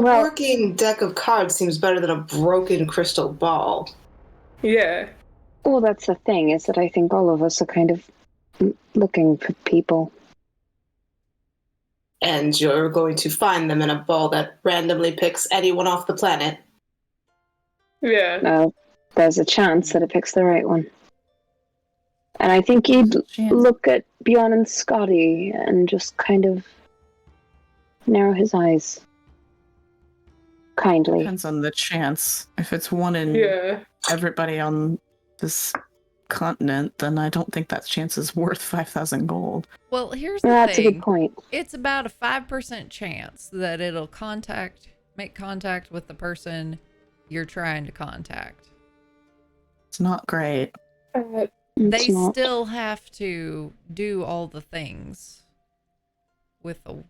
S5: Well-
S6: working deck of cards seems better than a broken crystal ball.
S2: yeah.
S5: well, that's the thing, is that I think all of us are kind of looking for people.
S6: And you're going to find them in a ball that randomly picks anyone off the planet.
S2: Yeah.
S5: There's a chance that it picks the right one. And I think you'd
S1: Chance.
S5: look at Bjorn and Scotty and just kind of narrow his eyes. Kindly.
S1: Depends on the chance. If it's one in
S2: Yeah.
S1: everybody on this continent, then I don't think that chance is worth 5,000 gold.
S3: Well, here's the
S5: That's a
S3: thing.
S5: good point.
S3: It's about a 5% chance that it'll make contact with the person you're trying to contact.
S1: It's not great.
S5: It's
S3: They
S5: not.
S3: still have to do all the things with the.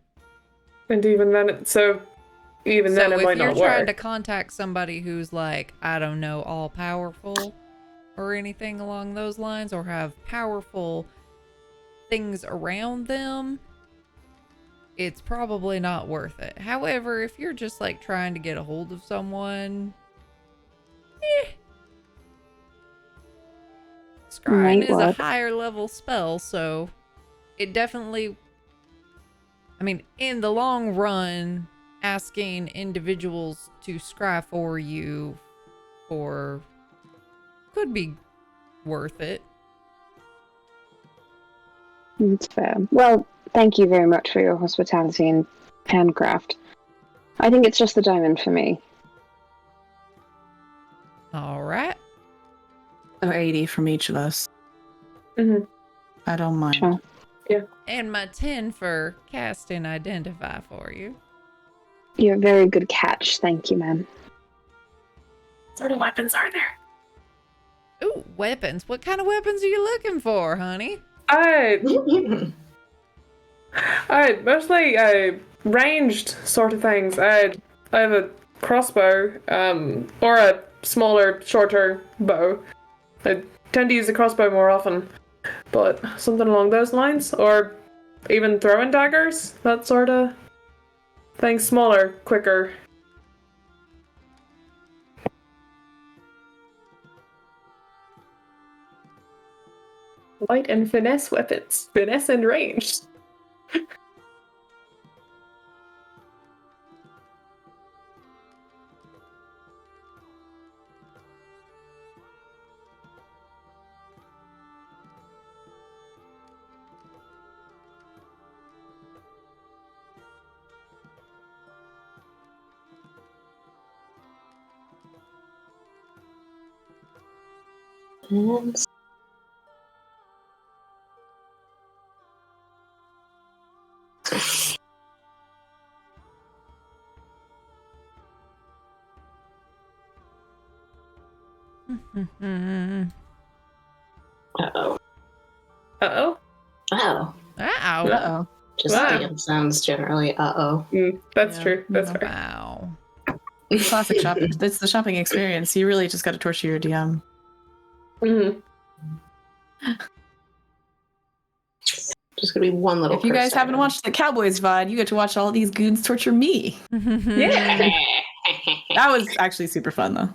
S2: And even then, even then, it
S3: if
S2: might
S3: you're
S2: not
S3: trying
S2: work.
S3: to contact somebody who's like, I don't know, all powerful or anything along those lines, or have powerful things around them, it's probably not worth it. However, if you're just like trying to get a hold of someone, Scrying
S5: Might
S3: is a
S5: work.
S3: higher level spell, so it definitely, I mean, in the long run, asking individuals to scry for you could be worth it.
S5: It's fair. Well, thank you very much for your hospitality and handcraft. I think it's just the diamond for me.
S3: All right.
S1: So 80 from each of us.
S2: Mm-hmm.
S1: I don't mind.
S5: Sure.
S3: And my 10 for cast and identify for you.
S5: You're a very good catch. Thank you, ma'am.
S2: What sort of weapons are there?
S3: Ooh, weapons. What kind of weapons are you looking for, honey?
S2: I mostly ranged sort of things. I have a crossbow, or a smaller, shorter bow. I tend to use the crossbow more often, but something along those lines, or even throwing daggers, that sort of thing. Smaller, quicker. Light and finesse weapons. Finesse and ranged.
S6: Uh-oh.
S2: Uh-oh.
S6: Oh.
S3: Ow.
S1: Uh-oh.
S6: Just
S2: Wow.
S6: DM sounds generally uh-oh.
S2: That's
S1: Yeah.
S2: true. That's fair.
S3: Wow.
S1: Classic shopping. It's the shopping experience. You really just got to torture your DM.
S2: Mm-hmm.
S6: Just gonna be one little
S1: If you guys
S6: curse
S1: haven't
S6: item.
S1: watched the Cowboys VOD, you get to watch all these goons torture me.
S2: Yeah.
S1: That was actually super fun, though.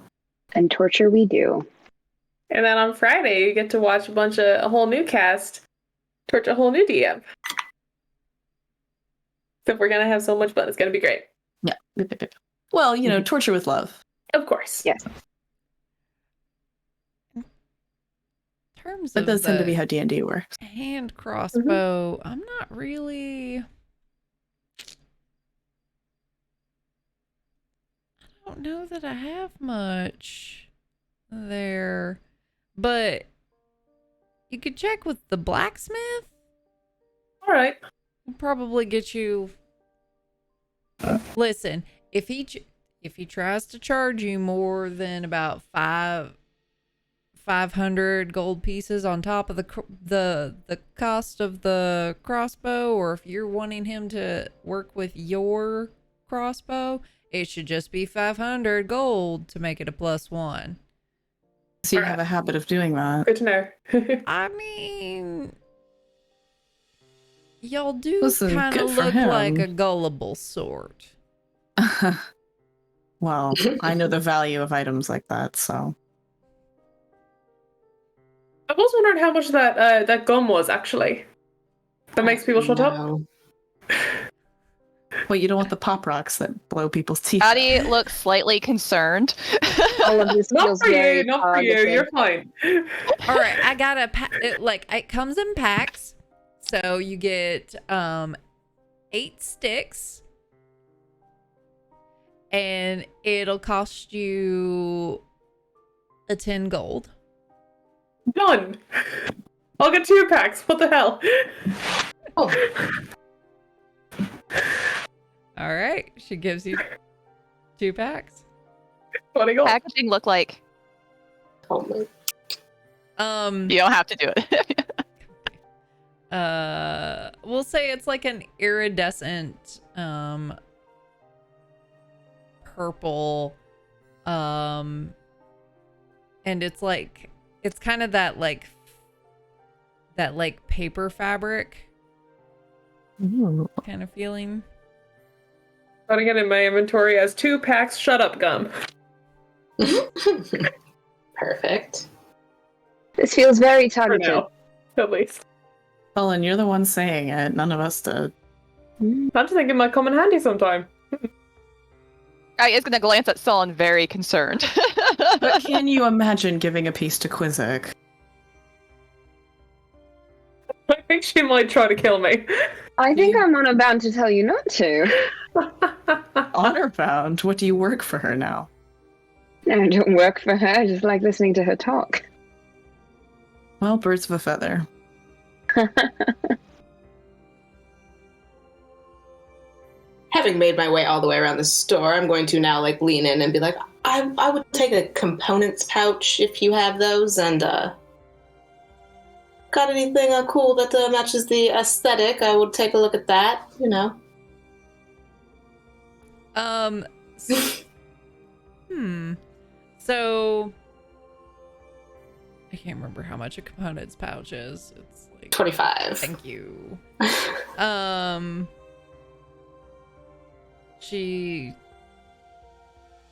S5: And torture we do.
S2: And then on Friday, you get to watch a whole new cast torch a whole new DM. So we're gonna have so much fun. It's gonna be great.
S1: Yeah. Well, you know, torture with love.
S2: Of course.
S5: Yes.
S3: Terms
S1: That
S3: of
S1: does tend to
S3: the
S1: be how D&D works.
S3: hand crossbow, I'm not really. I don't know that I have much there, but you could check with the blacksmith.
S2: All right.
S3: He'll probably get you. Listen, if he tries to charge you more than about 500 gold pieces on top of the cost of the crossbow, or if you're wanting him to work with your crossbow, it should just be 500 gold to make it a +1.
S1: So you have a habit of doing that.
S2: Good to know.
S3: I mean, y'all do
S1: Listen,
S3: kind
S1: good
S3: of
S1: for
S3: look
S1: him.
S3: like a gullible sort.
S1: Well, I know the value of items like that, so.
S2: I was wondering how much that gum was actually. That makes people shut up.
S6: No.
S1: Well, you don't want the pop rocks that blow people's teeth out.
S4: Addie looks slightly concerned.
S5: All of this
S2: Not
S5: feels
S2: for
S5: very
S2: you. Not for you.
S5: targeted.
S2: You're fine.
S3: All right, I got it comes in packs. So you get 8 sticks. And it'll cost you a 10 gold.
S2: Done. I'll get 2-packs. What the hell?
S6: Oh,
S3: All right. She gives you 2 packs.
S2: What do you got?
S4: Packaging look like?
S6: totally.
S4: You don't have to do it.
S3: We'll say it's like an iridescent purple, and it's like, it's kind of that like paper fabric
S1: Ooh.
S3: kind of feeling.
S2: Putting it in my inventory as 2 packs shut up gum.
S6: Perfect.
S5: This feels very
S2: For
S5: targeted.
S2: now, at least.
S1: Cullen, you're the one saying it. None of us did.
S5: Mm.
S2: I just think it might come in handy sometime.
S4: I is gonna glance at Sullen, very concerned.
S1: But can you imagine giving a piece to Quizzic?
S2: I think she might try to kill me.
S5: I think I'm honor bound to tell you not to.
S1: Honor bound. What do you work for her now?
S5: I don't work for her. I just like listening to her talk.
S1: Well, birds of a feather.
S6: Having made my way all the way around the store, I'm going to now like lean in and be like, I would take a components pouch if you have those, and got anything cool that matches the aesthetic, I would take a look at that, you know.
S3: So I can't remember how much a components pouch is. It's like
S6: 25.
S3: Thank you. She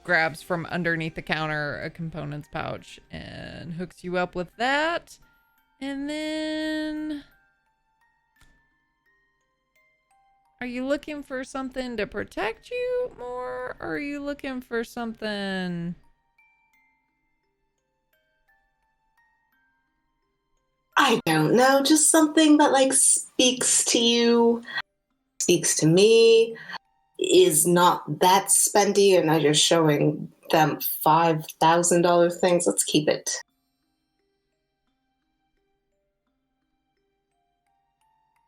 S3: grabs from underneath the counter a components pouch and hooks you up with that. And then, are you looking for something to protect you more? Or are you looking for something?
S6: I don't know, just something that like speaks to you, speaks to me, is not that spendy, and now you're showing them $5,000 things. Let's keep it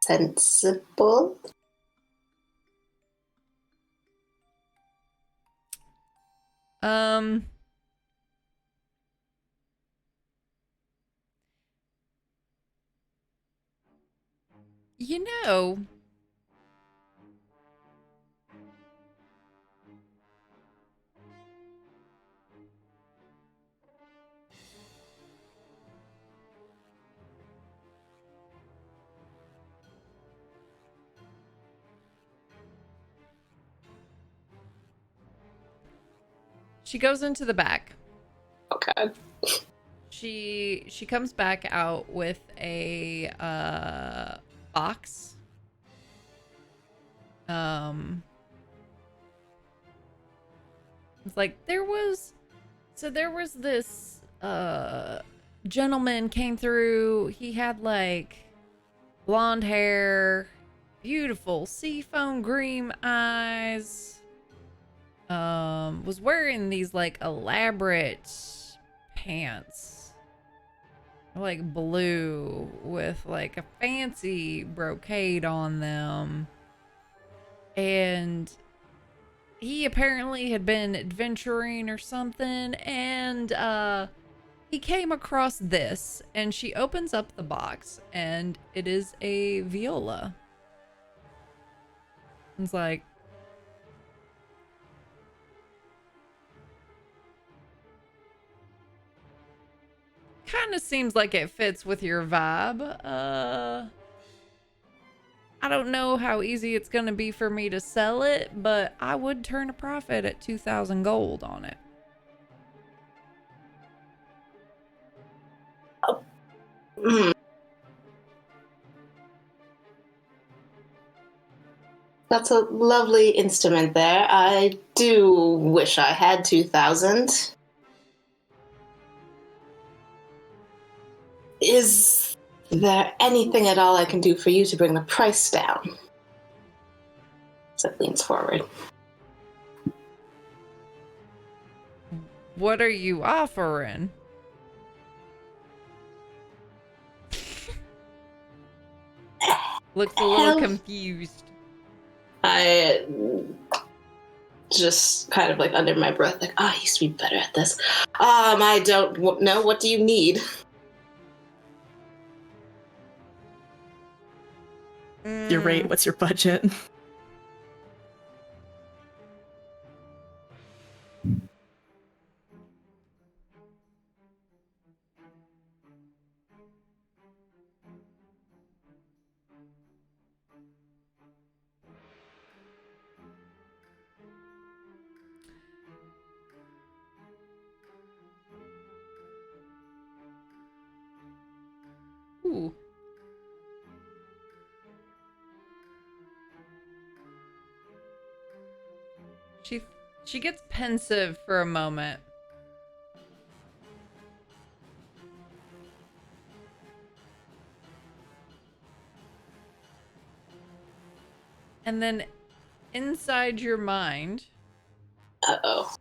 S6: sensible.
S3: You know, she goes into the back.
S6: Okay.
S3: She comes back out with a box. It's like there was this gentleman came through. He had like blonde hair, beautiful seafoam green eyes. Was wearing these like elaborate pants, like blue with like a fancy brocade on them, and he apparently had been adventuring or something, and he came across this, and she opens up the box and it is a viola. It's like, kind of seems like it fits with your vibe. I don't know how easy it's gonna be for me to sell it, but I would turn a profit at 2,000 gold on it.
S6: Mm. That's a lovely instrument there. I do wish I had 2,000. Is there anything at all I can do for you to bring the price down? Zip leans forward.
S3: What are you offering? Looks a little confused.
S6: I just kind of like under my breath, like, I used to be better at this. I don't know. What do you need?
S1: Your rate, what's your budget?
S3: Ooh. She gets pensive for a moment. And then inside your mind,
S6: Uh-oh.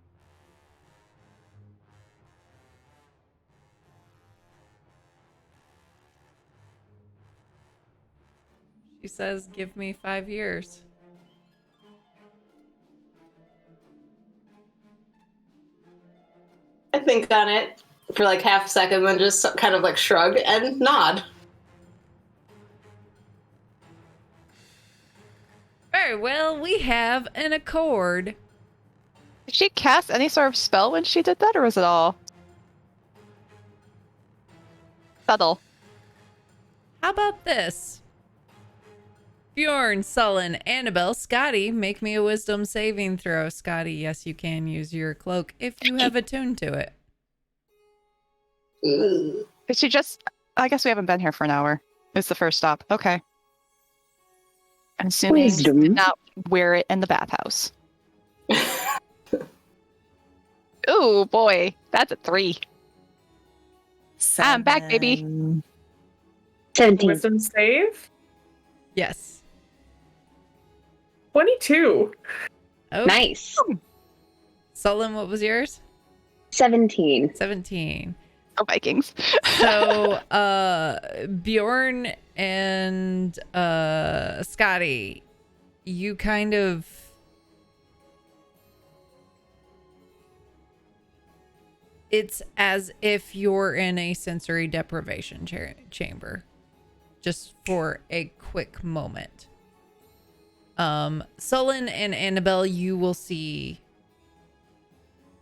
S3: she says, "Give me 5 years."
S6: I think on it for like half a second, then just kind of like shrug and nod.
S3: Very well, we have an accord.
S4: Did she cast any sort of spell when she did that, or was it all subtle?
S3: How about this? Bjorn, Sullen, Annabelle, Scotty, make me a wisdom saving throw. Scotty, yes, you can use your cloak if you have attuned to it.
S6: Ooh.
S4: Did she just... I guess we haven't been here for an hour. It's the first stop. Okay. I'm assuming she
S5: Wisdom.
S4: did not wear it in the bathhouse. Ooh, boy. That's a 3. I'm back, baby.
S5: 17.
S2: Wisdom save?
S3: Yes.
S2: 22.
S3: Oh,
S5: Nice.
S3: Sullen, what was yours?
S5: 17.
S3: 17.
S4: Oh, Vikings.
S3: So, Bjorn and Scotty, you kind of... It's as if you're in a sensory deprivation chamber. Just for a quick moment. Sullen and Annabelle, you will see...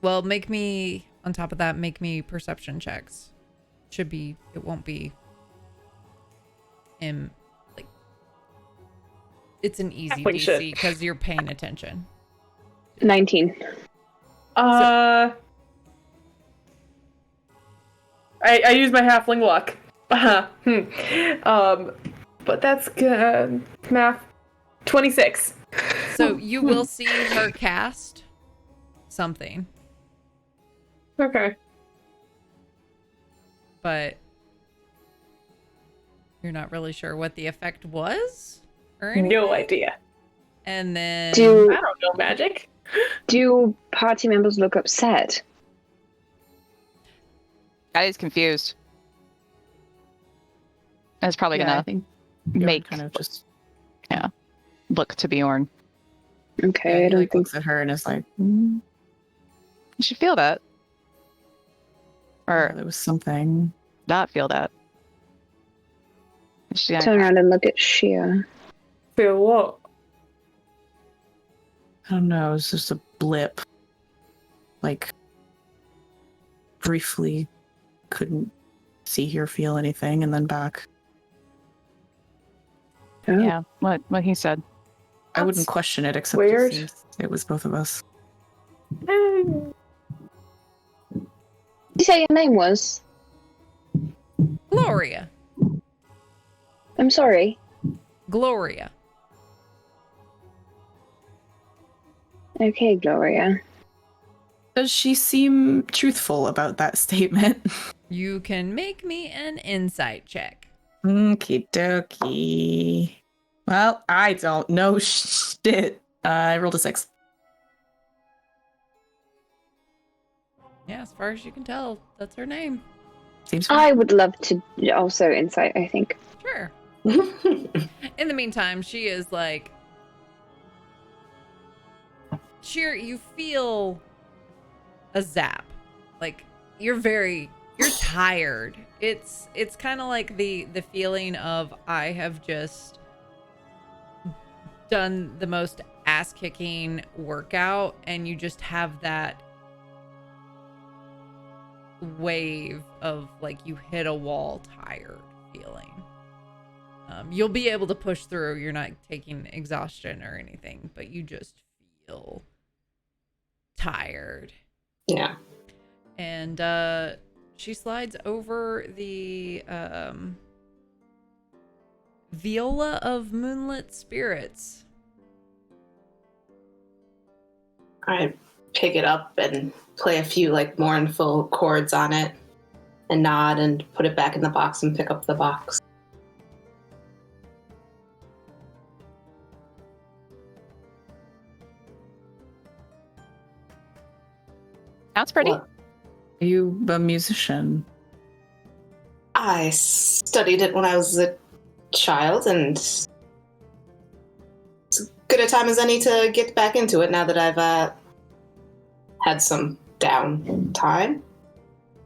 S3: Well, make me... On top of that, make me perception checks. Should be... It won't be... like... It's an easy
S2: Halfling shit.
S3: DC because you're paying attention.
S5: 19.
S2: I use my halfling luck. But that's good. Math. 26.
S3: So you will see her cast something,
S2: Okay.
S3: but you're not really sure what the effect was or anything.
S2: No idea.
S3: And then
S2: I
S5: Do
S2: don't know magic.
S5: do party members look upset?
S4: Scotty's confused. And it's probably
S1: I
S4: gonna
S1: think Bjorn
S4: make
S1: kind of just
S4: look to Bjorn.
S5: Okay,
S1: he,
S5: I don't
S1: like,
S5: think
S1: looks at her and is like,
S4: You should feel that. Or
S1: there was something.
S4: not feel that. She,
S5: turn around and look at Shia.
S2: Feel what?
S1: I don't know, it was just a blip. Like, briefly couldn't see, hear, feel anything, and then back.
S5: Oh.
S4: yeah, what he said.
S1: I wouldn't
S2: That's
S1: question it, except
S2: weird.
S1: it seems it was both of us.
S5: Did you say your name was?
S3: Gloria.
S5: I'm sorry.
S3: Gloria.
S5: Okay, Gloria.
S1: Does she seem truthful about that statement?
S3: You can make me an insight check.
S1: Okie dokie. Well, I don't know shit. I rolled a 6.
S3: Yeah, as far as you can tell, that's her name.
S1: Seems fine.
S5: I would love to also insight, I think.
S3: Sure. In the meantime, she is like, you feel a zap. Like you're tired. It's kind of like the feeling of I have just done the most ass-kicking workout, and you just have that wave of like you hit a wall tired feeling. You'll be able to push through. You're not taking exhaustion or anything, but you just feel tired.
S6: Yeah.
S3: And she slides over the Viola of Moonlit Spirits.
S6: I pick it up and play a few like mournful chords on it and nod and put it back in the box and pick up the box.
S4: Sounds pretty.
S6: Well,
S1: Are you a musician?
S6: I studied it when I was a child, and it's as good a time as any to get back into it now that I've had some downtime.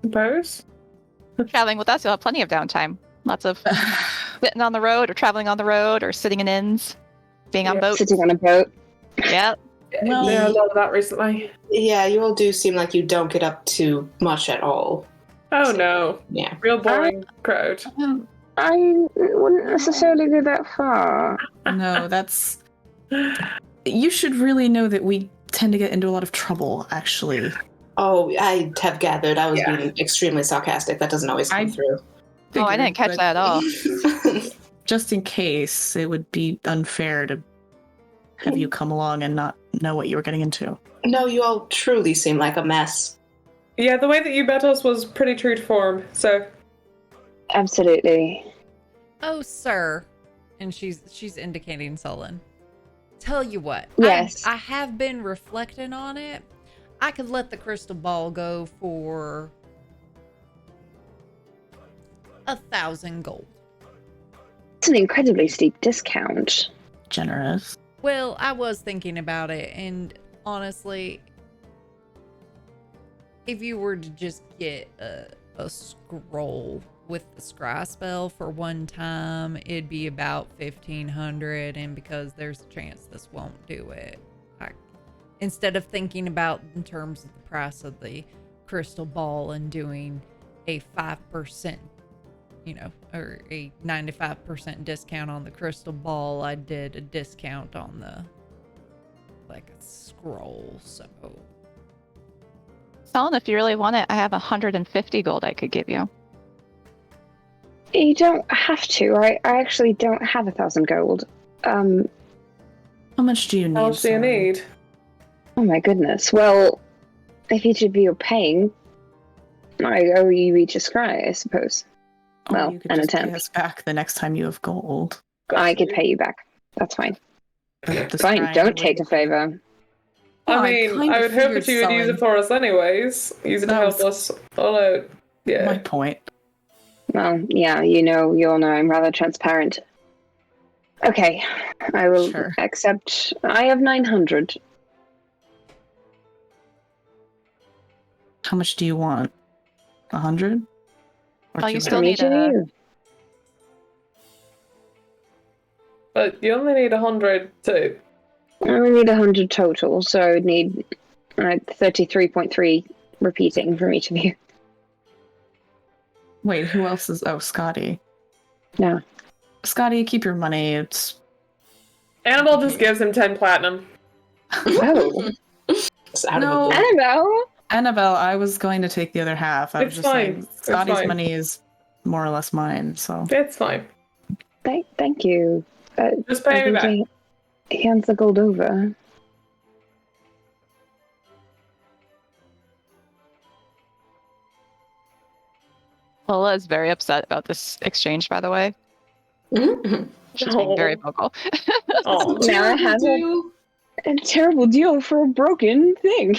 S2: Suppose.
S4: Traveling with us, you'll have plenty of downtime. Lots of sitting on the road or traveling on the road or sitting in inns, being on
S2: Yeah.
S4: boats.
S5: Sitting on a boat.
S4: Yeah.
S1: Well-
S2: Yeah, a lot of that recently.
S6: Yeah, you all do seem like you don't get up to much at all.
S2: Oh no.
S6: Yeah.
S2: Real boring crowd.
S5: I wouldn't necessarily go that far.
S1: No, that's. You should really know that we tend to get into a lot of trouble, actually.
S6: Oh, I have gathered. I was
S2: Yeah.
S6: being extremely sarcastic. That doesn't always come through.
S4: Oh, I didn't catch
S1: But
S4: that at all.
S1: Just in case, it would be unfair to have you come along and not know what you were getting into.
S6: No, you all truly seem like a mess.
S2: Yeah, the way that you met us was pretty true to form, so
S5: Absolutely.
S3: Oh, sir. And she's indicating Sullen. Tell you what.
S5: Yes.
S3: I have been reflecting on it. I could let the crystal ball go for 1,000 gold.
S5: It's an incredibly steep discount.
S1: Generous.
S3: Well, I was thinking about it, and honestly, if you were to just get a scroll with the scry spell for one time, it'd be about 1,500, and because there's a chance this won't do it, instead of thinking about in terms of the price of the crystal ball and doing a 5%, or a 95% discount on the crystal ball, I did a discount on the a scroll. So
S4: Solon, if you really want it, I have 150 gold I could give you.
S5: You don't have to. I actually don't have 1,000 gold.
S1: How much do you need?
S2: how much do you
S1: Sullen?
S2: need?
S5: Oh my goodness. Well, if each of you are paying, I owe you each a scry, I suppose.
S1: Or
S5: Well,
S1: you could
S5: an
S1: just pay
S5: attempt.
S1: us back the next time you have gold.
S5: I could pay you back. That's fine.
S1: But the
S5: Fine,
S1: scry
S5: don't
S1: would-
S5: take a favor.
S1: Well,
S2: I mean,
S1: kind
S2: I
S1: of
S2: would hope
S1: figured
S2: that you would use
S1: Sullen-
S2: it for us anyways. Use it to
S1: That
S2: help
S1: was-
S2: us all out. Yeah.
S1: My point.
S5: Well, yeah, you all know I'm rather transparent. Okay, I will
S1: Sure.
S5: accept. I have 900.
S1: How much do you want? 100? Or
S4: Well, you
S1: 200?
S4: still
S5: From
S4: need
S5: each of
S4: a-
S5: you.
S2: But you only need 100 too.
S5: I only need 100 total, so I would need 33.3 repeating from each of you.
S1: Wait, who else is? Oh, Scotty.
S5: No.
S1: Scotty, keep your money. It's
S2: Annabelle just gives him 10 platinum.
S5: Oh,
S6: It's out
S1: No.
S6: of a blue.
S5: Annabelle!
S1: Annabelle. I was going to take the other half. I was
S2: It's
S1: just
S2: fine.
S1: saying
S2: It's
S1: Scotty's
S2: fine.
S1: money is more or less mine. So
S2: It's fine.
S5: Thank you.
S2: Just pay me back.
S5: He hands the gold over.
S4: Lola is very upset about this exchange, by the way.
S6: Mhm.
S4: She's being very vocal.
S2: Oh,
S5: Now I have a terrible deal for a broken thing.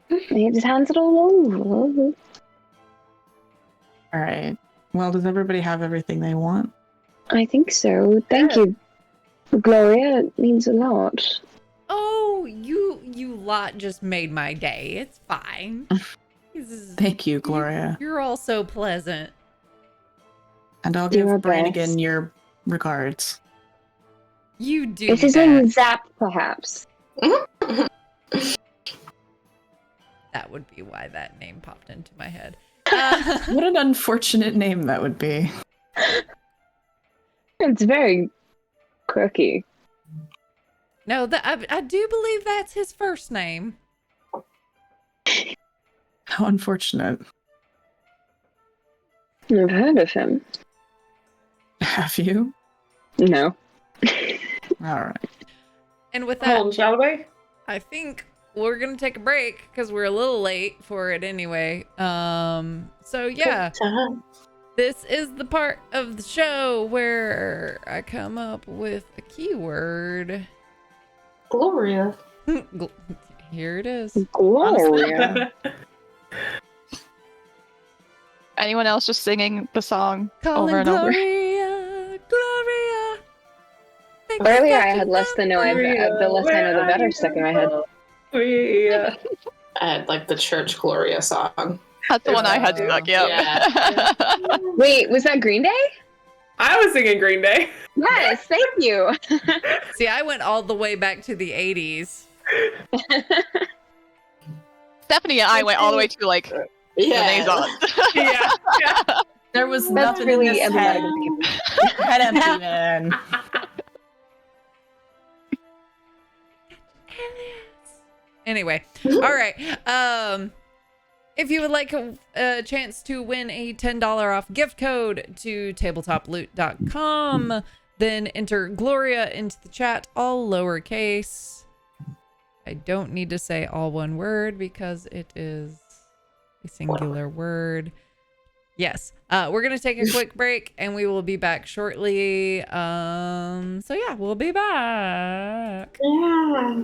S5: He just hands it all over.
S1: all right. Well, does everybody have everything they want?
S5: I think so. Thank you, Gloria. It means a lot.
S3: Oh, you lot just made my day. It's fine.
S1: Thank you, Gloria.
S3: You're all so pleasant.
S1: And I'll
S5: Do our
S1: give Brannigan
S5: best.
S1: your regards.
S3: You do
S5: Is his
S3: that.
S5: name Zap, perhaps?
S3: That would be why that name popped into my head.
S1: What an unfortunate name that would be.
S5: It's very quirky.
S3: No, I do believe that's his first name.
S1: How unfortunate.
S5: I've heard of him.
S1: Have you?
S5: No.
S1: All right.
S3: And with that,
S2: Hold on, shall we?
S3: I think we're gonna take a break because we're a little late for it anyway. So yeah, this is the part of the show where I come up with a keyword.
S6: Gloria.
S3: Here it is.
S5: Gloria.
S4: Anyone else just singing the song
S3: Calling
S4: over and over?
S3: Gloria, Gloria. Thank you,
S5: Earlier, I
S3: thank
S5: had
S3: you,
S5: less than know. The less I know, the better stuck in my head.
S2: Yeah.
S6: I had like the church Gloria song.
S4: That's the one I had stuck, yep.
S6: Yeah.
S5: Wait, was that Green Day?
S2: I was singing Green Day.
S5: Yes, thank you.
S3: See, I went all the way back to the 80s.
S4: Stephanie and I went all the way to like
S6: Yeah.
S4: Renaissance.
S2: Yeah.
S1: There was
S5: That's
S1: nothing
S5: really
S1: in this
S5: emblematic
S1: head.
S5: of the
S1: Head empty, man.
S3: Anyway, all right. If you would like a chance to win a $10 off gift code to tabletoploot.com, then enter Gloria into the chat, all lowercase. I don't need to say all one word because it is a singular word. Yes. We're going to take a quick break and we will be back shortly. So yeah, we'll be back.
S6: Yeah.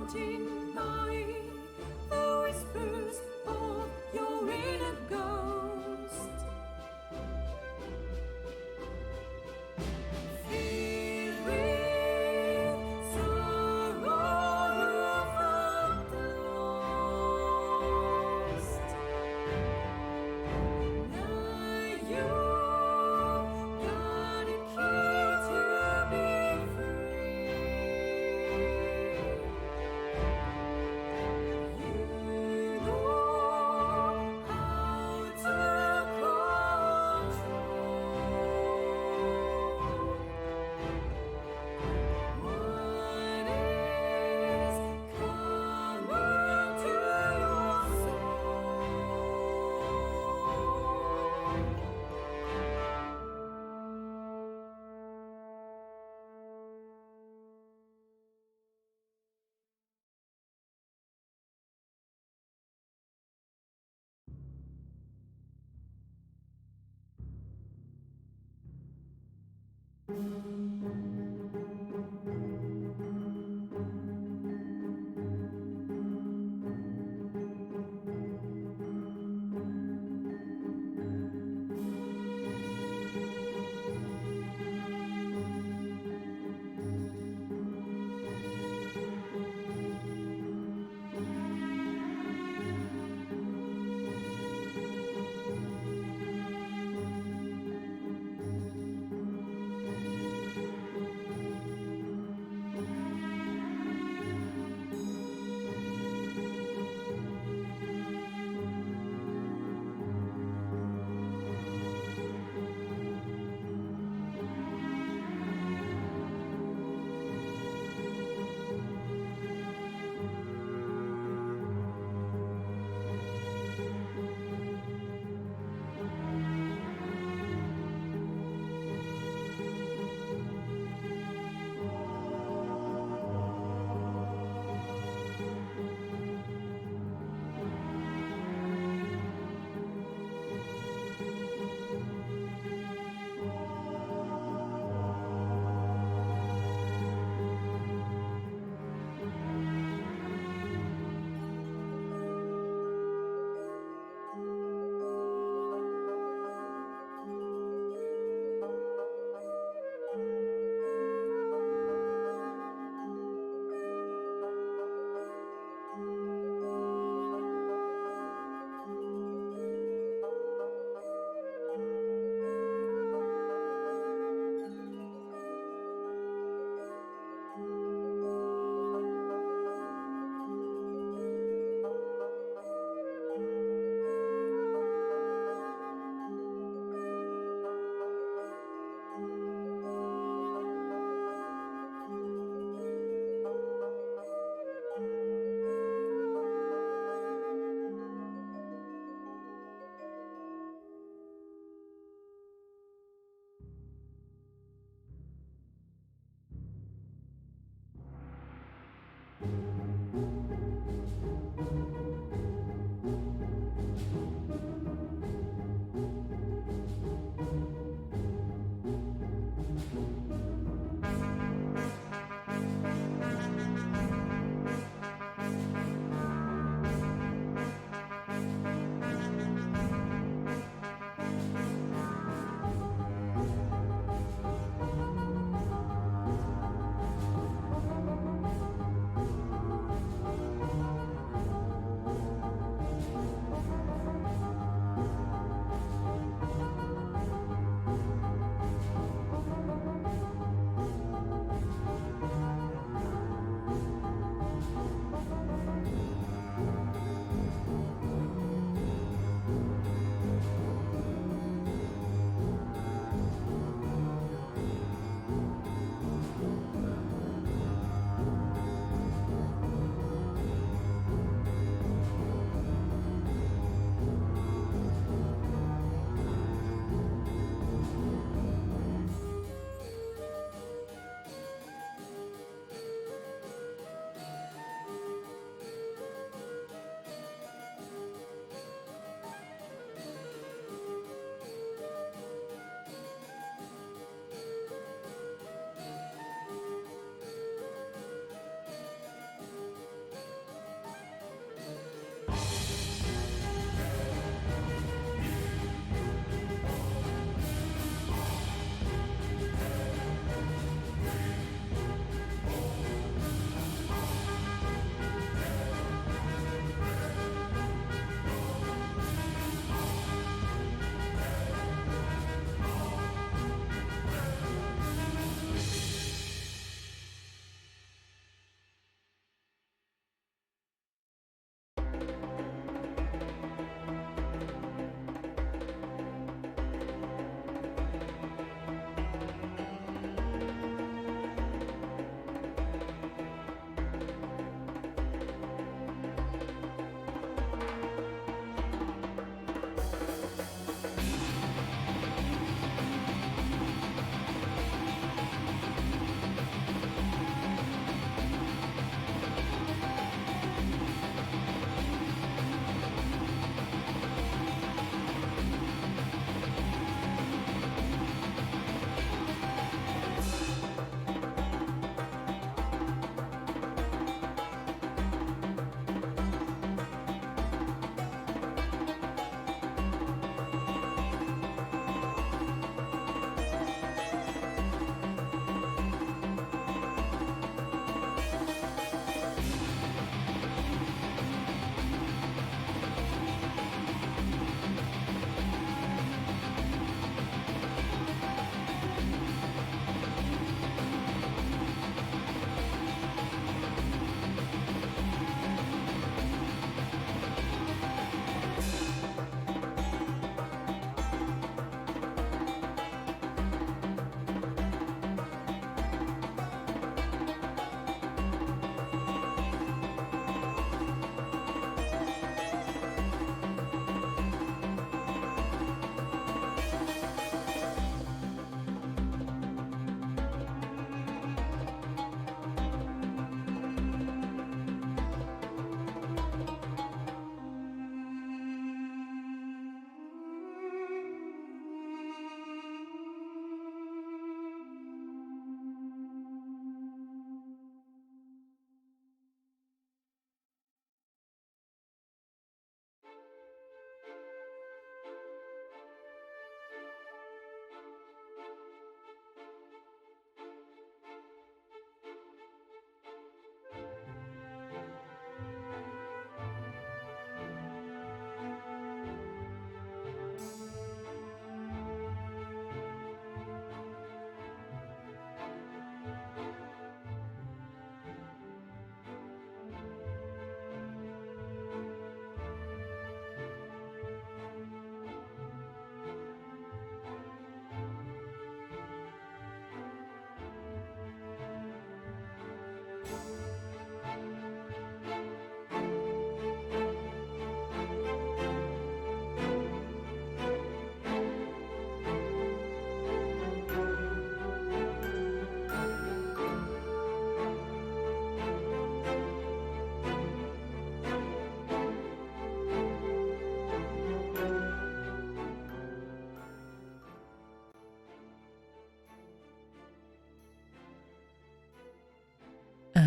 S7: haunting by the whispers of your inner ghost. Filled with sorrow you felt lost. Now you got a key to be free.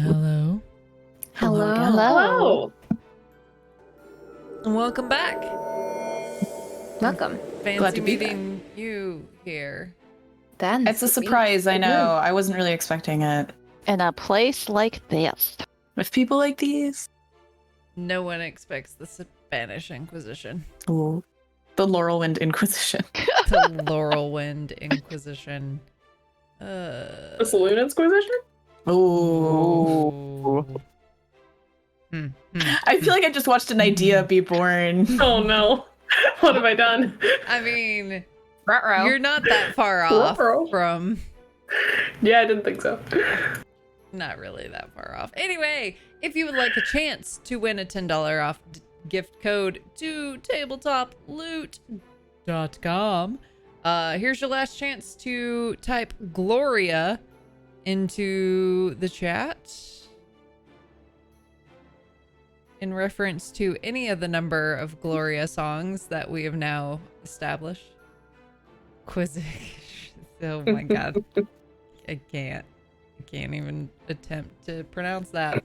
S3: Hello.
S1: Hello again.
S2: Hello.
S3: Welcome back.
S8: Welcome.
S3: Fancy
S1: Glad to be back.
S3: meeting you here.
S8: Then
S1: It's a surprise, I know. I wasn't really expecting it.
S4: In a place like this.
S1: With people like these.
S3: No one expects the Spanish Inquisition.
S1: Ooh. The Lorelwind Inquisition.
S3: The Lorelwind Inquisition.
S2: The Saloon Inquisition?
S1: Ooh. I feel like I just watched an idea be born.
S2: Oh no. What have I done?
S3: I mean,
S8: Ruh-roh.
S3: you're not that far off
S2: Ruh-roh.
S3: from...
S2: Yeah, I didn't think so.
S3: Not really that far off. Anyway, if you would like a chance to win a $10 off gift code to tabletoploot.com, here's your last chance to type Gloria into the chat in reference to any of the number of Gloria songs that we have now established. Quizzic. Oh my god. I can't even attempt to pronounce that.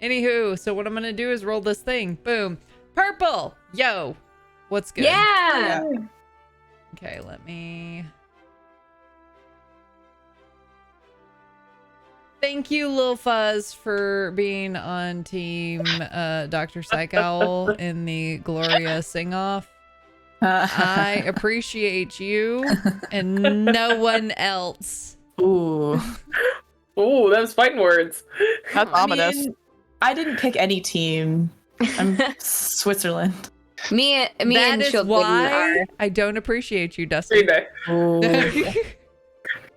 S3: Anywho, so what I'm gonna do is roll this thing. Boom. Purple! Yo! What's good?
S8: Yeah.
S3: Okay, let me... Thank you, Lil Fuzz, for being on team Dr. Psych Owl in the Gloria sing-off. I appreciate you and no one else.
S1: Ooh.
S2: Ooh, those fighting words.
S4: That's ominous.
S1: mean, I didn't pick any team. I'm Switzerland.
S8: Me
S3: That
S8: and
S3: is
S8: Shield
S3: why I don't appreciate you,
S2: Green
S3: Dustin.
S2: Day.
S1: Ooh.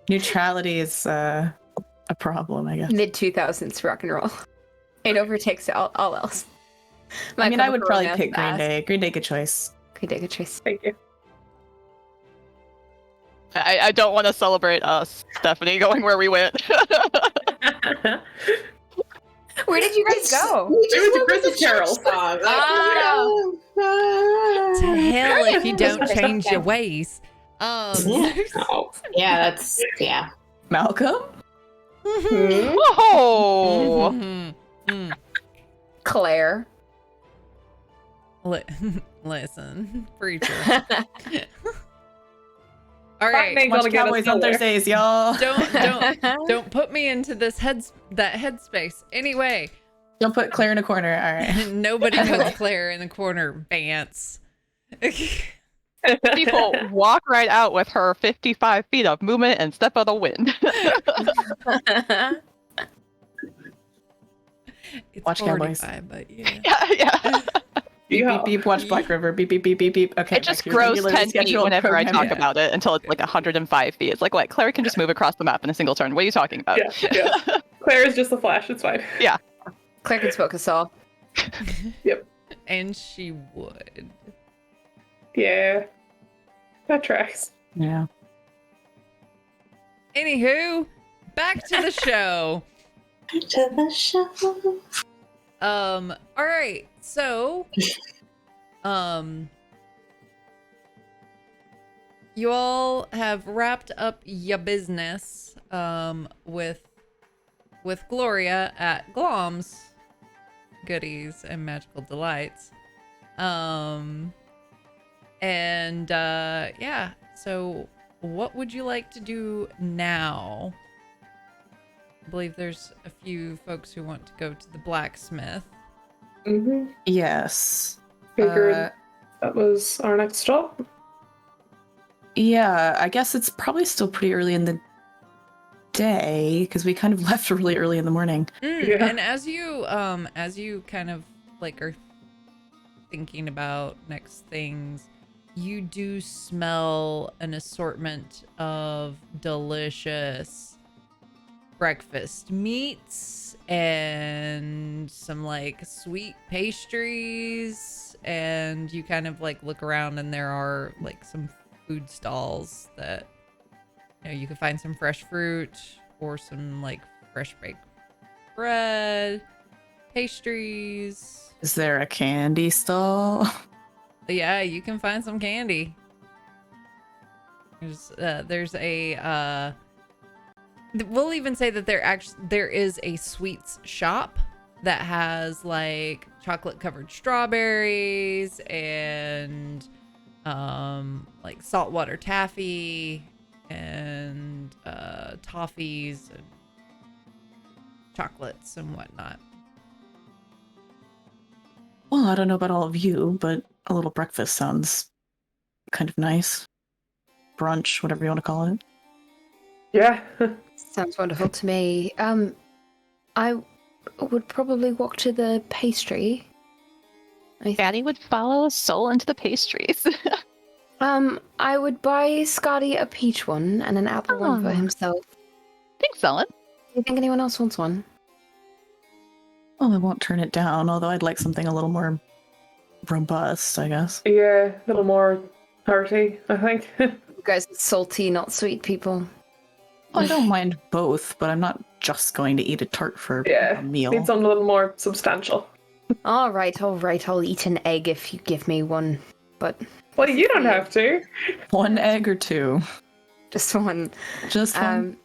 S1: Neutrality is a problem, I guess.
S8: mid 2000s rock and roll. It overtakes all else.
S1: I mean, I would probably
S8: Romance
S1: pick Green
S8: fast.
S1: Day. Green Day, good choice.
S8: Green Day, good choice.
S2: Thank you.
S4: I don't want to celebrate us, Stephanie, going where we went.
S8: Where did you guys go?
S6: We just
S2: It was a
S6: went with
S2: Christmas
S6: the church
S2: carol.
S6: song.
S3: To hell if you don't
S6: Okay.
S3: change your ways.
S6: Yeah. Oh, yeah, that's yeah.
S1: Malcolm?
S2: Hmm?
S4: Whoa!
S3: Mm.
S8: Claire.
S3: Listen, preacher. All right,
S2: Batman
S1: Watch
S2: gonna get us
S1: Cowboys on
S2: nowhere.
S1: Thursdays, y'all.
S3: don't put me into that headspace. Anyway,
S1: Don't put Claire in a corner. All right.
S3: nobody puts Claire in the corner. Bance.
S4: People walk right out with her 55 feet of movement and step of the wind.
S3: It's
S1: Watch Cowboys.
S3: 45, but yeah.
S4: yeah.
S1: Beep,
S2: Yeah.
S1: beep, beep. Watch Black River. Beep, beep, beep, beep, beep. Okay.
S4: It just
S1: back to your
S4: grows
S1: regularly
S4: 10 feet
S1: scheduled
S4: whenever I talk
S1: programming.
S4: about it until it's like 105 feet. It's like, what? Claire can just move across the map in a single turn. What are you talking about?
S2: Yeah. Claire is just a flash. It's fine.
S8: Claire can smoke us all.
S3: And she would.
S2: Yeah. That tracks.
S1: Yeah.
S3: Anywho, back to the show.
S6: To the show.
S3: All right. So, you all have wrapped up your business, with Gloria at Glom's Goodies and Magical Delights. Yeah. So, what would you like to do now? I believe there's a few folks who want to go to the blacksmith.
S2: Mm-hmm.
S1: Yes.
S2: Figured that was our next stop.
S1: Yeah, I guess it's probably still pretty early in the day because we kind of left really early in the morning.
S2: Yeah.
S3: And as you kind of like are thinking about next things, you do smell an assortment of delicious breakfast meats and some like sweet pastries, and you kind of like look around and there are like some food stalls that, you know, you can find some fresh fruit or some like fresh baked bread, pastries.
S1: Is there a candy stall?
S3: Yeah, you can find some candy. There's a we'll even say that there is a sweets shop that has like chocolate covered strawberries and like saltwater taffy and toffees and chocolates and whatnot.
S1: Well, I don't know about all of you, but a little breakfast sounds kind of nice. Brunch, whatever you want to call it.
S2: Yeah.
S8: Sounds wonderful to me. I would probably walk to the pastry.
S4: Daddy would follow Soul into the pastries.
S8: I would buy Scotty a peach one and an apple one for
S4: Oh.
S8: himself.
S4: Thanks, Ellen.
S8: Do you think anyone else wants one?
S1: Well, I won't turn it down, although I'd like something a little more robust, I guess.
S2: Yeah, a little more hearty, I think.
S8: You guys are salty, not sweet people.
S1: Well, I don't mind both, but I'm not just going to eat a tart for
S2: Yeah,
S1: a meal.
S2: need something a little more substantial.
S8: All right. I'll eat an egg if you give me one, but
S2: Well, you don't have to.
S1: One egg or two?
S8: just one.
S1: Just one?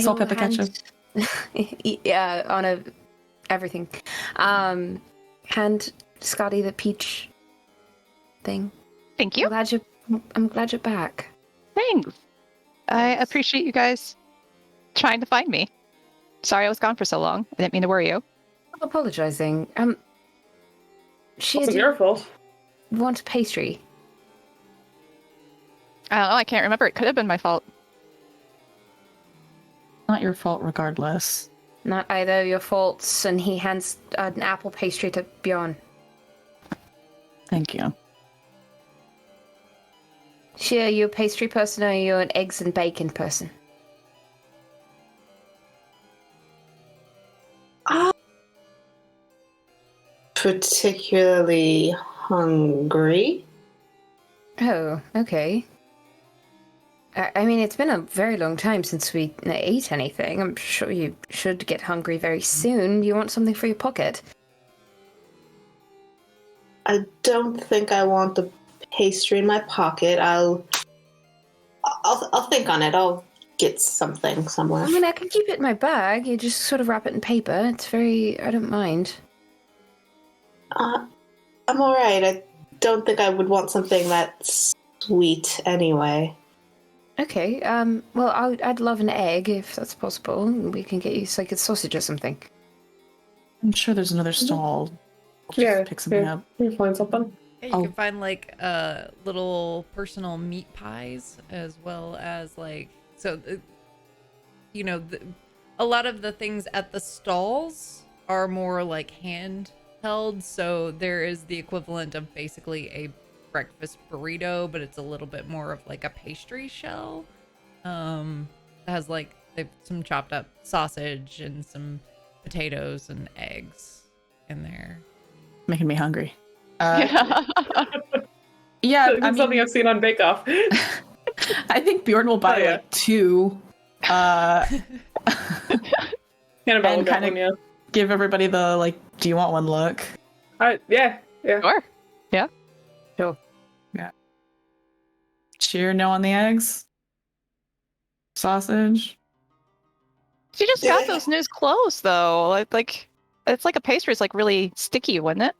S1: Salt, pepper, ketchup.
S8: Yeah, on everything. Hand Scotty the peach thing.
S4: Thank you.
S8: I'm glad you're back.
S4: Thanks. I appreciate you guys trying to find me. Sorry I was gone for so long. I didn't mean to worry you.
S8: I'm apologizing. She
S2: Wasn't
S8: did
S2: your fault.
S8: want a pastry.
S4: I don't know. I can't remember. It could have been my fault.
S1: Not your fault, regardless.
S8: Not either your faults, and he hands an apple pastry to Bjorn.
S1: Thank you.
S8: She, are you a pastry person or are you an eggs and bacon person?
S6: Particularly hungry.
S8: Oh, okay. I mean, it's been a very long time since we ate anything. I'm sure you should get hungry very soon. You want something for your pocket?
S6: I don't think I want the pastry in my pocket. I'll think on it. I'll get something somewhere.
S8: I mean, I can keep it in my bag. You just sort of wrap it in paper. It's very... I don't mind.
S6: I'm all right. I don't think I would want something that's sweet anyway.
S8: Okay, well, I'd love an egg, if that's possible. We can get you like a sausage or something.
S1: I'm sure there's another stall. I'll just pick something up.
S2: You find something.
S3: Yeah, you
S1: Oh.
S3: can find like little personal meat pies as well as like you know, a lot of the things at the stalls are more like handheld, so there is the equivalent of basically a breakfast burrito, but it's a little bit more of like a pastry shell. It has like they've some chopped up sausage and some potatoes and eggs in there.
S1: Making me hungry.
S4: Yeah.
S1: Yeah,
S2: It's something I've seen on Bake Off.
S1: I think Bjorn will buy
S2: Oh, yeah.
S1: like two.
S2: Annabelle will
S1: And
S2: get
S1: kinda-
S2: one, yeah.
S1: Give everybody the like, do you want one look?
S2: Yeah.
S4: Sure.
S1: Cheer no on the eggs? Sausage?
S4: She just got those news clothes though. Like it's like a pastry. It's like really sticky, wouldn't it?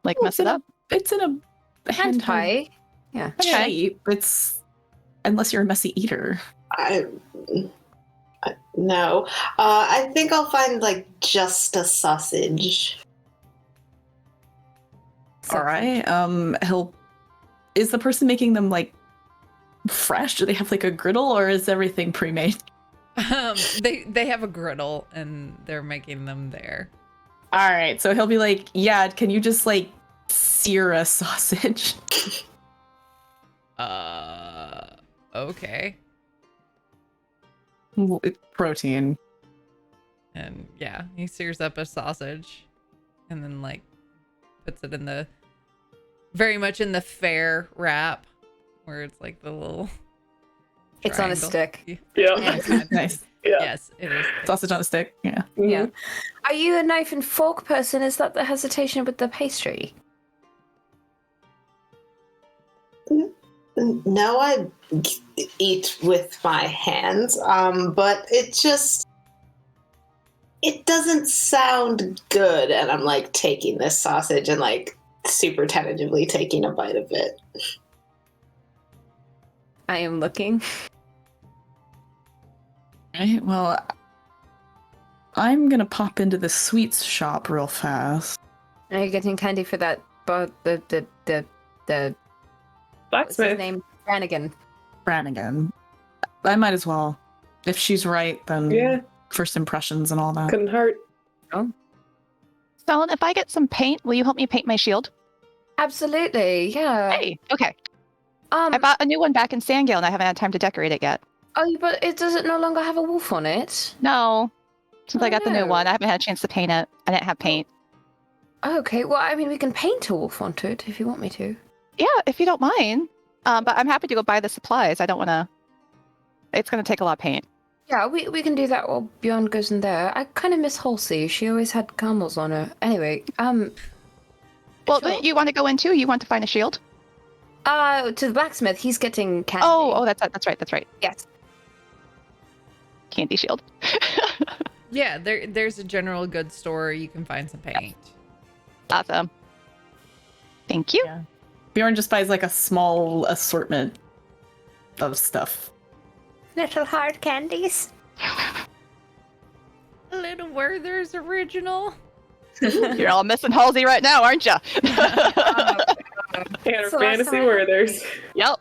S4: Like
S1: Well,
S4: mess it up.
S1: It's in a
S8: Hand
S1: handheld
S8: pie. Yeah.
S1: shape. It's unless you're a messy eater.
S6: No. I think I'll find like just a sausage.
S1: All right. Is the person making them like fresh? Do they have like a griddle, or is everything pre-made?
S3: They have a griddle and they're making them there.
S1: All right. So he'll be like, "Yeah, can you just like sear a sausage?"
S3: Okay.
S1: Protein.
S3: And yeah, he sears up a sausage and then like puts it in the very much in the fair wrap where it's like the little
S8: It's on a
S3: triangle.
S8: stick.
S2: Yeah.
S1: Nice.
S2: Yeah.
S3: Yes, it is.
S1: Sausage on a stick. Yeah.
S8: Yeah. Are you a knife and fork person? Is that the hesitation with the pastry?
S6: No, I eat with my hands, but it doesn't sound good. And I'm like taking this sausage and like super tentatively taking a bite of it.
S8: I am looking.
S1: Right. Well, I'm gonna pop into the sweets shop real fast.
S8: Are you getting candy for that? But the what's his
S2: Blacksmith.
S8: name? Brannigan.
S1: Brannigan. I might as well. If she's right, then
S2: Yeah,
S1: first impressions and all that.
S2: couldn't hurt.
S4: Stalin, if I get some paint, will you help me paint my shield?
S8: Absolutely. Yeah.
S4: Hey, okay. I bought a new one back in Sandgale and I haven't had time to decorate it yet.
S8: Oh, but it does it no longer have a wolf on it?
S4: No. Since
S8: Oh,
S4: I got the new
S8: no.
S4: one, I haven't had a chance to paint it. I didn't have paint.
S8: Okay. Well, I mean, we can paint a wolf onto it if you want me to.
S4: Yeah, if you don't mind. But I'm happy to go buy the supplies. I don't want to... It's going to take a lot of paint.
S8: Yeah, we can do that while Bjorn goes in there. I kind of miss Halsey. She always had camels on her. Anyway,
S4: Well,
S8: sure.
S4: you want to go in too? You want to find a shield?
S8: To the blacksmith. He's getting candy.
S4: Oh, that's right.
S8: Yes.
S4: Candy shield.
S3: Yeah, there's a general goods store. You can find some paint.
S4: Awesome. Thank you.
S1: Yeah. Bjorn just buys like a small assortment of stuff.
S8: Little hard candies.
S3: A little Werther's original.
S4: You're all missing Halsey right now, aren't you?
S2: And
S8: It's the last
S2: fantasy
S8: time I-
S2: Werthers.
S4: Yep.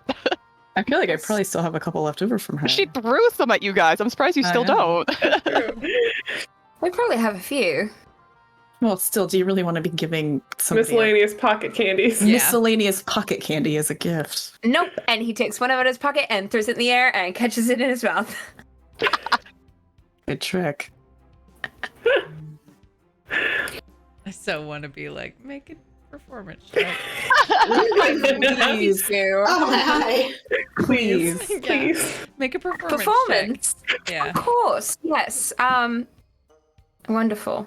S1: I feel like I probably still have a couple left over from her.
S4: She threw some at you guys. I'm surprised you
S1: I
S4: still
S1: know.
S4: don't.
S8: We probably have a few.
S1: Well, still, do you really want to be giving somebody
S2: Miscellaneous pocket candies.
S3: Yeah.
S1: miscellaneous pocket candy as a gift?
S8: Nope. And he takes one out of his pocket and throws it in the air and catches it in his mouth.
S1: Good trick.
S3: I so want to be like, make a performance show.
S1: Please,
S8: do.
S6: Oh my eye.
S1: please.
S3: Yeah.
S2: Please.
S3: Make a performance.
S8: Performance.
S3: check. Yeah.
S8: Of course. Yes. Wonderful.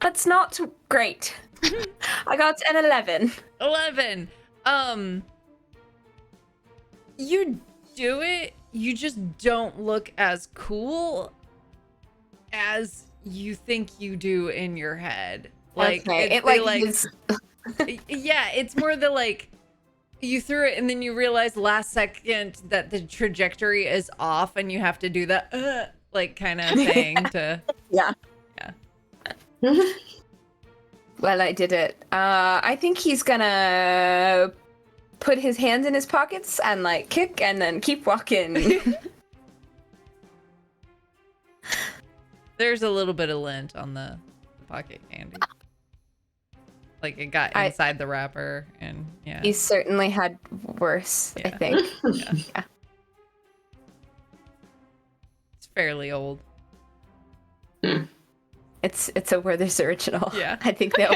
S8: That's not great. I got an 11.
S3: 11. You do it. You just don't look as cool as you think you do in your head. Like
S8: okay.
S3: it's
S8: It
S3: the,
S8: is-
S3: yeah, it's more the like you threw it and then you realize last second that the trajectory is off and you have to do the like kind of thing to
S8: Well, I did it. I think he's gonna put his hands in his pockets and like kick and then keep walking.
S3: There's a little bit of lint on the pocket candy. Like it got inside the wrapper and yeah.
S8: He's certainly had worse, I
S3: Yeah.
S8: think.
S3: Yeah. It's fairly old.
S8: It's a Werther's original.
S3: Yeah.
S8: I think they'll.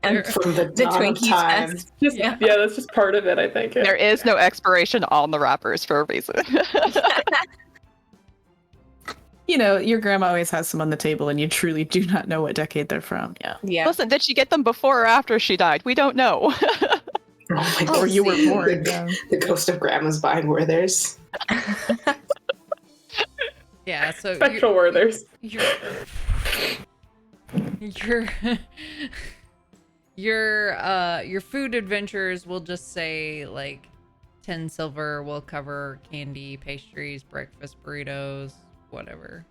S8: And
S6: From the
S8: the
S6: dawn of
S8: Twinkie
S6: time.
S8: test.
S2: Yeah, that's just part of it, I think. Yeah.
S4: There is no expiration on the wrappers for a reason.
S1: You know, your grandma always has some on the table, and you truly do not know what decade they're from. Yeah.
S8: Yeah.
S4: Listen, did she get them before or after she died? We don't know.
S6: Oh my god.
S1: Or you were
S6: The-
S1: born. Yeah.
S6: The ghost of grandma's buying Werthers.
S3: Yeah, so
S2: Spectral Werthers.
S3: your food adventures will just say like 10 silver will cover candy, pastries, breakfast burritos, whatever.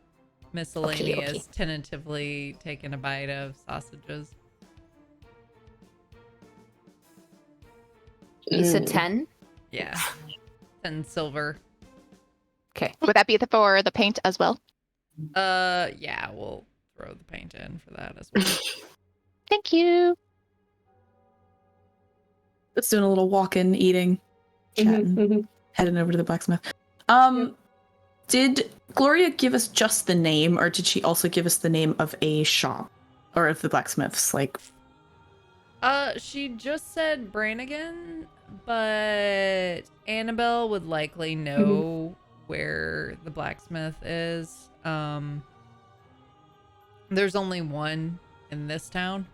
S3: Miscellaneous,
S8: Okey-dokey.
S3: tentatively taking a bite of sausages.
S8: You said 10?
S3: Yeah. 10 silver.
S8: Okay.
S4: Would that be for the paint as well?
S3: Yeah, we'll throw the paint in for that as well.
S4: Thank you.
S1: Just doing a little walking, eating, chatting,
S2: Mhm.
S1: heading over to the blacksmith. Did Gloria give us just the name, or did she also give us the name of a shop or of the blacksmiths? Like,
S3: She just said Brannigan, but Annabelle would likely know where the blacksmith is. There's only one in this town.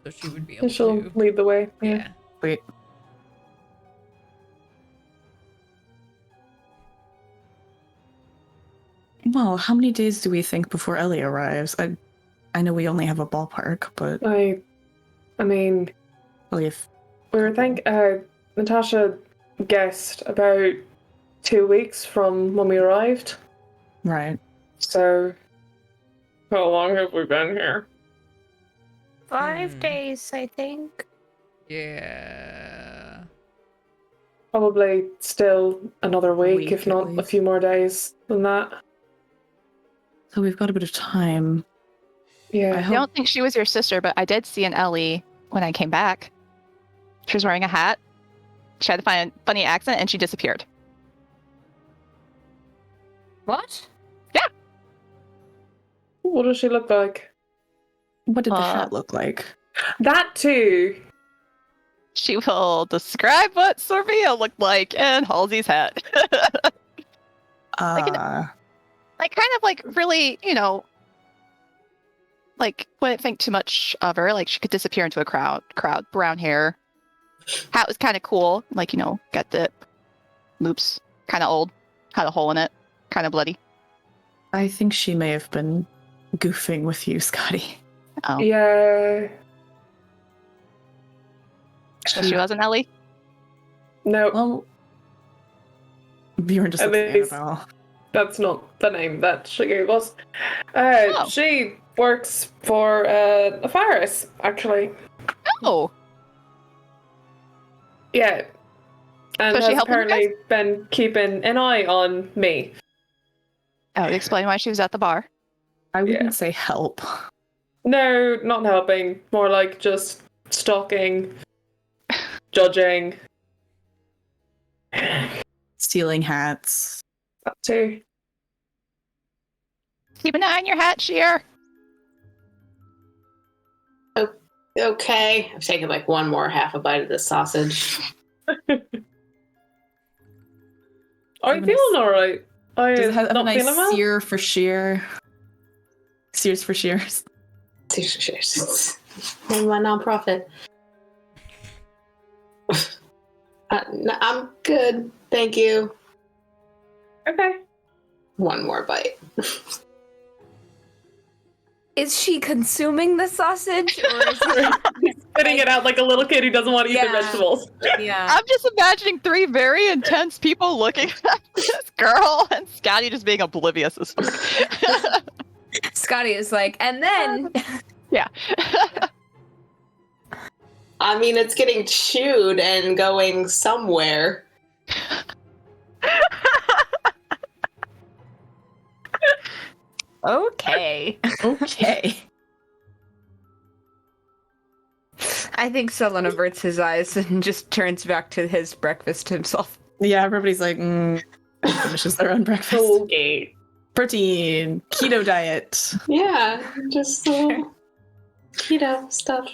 S3: So she would be able
S2: She'll
S3: to.
S2: lead the way. Yeah.
S3: Yeah.
S1: Wait. Well, how many days do we think before Ellie arrives? I know we only have a ballpark, but
S2: I mean,
S1: well, if
S2: we were Natasha guessed about 2 weeks from when we arrived.
S1: right.
S2: So, how long have we been here?
S8: 5 days, I think.
S3: Yeah.
S2: Probably still another week, if
S1: Week, at
S2: not a
S1: least.
S2: few more days than that.
S1: So we've got a bit of time.
S2: Yeah.
S1: I
S4: I
S1: hope.
S4: don't think she was your sister, but I did see an Ellie when I came back. She was wearing a hat. She tried to find a funny accent, and she disappeared.
S8: What?
S2: What does she look like?
S1: What did the hat look like?
S2: That too.
S4: She will describe what Sorbia looked like in Halsey's hat. Like, kind of like really, like wouldn't think too much of her. Like she could disappear into a crowd. Brown hair. Hat was kind of cool. Like, got the loops. Kind of old. Had a hole in it. Kind of bloody.
S1: I think she may have been goofing with you, Scotty.
S4: Oh.
S2: Yeah.
S4: So she wasn't Ellie?
S2: No,
S1: Well, Bjorn just
S2: At
S1: looks at
S2: least-
S1: Annabelle.
S2: that's not the name that she gave us.
S4: Oh.
S2: She works for a virus, actually.
S4: Oh.
S2: Yeah. And
S4: So she
S2: has
S4: helping you
S2: apparently been keeping an eye on me.
S4: Oh, explain why she was at the bar.
S1: I wouldn't
S2: Yeah.
S1: say help.
S2: No, not helping. More like just stalking, judging.
S1: Stealing hats.
S2: That too.
S4: Keep an eye on your hat, Sheer.
S6: Okay. I've taken like one more half a bite of this sausage.
S2: Are you
S1: Having a
S2: feeling alright? Are
S1: Does
S2: you
S1: it have a
S2: not
S1: nice
S2: feeling well?
S1: sear for sheer? Sears for shears.
S6: Name my nonprofit. I'm good. Thank you.
S2: Okay.
S6: One more bite.
S8: Is she consuming the sausage, or is it?
S2: Spitting it out like a little kid who doesn't want to eat the
S8: Yeah.
S2: vegetables.
S8: Yeah.
S4: I'm just imagining 3 very intense people looking at this girl and Scotty just being oblivious as fuck.
S8: Scotty is like, and then
S4: Yeah.
S6: I mean, it's getting chewed and going somewhere.
S8: okay.
S1: Okay.
S8: I think Sullen averts his eyes and just turns back to his breakfast himself.
S1: Yeah, everybody's like, finishes their own breakfast.
S2: Okay.
S1: Protein, keto diet.
S6: Yeah, just keto stuff.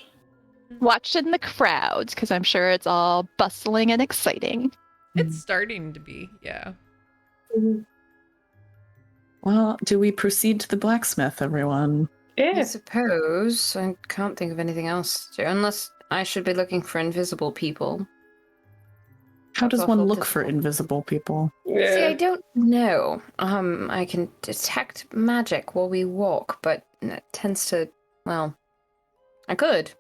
S4: Watch it in the crowds, because I'm sure it's all bustling and exciting.
S3: It's starting to be, yeah.
S1: Well, do we proceed to the blacksmith, everyone?
S8: I
S2: Yeah.
S8: suppose. I can't think of anything else to, unless I should be looking for invisible people.
S1: How does
S8: That's
S1: one
S8: awful
S1: look for
S8: difficult.
S1: invisible people?
S8: See, I
S2: Yeah.
S8: don't know. I can detect magic while we walk, but it tends to, well, I could.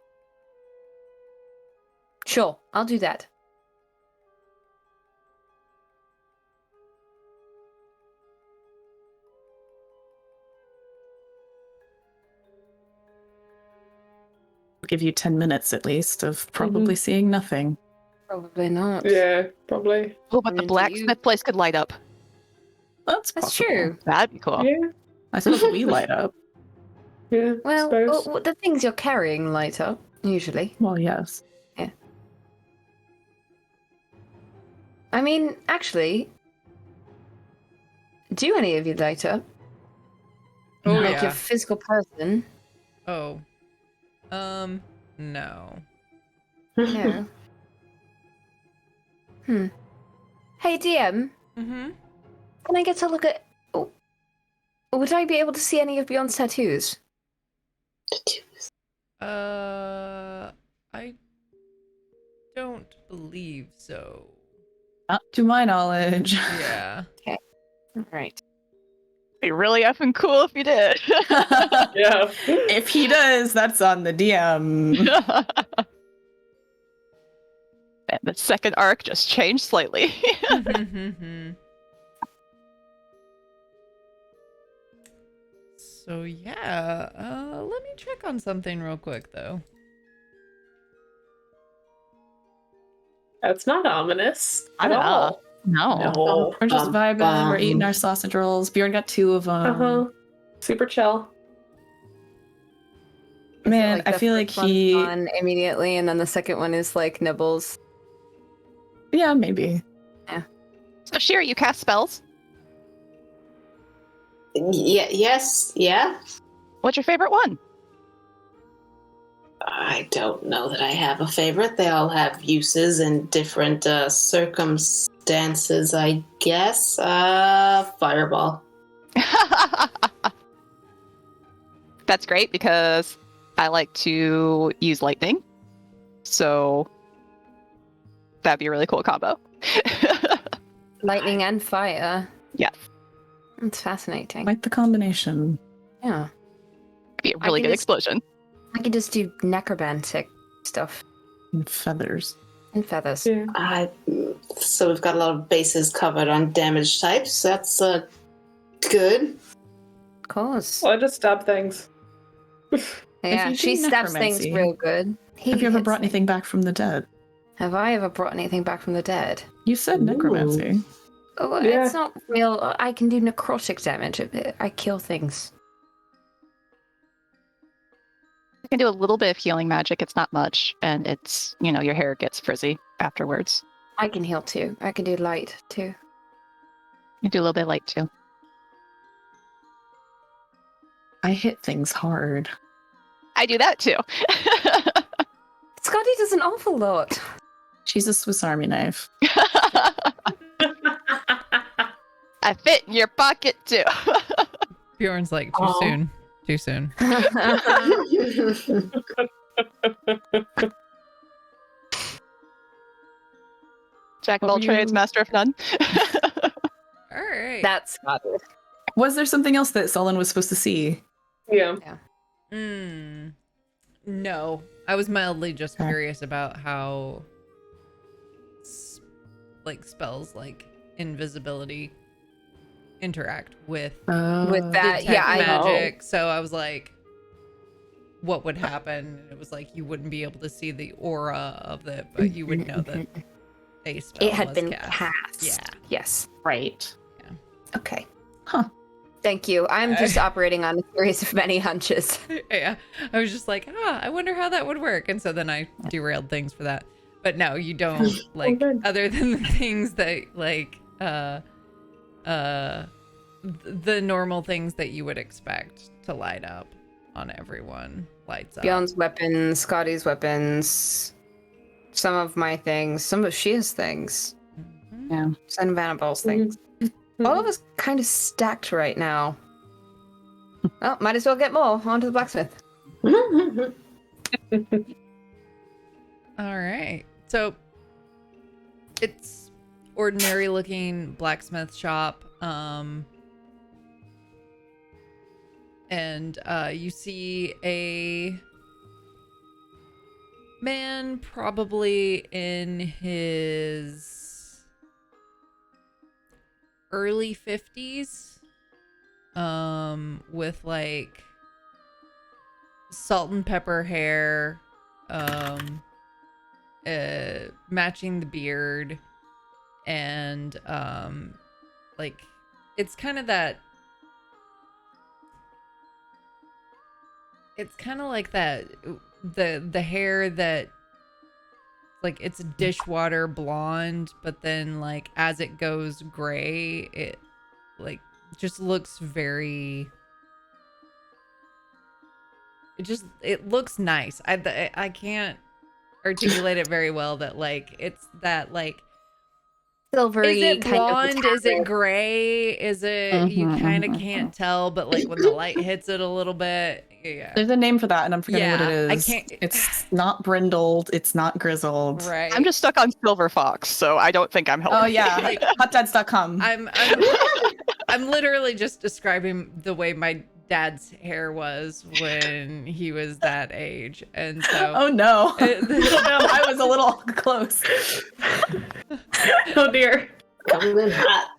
S8: Sure, I'll do that.
S1: I'll give you 10 minutes at least of probably seeing nothing.
S8: Probably not.
S2: Yeah, probably.
S4: Oh, but
S8: I
S4: the
S8: mean, do
S4: blacksmith place could light up.
S1: That's
S8: That's
S1: possible.
S8: true.
S4: That'd be cool.
S2: Yeah.
S1: I suppose we light up.
S2: Yeah.
S8: Well,
S2: suppose.
S8: the things you're carrying light up, usually.
S1: Well, yes.
S8: I mean, actually, do any of you light up?
S3: Oh,
S8: Like
S3: yeah.
S8: your physical person?
S3: Oh. No.
S8: No. Hey, DM,
S3: Mm-hmm.
S8: can I get a look at... Oh, would I be able to see any of Beyond's tattoos?
S3: I don't believe so.
S1: Not to my knowledge.
S3: Yeah.
S8: All right.
S4: Be really effing cool if you did.
S2: Yeah.
S1: If he does, that's on the DM.
S4: And the second arc just changed slightly.
S3: So yeah, let me check on something real quick though.
S2: That's not ominous at
S4: Not at all.
S2: all.
S4: No.
S2: No.
S1: We're just vibing. We're eating our sausage rolls. Bjorn got 2 of them.
S2: Uh-huh. Super chill.
S1: Man, I
S8: the
S1: feel like
S8: first one's
S1: he.
S8: on immediately, and then the second one is like nibbles.
S1: Yeah, maybe.
S4: So, Shira, you cast spells.
S6: Yeah, yes, yeah.
S4: What's your favorite one?
S6: I don't know that I have a favorite. They all have uses and different circumstances, I guess. Fireball.
S4: That's great because I like to use lightning. So that'd be a really cool combo.
S8: Lightning and fire.
S4: Yes.
S8: That's fascinating.
S1: Like the combination.
S8: Yeah.
S4: Be a
S8: I
S4: really
S8: can
S4: good
S8: just-
S4: explosion.
S8: I could just do necromantic stuff
S1: And feathers.
S8: and feathers.
S2: Yeah.
S6: So we've got a lot of bases covered on damage types. That's good.
S8: Of course.
S2: Well, I just stab things.
S8: Yeah,
S1: you
S8: she
S1: do
S8: stabs things
S1: necromancy,
S8: real good.
S1: Have you ever
S8: hits
S1: brought
S8: me.
S1: anything back from the dead?
S8: Have I ever brought anything back from the dead?
S1: You said necromancy.
S8: Oh,
S2: Yeah.
S8: it's not real. I can do necrotic damage. I kill things.
S4: You can do a little bit of healing magic. It's not much. And it's, your hair gets frizzy afterwards.
S8: I can heal too. I can do light too.
S4: You do a little bit of light too.
S1: I hit things hard.
S4: I do that too.
S8: Scotty does an awful lot.
S1: She's a Swiss Army knife.
S4: I fit in your pocket too.
S3: Bjorn's like, too
S2: Aw.
S3: soon. Too soon.
S4: Jack of
S1: What
S4: all
S1: were
S4: trades,
S1: you-
S4: master of none.
S3: All right.
S8: That's Scotty.
S1: Was there something else that Sullen was supposed to see?
S2: Yeah.
S3: No, I was mildly just
S1: Okay.
S3: curious about how, spells like invisibility interact with
S8: With that,
S3: detect
S8: yeah, I know.
S3: magic. So I was like, what would happen? And it was like you wouldn't be able to see the aura of it, but you would know that a spell
S8: It had
S3: was
S8: been
S3: cast.
S8: cast.
S3: Yeah.
S8: Yes.
S1: Right.
S8: Okay.
S1: Huh.
S8: Thank you. I'm just operating on a series of many hunches.
S3: Yeah, I was just like, I wonder how that would work, and so then I derailed things for that. But no, you don't like
S2: good.
S3: other than the things that like the normal things that you would expect to light up on everyone lights up.
S8: Bjorn's weapons, Scotty's weapons, some of my things, some of Shia's things,
S3: Mhm.
S1: Yeah.
S8: some of Annabelle's things. All of us kind of stacked right now. Well, might as well get more. On to the blacksmith.
S3: All right. So it's ordinary looking blacksmith shop. And you see a man probably in his early 50s, with like salt and pepper hair, matching the beard, and like it's kind of that, it's kind of like that, the hair that, like, it's dishwater blonde, but then like as it goes gray, it like just looks very, it looks nice. I can't articulate it very well, that like it's that like,
S8: Silvery.
S3: is it
S8: kind of
S3: blonde? Is it
S8: metallic.
S3: gray? Is it, you
S1: Mhm,
S3: kind of
S1: mhm,
S3: can't tell, but like when the light hits it a little bit, Yeah.
S1: There's a name for that, and I'm forgetting what it
S3: Yeah, I
S1: is.
S3: can't-
S1: It's not brindled. It's not grizzled.
S3: Right.
S4: I'm just stuck on Silver Fox, so I don't think I'm helping.
S1: Oh yeah,
S3: Like-
S1: hotdads.com.
S3: I'm literally just describing the way my dad's hair was when he was that age, and so
S1: Oh no.
S3: It-
S1: I was a little close.
S2: Oh dear.
S6: Coming in hot.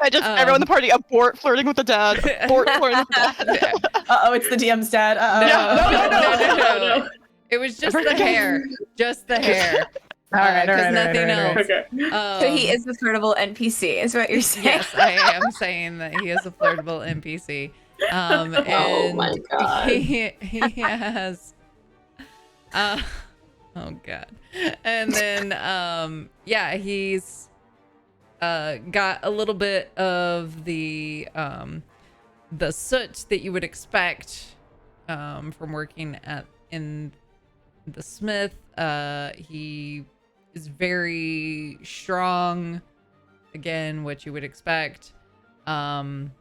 S4: I just everyone in the party abort flirting with the dad. Abort flirting with the dad.
S1: Uh-oh, it's the DM's dad. Uh-oh.
S3: No. It was just the hair, just the hair.
S1: All right, all
S3: 'cause
S1: right, all
S3: nothing
S1: right, all right.
S3: else.
S2: Okay.
S9: So he is the flirtable NPC, is what you're saying?
S3: Yes, I am saying that he is a flirtable NPC. And
S6: Oh my God.
S3: he has oh god. And then yeah, he's got a little bit of the soot that you would expect from working in the smith. He is very strong, again, what you would expect, and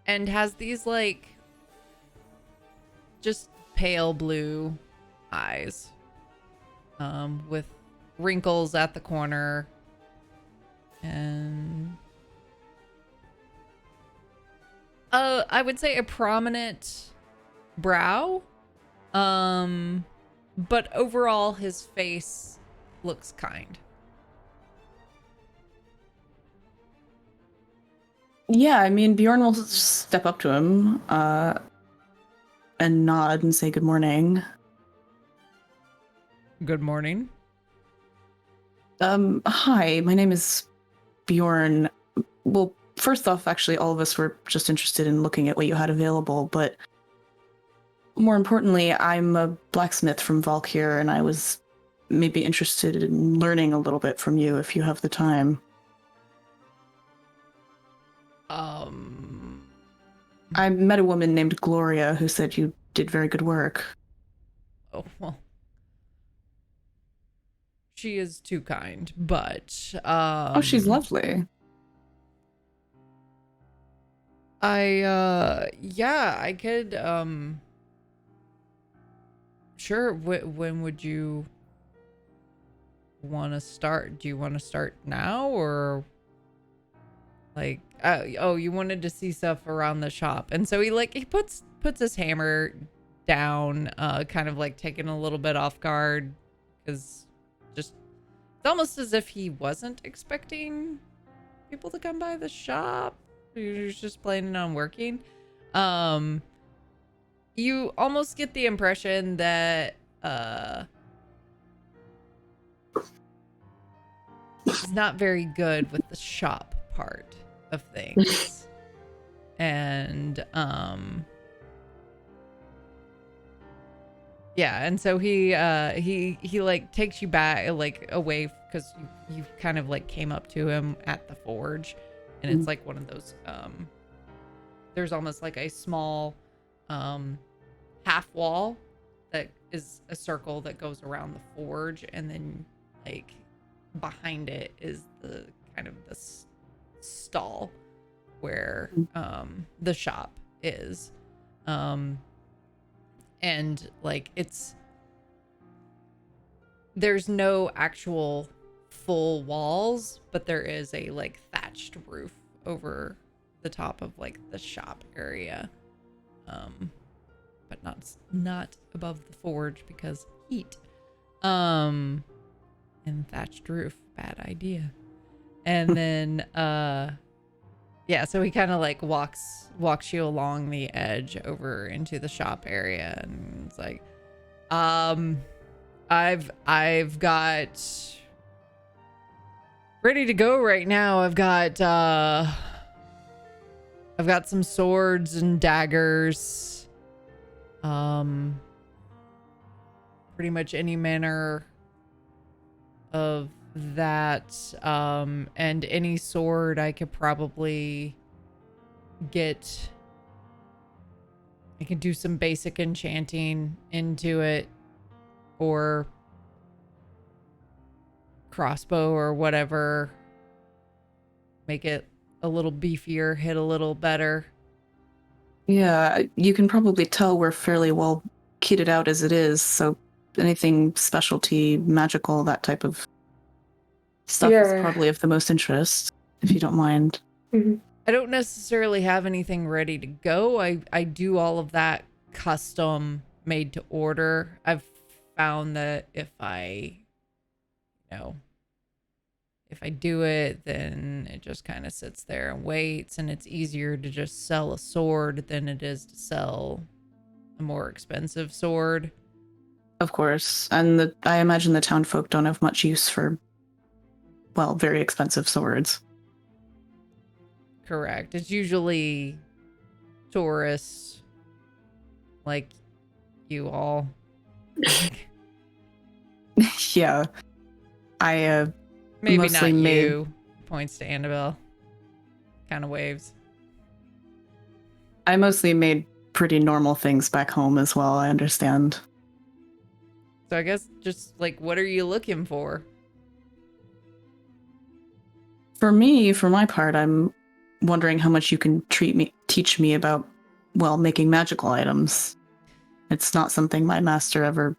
S3: has these like just pale blue eyes, with wrinkles at the corner, and I would say a prominent brow, but overall his face looks kind.
S1: Yeah, I mean, Bjorn will step up to him and nod and say good morning.
S3: Good morning.
S1: Hi, my name is Bjorn. Well, first off, actually, all of us were just interested in looking at what you had available, but more importantly, I'm a blacksmith from Valkyr, and I was maybe interested in learning a little bit from you if you have the time. I met a woman named Gloria who said you did very good work.
S3: Oh, well. She is too kind, but
S1: Oh, she's lovely.
S3: Yeah, I could sure. When would you want to start? Do you want to start now, or like oh, you wanted to see stuff around the shop? And so he puts his hammer down, kind of like taken a little bit off guard, because just it's almost as if he wasn't expecting people to come by the shop. He was just planning on working. You almost get the impression that he's not very good with the shop part of things. And yeah, and so he like takes you back, like away, because you kind of like came up to him at the forge, and it's like one of those there's almost like a small half wall that is a circle that goes around the forge, and then like behind it is the kind of this stall where the shop is, and like there's no actual full walls, but there is a like thatched roof over the top of like the shop area, but not above the forge because heat, and thatched roof, bad idea. And then yeah, so he kind of like walks you along the edge over into the shop area, and it's like, I've got ready to go right now. I've got some swords and daggers, pretty much any manner of that, and any sword I could probably get. I can do some basic enchanting into it, or crossbow or whatever, make it a little beefier, hit a little better.
S1: Yeah, you can probably tell we're fairly well kitted out as it is, so anything specialty, magical, that type of stuff is
S2: Yeah.
S1: probably of the most interest, if you don't mind.
S3: I don't necessarily have anything ready to go. I do all of that custom made to order. I've found that if I do it, then it just kind of sits there and waits, and it's easier to just sell a sword than it is to sell a more expensive sword.
S1: Of course, and I imagine the town folk don't have much use for, well, very expensive swords.
S3: Correct. It's usually tourists like you all.
S1: Yeah, I
S3: Maybe
S1: mostly
S3: not
S1: made-
S3: you. Points to Annabelle. Kind of waves.
S1: I mostly made pretty normal things back home as well, I understand.
S3: So I guess just like, what are you looking for?
S1: For me, for my part, I'm wondering how much you can teach me about, well, making magical items. It's not something my master ever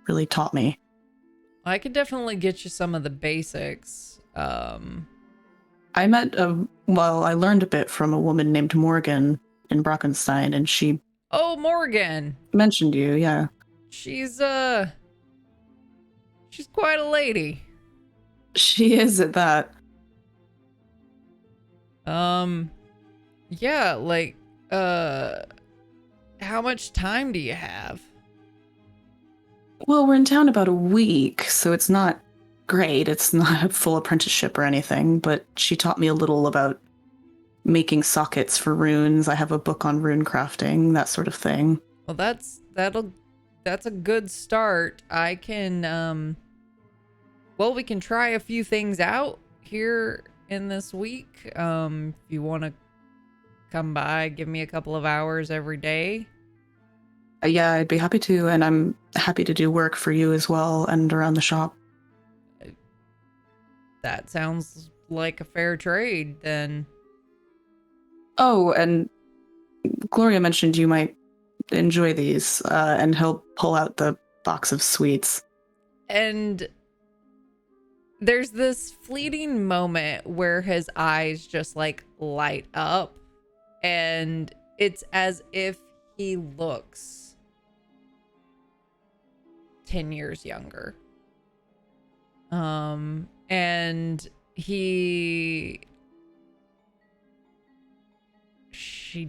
S1: really taught me.
S3: I could definitely get you some of the basics.
S1: I learned a bit from a woman named Morgan in Brockenstein, and she
S3: Oh, Morgan.
S1: mentioned you, yeah.
S3: She's quite a lady.
S1: She is at that.
S3: Yeah, like, how much time do you have?
S1: Well, we're in town about a week, so it's not great. It's not a full apprenticeship or anything, but she taught me a little about making sockets for runes. I have a book on rune crafting, that sort of thing.
S3: Well, that's a good start. I can, we can try a few things out here in this week. If you want to come by, give me a couple of hours every day.
S1: Yeah, I'd be happy to, and I'm happy to do work for you as well and around the shop.
S3: That sounds like a fair trade, then.
S1: Oh, and Gloria mentioned you might enjoy these, and he'll pull out the box of sweets.
S3: And there's this fleeting moment where his eyes just like light up, and it's as if he looks 10 years younger. And she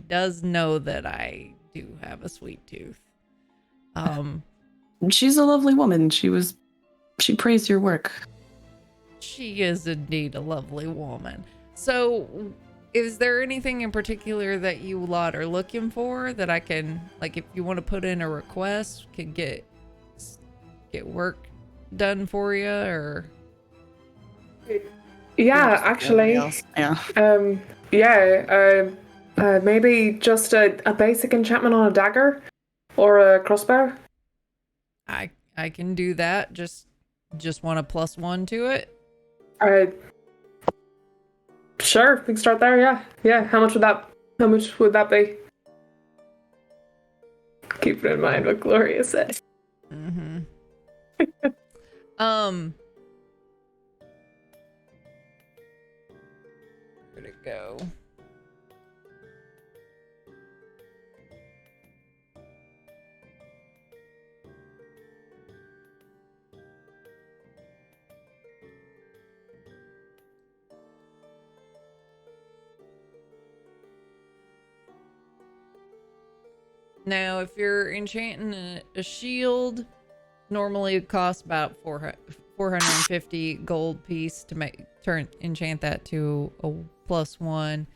S3: does know that I do have a sweet tooth.
S1: She's a lovely woman. She praised your work.
S3: She is indeed a lovely woman. So, is there anything in particular that you lot are looking for that I can, like, if you want to put in a request, could get work done for you, or?
S2: Yeah, actually.
S1: Yeah.
S2: Maybe just a basic enchantment on a dagger or a crossbow.
S3: I can do that. Just want a +1 to it.
S2: Sure, we can start there. Yeah. How much would that be? Keep in mind what Gloria said.
S3: Mm-hmm. Where'd it go? Now, if you're enchanting a shield, normally it costs about 450 gold piece to enchant that to a +1.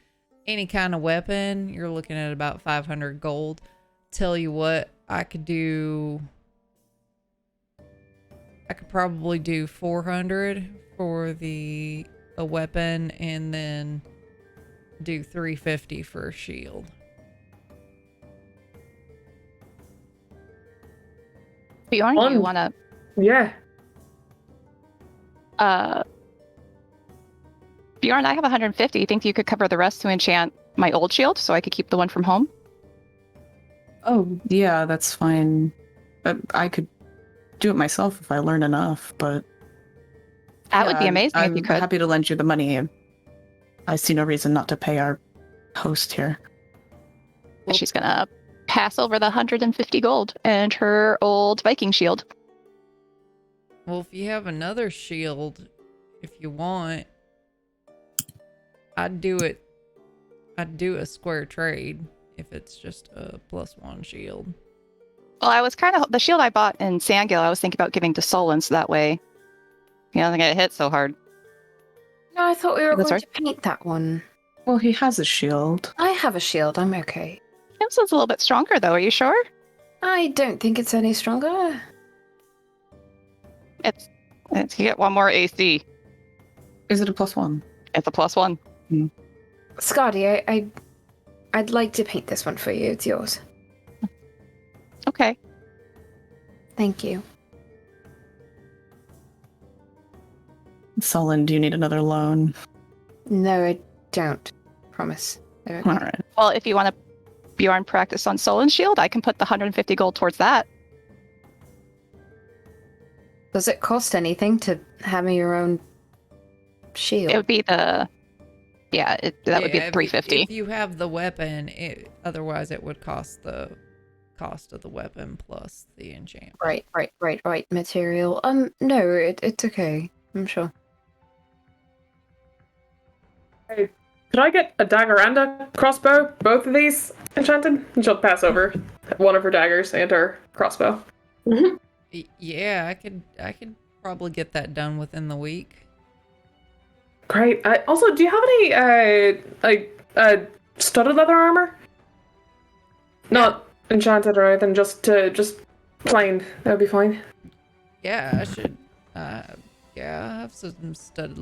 S3: Any kind of weapon, you're looking at about 500 gold. Tell you what, I could probably do 400 for a weapon, and then do 350 for a shield.
S4: Bjorn, do you want to?
S2: Yeah.
S4: Bjorn, I have 150. You think you could cover the rest to enchant my old shield so I could keep the one from home?
S1: Oh, yeah, that's fine. I could do it myself if I learn enough, but
S4: That would be
S1: yeah,
S4: amazing if you
S1: I'm
S4: could.
S1: happy to lend you the money. I see no reason not to pay our host here.
S3: Well-
S4: She's gonna pass over the 150 gold and her old Viking shield.
S3: Well, if you have another shield, if you want, I'd do it. I'd do a square trade if it's just a +1 shield.
S4: Well, I was kind of the shield I bought in Sandgil. I was thinking about giving to Solon, so that way he doesn't get hit so hard.
S8: No, I thought we were
S4: That's
S8: going
S4: right.
S8: to paint that one.
S1: Well, he has a shield.
S8: I have a shield. I'm okay.
S4: This one's a little bit stronger, though. Are you sure?
S8: I don't think it's any stronger.
S4: It's you get one more AC.
S1: Is it a +1?
S4: It's a +1.
S8: Scotty, I'd like to paint this one for you. It's yours.
S4: Okay.
S8: Thank you.
S1: Sullen, do you need another loan?
S8: No, I don't. Promise. They're okay.
S1: All right.
S4: Well, if you want to Bjorn practice on Solon's shield, I can put the 150 gold towards that.
S8: Does it cost anything to have your own shield?
S4: It would be the that would be
S3: Yeah,
S4: the 350.
S3: If you have the weapon, otherwise it would cost the cost of the weapon plus the enchantment.
S8: Right. Material. No, it's okay. I'm sure.
S2: Could I get a dagger and a crossbow? Both of these enchanted? And she'll pass over one of her daggers and her crossbow.
S3: Yeah, I could probably get that done within the week.
S2: Great. Also, do you have any studded leather armor? Not enchanted or anything, just plain. That would be fine.
S3: Yeah, I should. Yeah, I have some studded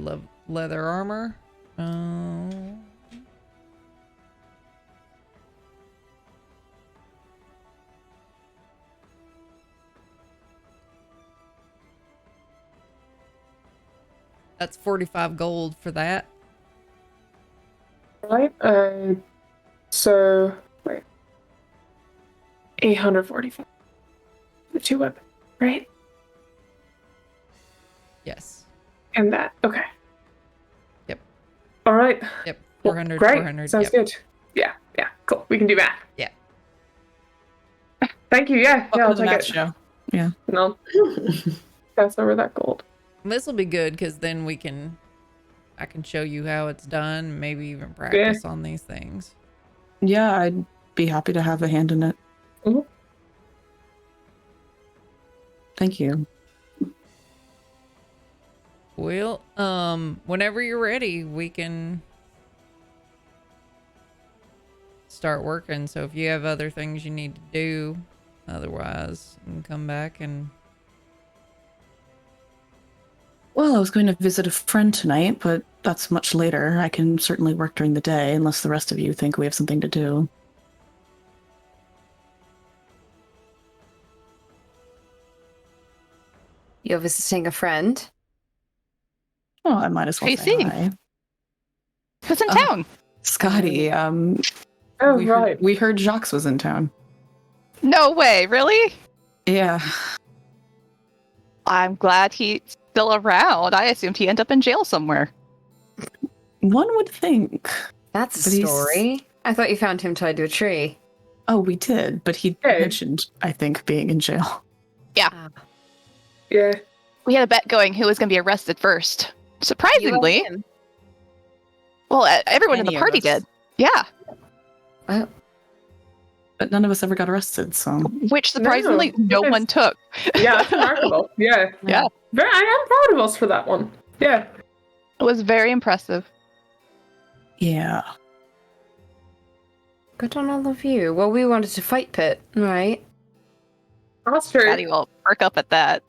S3: leather armor. That's 45 gold for that.
S2: Right. So wait. 845. The two weapons, right?
S3: Yes.
S2: And that. Okay.
S3: Yep.
S2: All right.
S3: Yep.
S2: Well,
S3: 400.
S2: great.
S3: 400.
S2: Sounds
S3: Yep.
S2: good. Yeah. Cool. We can do math.
S3: Yeah.
S2: Thank you. Yeah.
S1: Welcome
S2: I'll
S1: to the
S2: take
S1: math
S2: it.
S1: show. Yeah.
S2: No. Pass over that gold.
S3: This will be good because then I can show you how it's done. Maybe even practice on these things.
S1: Yeah, I'd be happy to have a hand in it.
S2: Mhm.
S1: Thank you.
S3: Well, whenever you're ready, we can start working. So if you have other things you need to do, otherwise, you can come back and.
S1: Well, I was going to visit a friend tonight, but that's much later. I can certainly work during the day, unless the rest of you think we have something to do.
S8: You're visiting a friend?
S1: Oh, I might as well
S4: Hey,
S1: say
S4: see.
S1: hi.
S4: Who's in
S1: Oh.
S4: town?
S1: Scotty,
S2: Oh,
S1: we
S2: right.
S1: we heard Jacques was in town.
S4: No way, really?
S1: Yeah.
S4: I'm glad he's still around. I assumed he ended up in jail somewhere.
S1: One would think.
S8: That's a
S1: But he's-
S8: story. I thought you found him tied to a tree.
S1: Oh, we did, but he
S2: Okay.
S1: mentioned, I think, being in jail.
S8: Ah.
S2: Yeah.
S4: We had a bet going who was going to be arrested first. Surprisingly,
S8: You and him.
S4: well, everyone in
S1: Any
S4: the
S1: of
S4: party
S1: us.
S4: did. Yeah,
S8: Well,
S1: But none of us ever got arrested, so.
S4: which surprisingly no
S2: it's-
S4: one took.
S2: Yeah, that's remarkable. Yeah.
S4: Yeah.
S2: I am proud of us for that one. Yeah.
S4: It was very impressive.
S1: Yeah.
S8: good on all of you. Well, we wanted to fight Pit, right?
S2: That's true.
S4: Daddy will perk up at that.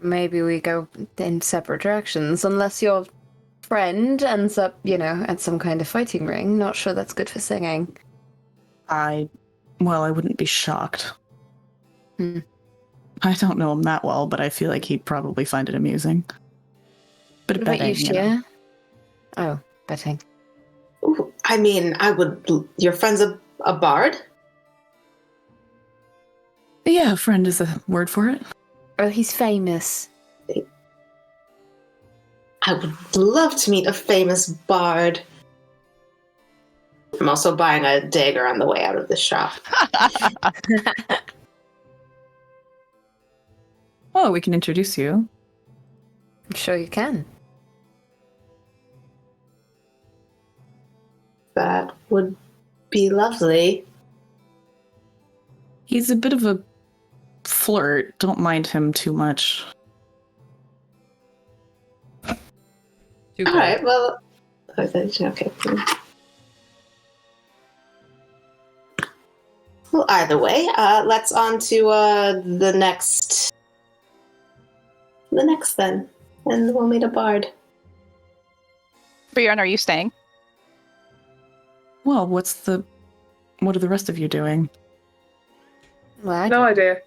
S8: Maybe we go in separate directions, unless your friend ends up, at some kind of fighting ring. Not sure that's good for singing.
S1: I wouldn't be shocked.
S8: Hmm.
S1: I don't know him that well, but I feel like he'd probably find it amusing. Bit
S8: What
S1: of
S8: about you,
S1: betting, you know.
S8: Shia? Oh, betting.
S6: Ooh, I mean, I would. Your friend's a bard?
S1: Yeah, friend is a word for it.
S8: Oh, he's famous.
S6: I would love to meet a famous bard. I'm also buying a dagger on the way out of the shop.
S1: Oh, we can introduce you.
S8: I'm sure you can.
S6: That would be lovely.
S1: He's a bit of a flirt. Don't mind him too much.
S3: Too
S6: All
S3: cold.
S6: right, well, okay. Well, either way, let's on to the next then, and we'll meet a bard.
S4: Bjorn, are you staying?
S1: Well, what are the rest of you doing?
S8: Well, I
S2: No
S8: don't-
S2: idea.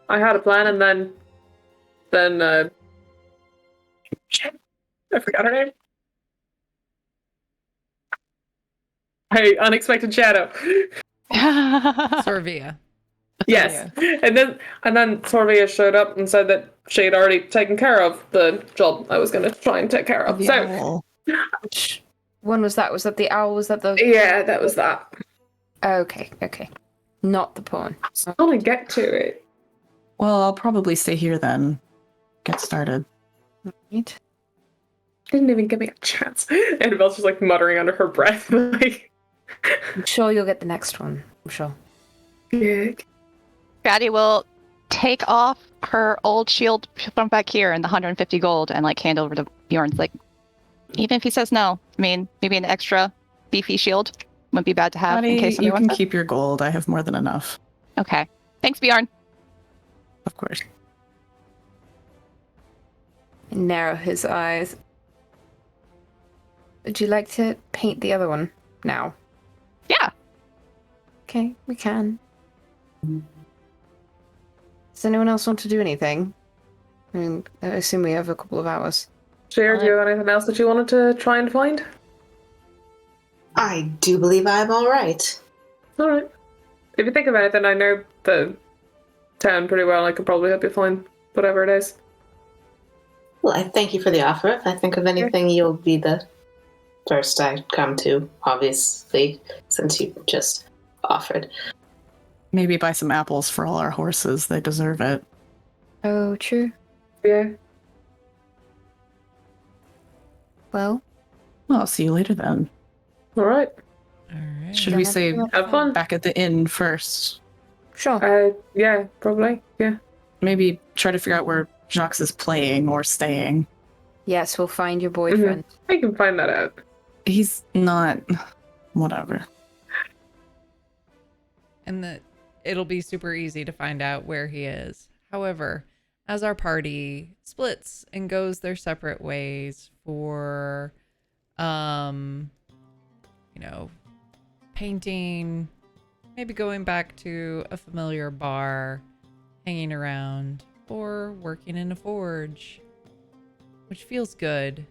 S2: I had a plan, and then shit, I forgot her name. Hey, unexpected shadow.
S3: Sorvia.
S2: Yes, and then Sorvia showed up and said that she had already taken care of the job I was going to try and take care of.
S1: The
S2: So
S1: owl.
S8: Which one was that? Was that the owl? Was that the...
S2: yeah, that was that.
S8: Okay. Not the pawn.
S2: I want to get to it.
S1: Well, I'll probably stay here then. Get started.
S8: Right.
S2: Didn't even give me a chance. Annabelle's just like muttering under her breath, like,
S8: I'm sure you'll get the next one. I'm sure.
S2: yeah.
S4: Fatty will take off her old shield from back here and the 150 gold and like hand over to Bjorn's like, even if he says no, I mean, maybe an extra beefy shield wouldn't be bad to have in
S1: Buddy,
S4: case somebody
S1: you can
S4: wants it.
S1: keep your gold. I have more than enough.
S4: Okay. Thanks, Bjorn.
S1: Of course.
S8: Narrow his eyes. Would you like to paint the other one now?
S4: Yeah.
S8: Okay, we can. Does anyone else want to do anything? I mean, I assume we have a couple of hours.
S2: Jared, do you have anything else that you wanted to try and find?
S6: I do believe I'm all right.
S2: All right. If you think of anything, I know the town pretty well. I could probably help you find whatever it is.
S6: Well, I thank you for the offer. If I think of anything, you'll be the first I come to, obviously, since you just offered.
S1: Maybe buy some apples for all our horses. They deserve it.
S8: Oh, true.
S2: Yeah.
S8: Well,
S1: Well, I'll see you later then.
S2: All right.
S3: All right.
S1: Should we say
S2: Have fun.
S1: back at the inn first?
S8: sure.
S2: Yeah, probably. Yeah.
S1: Maybe try to figure out where Jacques is playing or staying.
S8: Yes, we'll find your boyfriend.
S2: I can find that out.
S1: He's not... Whatever.
S3: And that it'll be super easy to find out where he is. However, as our party splits and goes their separate ways for painting, maybe going back to a familiar bar, hanging around, or working in a forge, which feels good.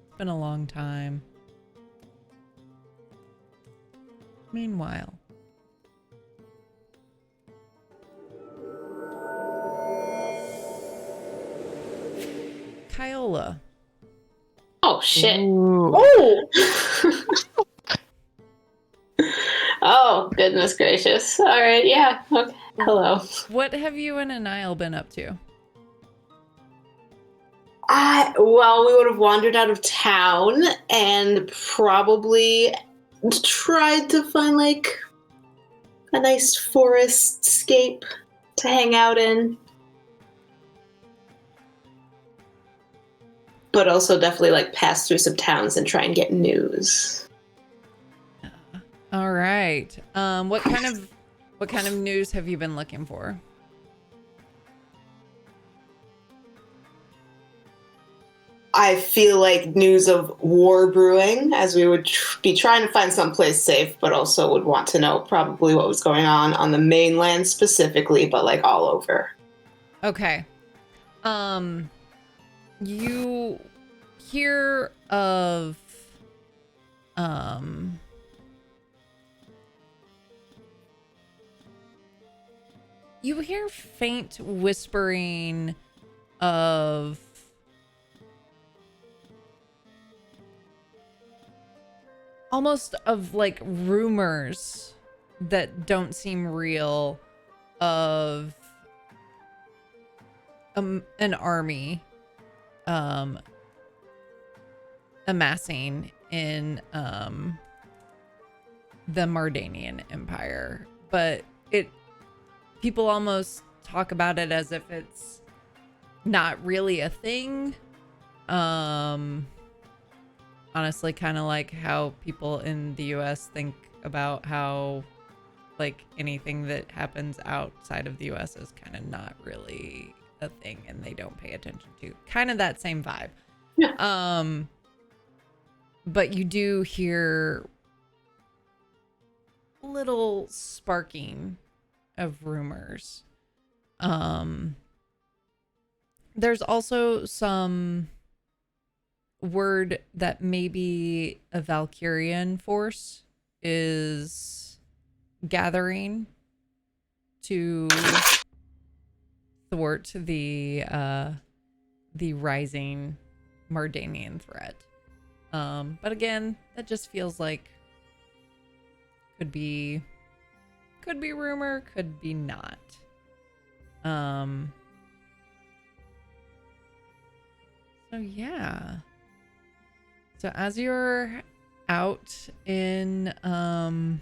S3: It's been a long time. Meanwhile, Kyola.
S6: Oh, shit.
S2: Oh!
S6: Oh, goodness gracious. All right, yeah. Okay. Hello.
S3: What have you and Anile been up to?
S6: Well, we would have wandered out of town and probably tried to find, like, a nice forest scape to hang out in. But also definitely, like, pass through some towns and try and get news.
S3: All right. What kind of news have you been looking for?
S6: I feel like news of war brewing, as we would be trying to find someplace safe, but also would want to know probably what was going on the mainland specifically, but like all over.
S3: Okay. You hear of You hear faint whispering of almost of like rumors that don't seem real of an army amassing in the Mardanian Empire, but people almost talk about it as if it's not really a thing. Honestly, kind of like how people in the US think about how like anything that happens outside of the US is kind of not really a thing and they don't pay attention to. Kind of that same vibe.
S6: Yeah.
S3: But you do hear little sparking of rumors. There's also some word that maybe a Valkyrian force is gathering to thwart the rising Mardanian threat. But again, that just feels like could be rumor, could be not. So yeah. So as you're out in the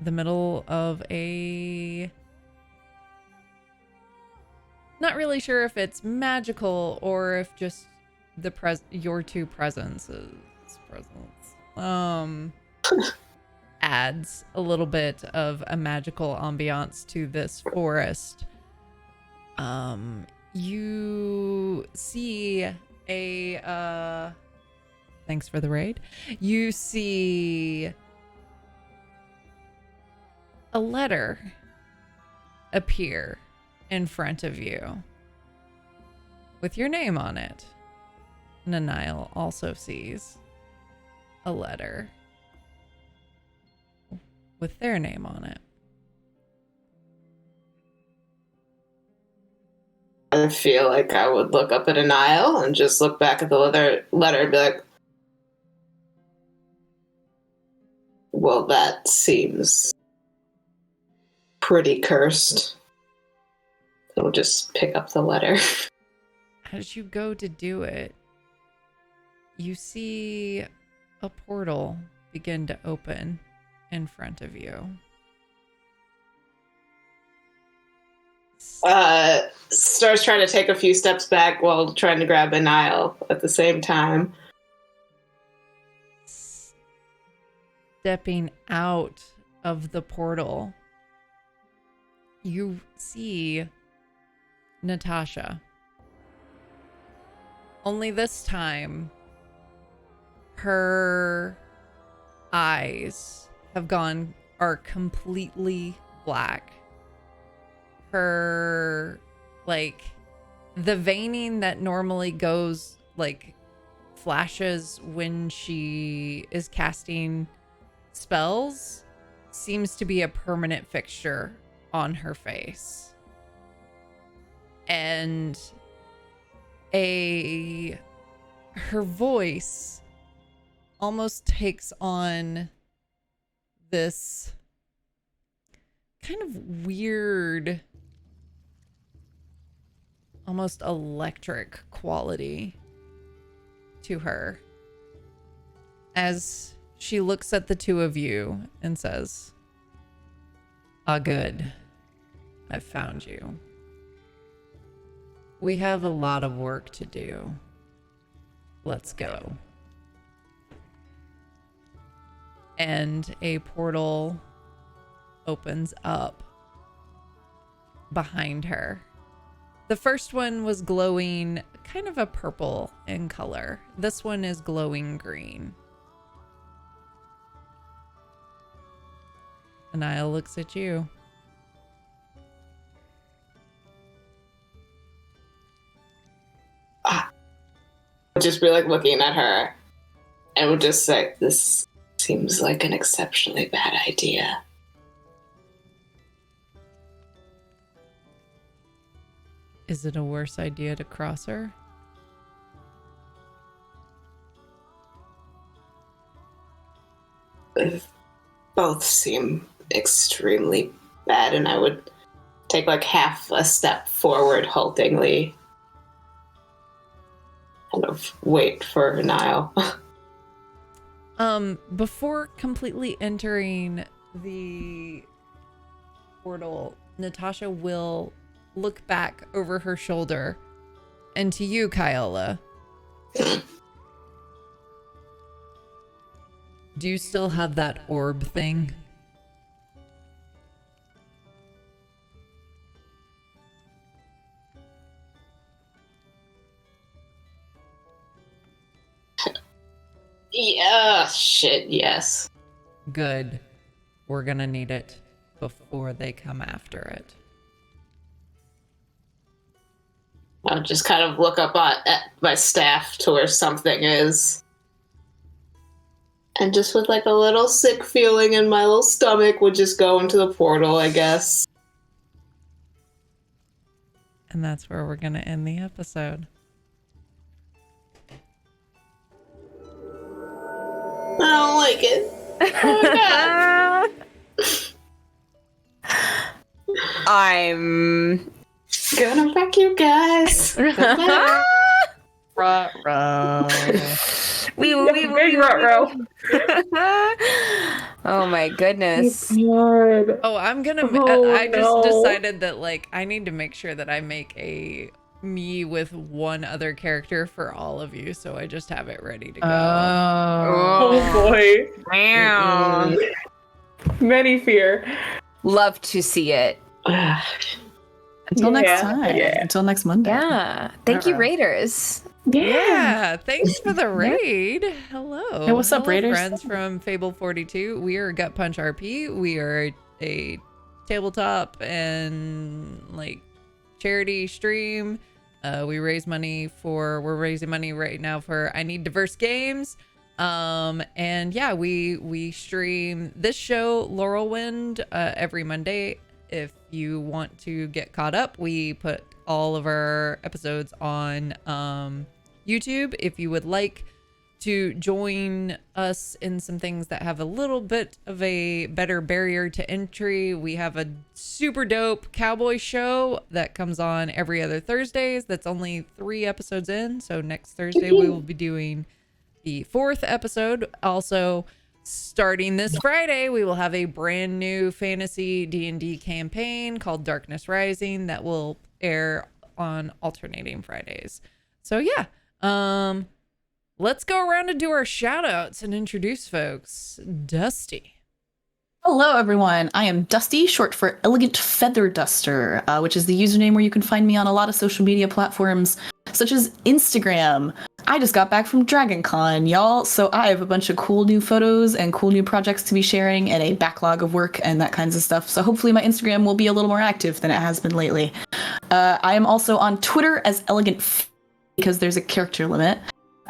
S3: middle of a, not really sure if it's magical or if just your two presences adds a little bit of a magical ambiance to this forest. You see a thanks for the raid. You see a letter appear in front of you with your name on it. Nanile also sees a letter with their name on it.
S6: I feel like I would look up at an aisle and just look back at the letter and be like, well, that seems pretty cursed. So we'll just pick up the letter.
S3: As you go to do it, you see a portal begin to open in front of you.
S6: Star's trying to take a few steps back while trying to grab an aisle at the same time.
S3: Stepping out of the portal, you see Natasha. Only this time, her eyes are completely black. Her, like, the veining that normally goes, like, flashes when she is casting spells seems to be a permanent fixture on her face. And her voice almost takes on this kind of weird, almost electric quality to her as she looks at the two of you and says, "Ah, good. I've found you. We have a lot of work to do. Let's go." And a portal opens up behind her. The first one was glowing kind of a purple in color. This one is glowing green. Anaya looks at you.
S6: I'd just be like looking at her and would just say, this seems like an exceptionally bad idea.
S3: Is it a worse idea to cross her?
S6: Both seem extremely bad, and I would take like half a step forward haltingly. Kind of wait for Niall.
S3: Before completely entering the portal, Natasha will look back over her shoulder and to you, Kyola. Do you still have that orb thing?
S6: Yeah, shit, yes.
S3: Good. We're gonna need it before they come after it.
S6: I'll just kind of look up at my staff to where something is. And just with like a little sick feeling in my little stomach would just go into the portal, I guess.
S3: And that's where we're gonna end the episode.
S6: I don't like it. Oh my god.
S9: I'm
S6: Gonna wreck you guys.
S2: Big row.
S8: Oh my goodness.
S2: God.
S3: Oh, I'm gonna.
S2: Oh,
S3: I just
S2: no.
S3: decided that like I need to make sure that I make a me with one other character for all of you, so I just have it ready to go.
S2: Oh boy.
S8: Wow.
S2: Many fear.
S8: Love to see it.
S1: Until next
S2: Yeah,
S1: time.
S2: yeah.
S1: Until next Monday.
S8: Yeah. Thank you,
S1: Uh-oh.
S8: Raiders.
S3: Yeah, thanks for the raid. Hello.
S1: Hey, what's up,
S3: Hello,
S1: Raiders?
S3: friends from Fable 42. We are Gut Punch RP. We are a tabletop and like charity stream. We're raising money right now for I Need Diverse Games. And yeah, we stream this show, Laurelwind, every Monday. If you want to get caught up, we put all of our episodes on YouTube. If you would like to join us in some things that have a little bit of a better barrier to entry, we have a super dope cowboy show that comes on every other Thursdays. That's only 3 episodes in. So next Thursday we will be doing the 4th episode. Also, starting this Friday, we will have a brand new fantasy D&D campaign called Darkness Rising that will air on alternating Fridays. So yeah, let's go around and do our shout outs and introduce folks. Dusty.
S1: Hello, everyone. I am Dusty, short for Elegant Feather Duster, which is the username where you can find me on a lot of social media platforms, such as Instagram. I just got back from Dragon Con, y'all, so I have a bunch of cool new photos and cool new projects to be sharing and a backlog of work and that kinds of stuff. So hopefully my Instagram will be a little more active than it has been lately. I am also on Twitter as Elegant because there's a character limit.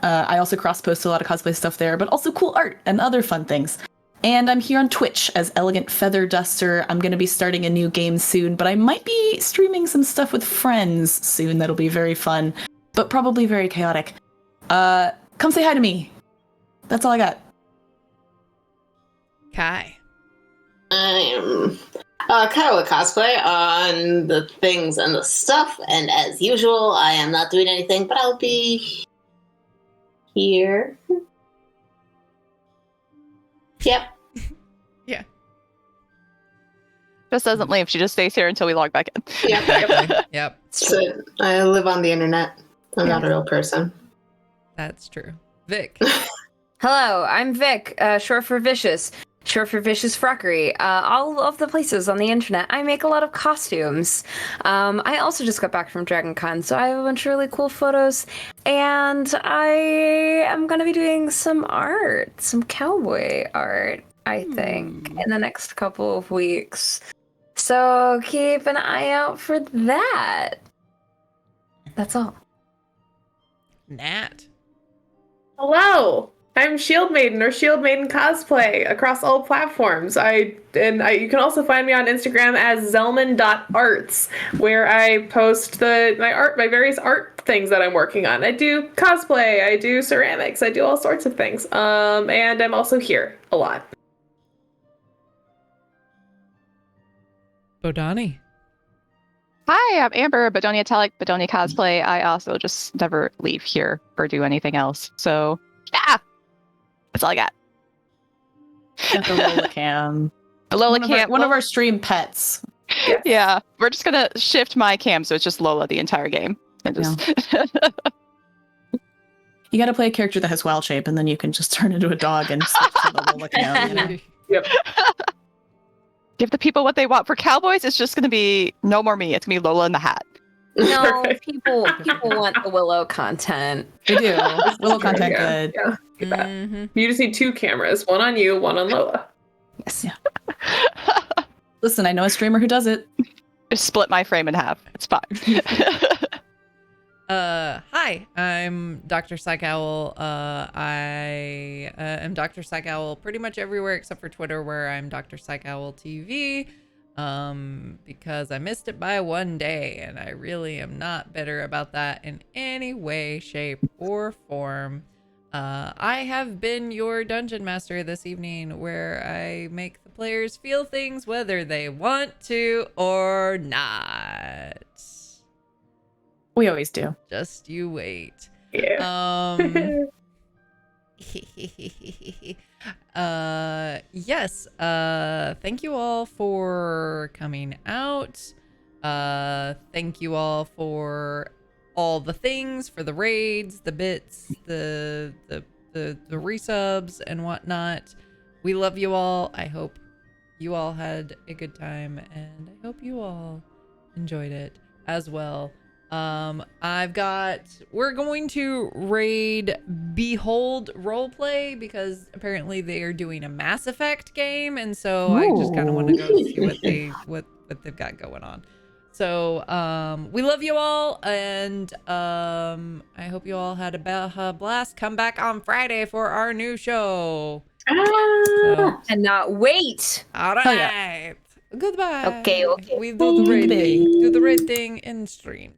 S1: I also cross-post a lot of cosplay stuff there, but also cool art and other fun things. And I'm here on Twitch as Elegant Feather Duster. I'm going to be starting a new game soon, but I might be streaming some stuff with friends soon that'll be very fun, but probably very chaotic. Come say hi to me. That's all I got.
S3: Kai.
S6: I am Kyla Cosplay on the things and the stuff, and as usual, I am not doing anything, but I'll be here. Yep.
S3: Yeah.
S4: Just doesn't leave. She just stays here until we log back in.
S6: Yep.
S3: Yep.
S6: So I live on the internet. I'm not a real person.
S3: That's true. Vic.
S8: Hello, I'm Vic, short for Vicious. Short for Vicious Frockery. All of the places on the internet. I make a lot of costumes. I also just got back from Dragon Con, so I have a bunch of really cool photos. And I am going to be doing some art, some cowboy art, I think, in the next couple of weeks. So keep an eye out for that. That's all.
S3: Nat.
S2: Hello. I'm Shield Maiden or Shield Maiden cosplay across all platforms. You can also find me on Instagram as zelman.arts, where I post my various art things that I'm working on. I do cosplay, I do ceramics, I do all sorts of things. And I'm also here a lot.
S3: Bodani.
S4: Hi, I'm Amber, Bedonia Telic, Bedonia Cosplay. I also just never leave here or do anything else. So, yeah, that's all I got.
S1: At the Lola Cam.
S4: Lola
S1: One of our stream pets.
S4: Yeah, we're just gonna shift my cam so it's just Lola the entire game. And just
S1: You got to play a character that has wild shape, and then you can just turn into a dog and switch to the Lola Cam. You know?
S2: Yep.
S4: Give the people what they want. For cowboys, it's just gonna be no more me. It's gonna be Lola in the hat.
S8: No, people want the Willow content.
S1: They do. Willow content
S2: Yeah.
S1: good.
S2: Yeah.
S3: Mm-hmm.
S2: You just need 2 cameras, one on you, one on Lola.
S1: Yes. Yeah. Listen, I know a streamer who does it.
S4: Just split my frame in half. It's fine.
S3: Hi, I'm Dr. Psychowl. I am Dr. Psychowl pretty much everywhere except for Twitter, where I'm Dr. Psychowl TV. Because I missed it by 1 day, and I really am not bitter about that in any way, shape, or form. I have been your dungeon master this evening, where I make the players feel things whether they want to or not.
S1: We always do.
S3: Just you wait.
S2: Yeah.
S3: Yes. Thank you all for coming out. Thank you all for all the things, for the raids, the bits, the resubs and whatnot. We love you all. I hope you all had a good time, and I hope you all enjoyed it as well. We're going to raid Behold Roleplay, because apparently they are doing a Mass Effect game, and so I just kind of want to go see what they've got going on. So we love you all, and I hope you all had a blast. Come back on Friday for our new show. So,
S8: Cannot wait.
S3: all right.
S1: Hell yeah.
S3: Goodbye.
S8: Okay.
S3: We do the raid thing. Do the raid thing in stream.